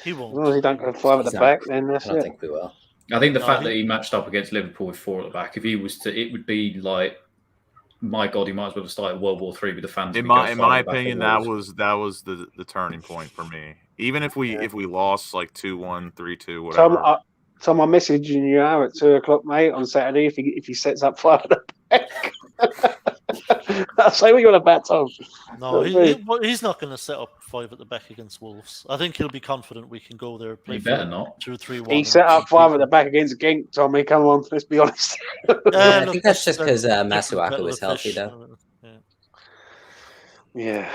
he won't. As long as he don't go 5 at the back, then that's it. I don't think we will. I think the fact that he matched up against Liverpool with 4 at the back, if he was to, it would be like, my God, he might as well have started World War III with the fans. In my opinion, that was the turning point for me. Even if we lost like 2-1, 3-2, whatever. Tom, I'm messaging you out at 2:00, mate, on Saturday. If he sets up 5 at the back, I'll say what you're on about, Tom. No, he's not going to set up 5 at the back against Wolves. I think he'll be confident we can go there. Play better not. 2-3-1. He set up 5 at the back against Genk, Tommy. Come on, let's be honest. I think that's just because Masuaku was healthy, though. Yeah.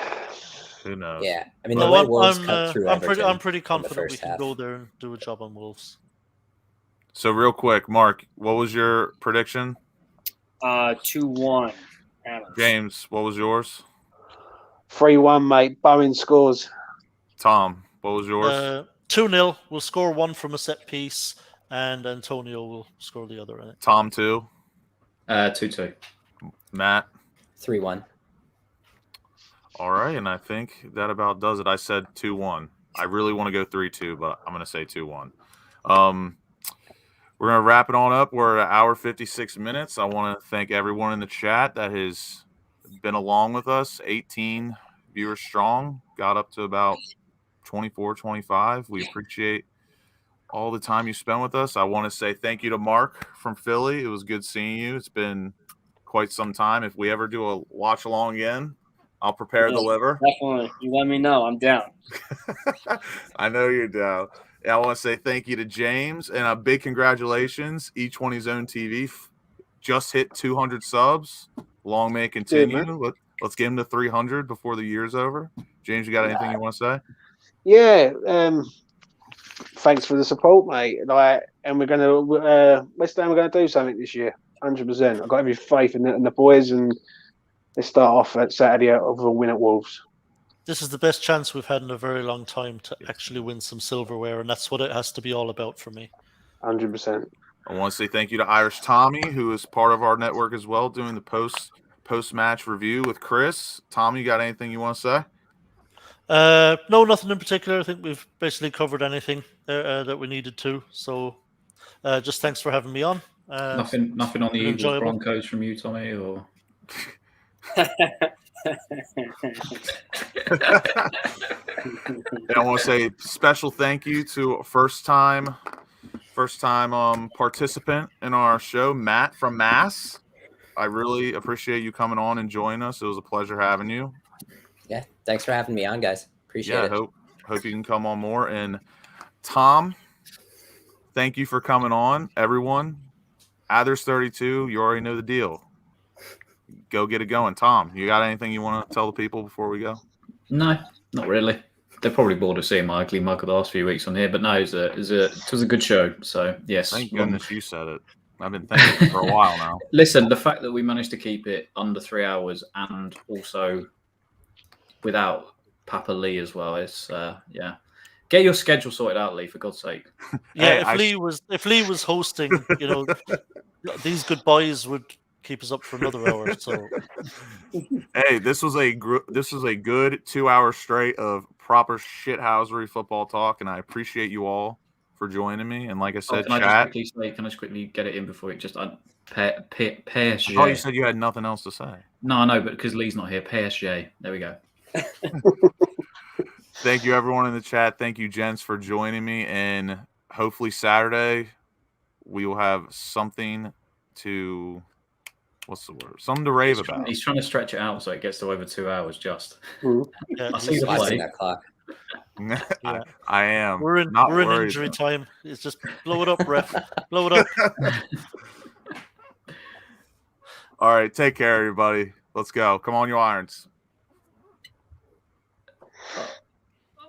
Who knows? Yeah, I mean, the way Wolves cut through I'm pretty confident we can half. go there and do a job on Wolves. So real quick, Mark, what was your prediction? 2-1. James, what was yours? 3-1, mate. Bowen scores. Tom, what was yours? 2-0. We'll score 1 from a set piece, and Antonio will score the other. Tom, 2. 2-2. Matt? 3-1. All right, and I think that about does it. I said 2-1. I really want to go 3-2, but I'm going to say 2-1. We're going to wrap it on up. We're at 1 hour 56 minutes. I want to thank everyone in the chat that has been along with us. 18 viewers strong. Got up to about 24, 25. We appreciate all the time you spent with us. I want to say thank you to Mark from Philly. It was good seeing you. It's been quite some time. If we ever do a watch along again, I'll prepare the liver. Definitely. You let me know. I'm down. I know you're down. I want to say thank you to James and a big congratulations. Each one his own TV just hit 200 subs. Long may it continue. Let's get him to 300 before the year's over. James, you got anything you want to say? Yeah. Thanks for the support, mate. And we're going to West Ham. We're going to do something this year. 100%. I've got every faith in the boys, and let's start off at Saturday with a win at Wolves. This is the best chance we've had in a very long time to actually win some silverware, and that's what it has to be all about for me. 100%. I want to say thank you to Irish Tommy, who is part of our network as well, doing the post-match review with Chris. Tommy, you got anything you want to say? No, nothing in particular. I think we've basically covered anything that we needed to. So, just thanks for having me on. Nothing on the been Eagles enjoyable. Broncos from you, Tommy, or And I want to say special thank you to first time participant in our show, Matt from Mass. I really appreciate you coming on and joining us. It was a pleasure having you. Yeah, thanks for having me on, guys. Appreciate it. Hope you can come on more. And Tom, thank you for coming on. Everyone, Athers 32, you already know the deal. Go get it going. Tom, you got anything you want to tell the people before we go? No, not really. They're probably bored of seeing my ugly mug the last few weeks on here, but no, it was a good show. So yes, Thank goodness you said it. I've been thinking for a while now. Listen, the fact that we managed to keep it under 3 hours and also without Papa Lee as well is Get your schedule sorted out, Lee, for God's sake. Yeah, if Lee was hosting, these good boys would keep us up for another hour. So, hey, this was a good 2 hours straight of proper shithousery football talk, and I appreciate you all for joining me. And like I said, can I just quickly get it in before it just PSG? I thought you said you had nothing else to say. No, I know, but because Lee's not here, PSG. There we go. Thank you, everyone in the chat. Thank you, gents, for joining me. And hopefully Saturday we will have something to something to rave about. He's trying to stretch it out so it gets to over 2 hours. Just yeah, I see the play. That clock. Yeah. I am. We're in injury time. It's just blow it up, ref. Blow it up. All right, take care, everybody. Let's go. Come on, you Irons.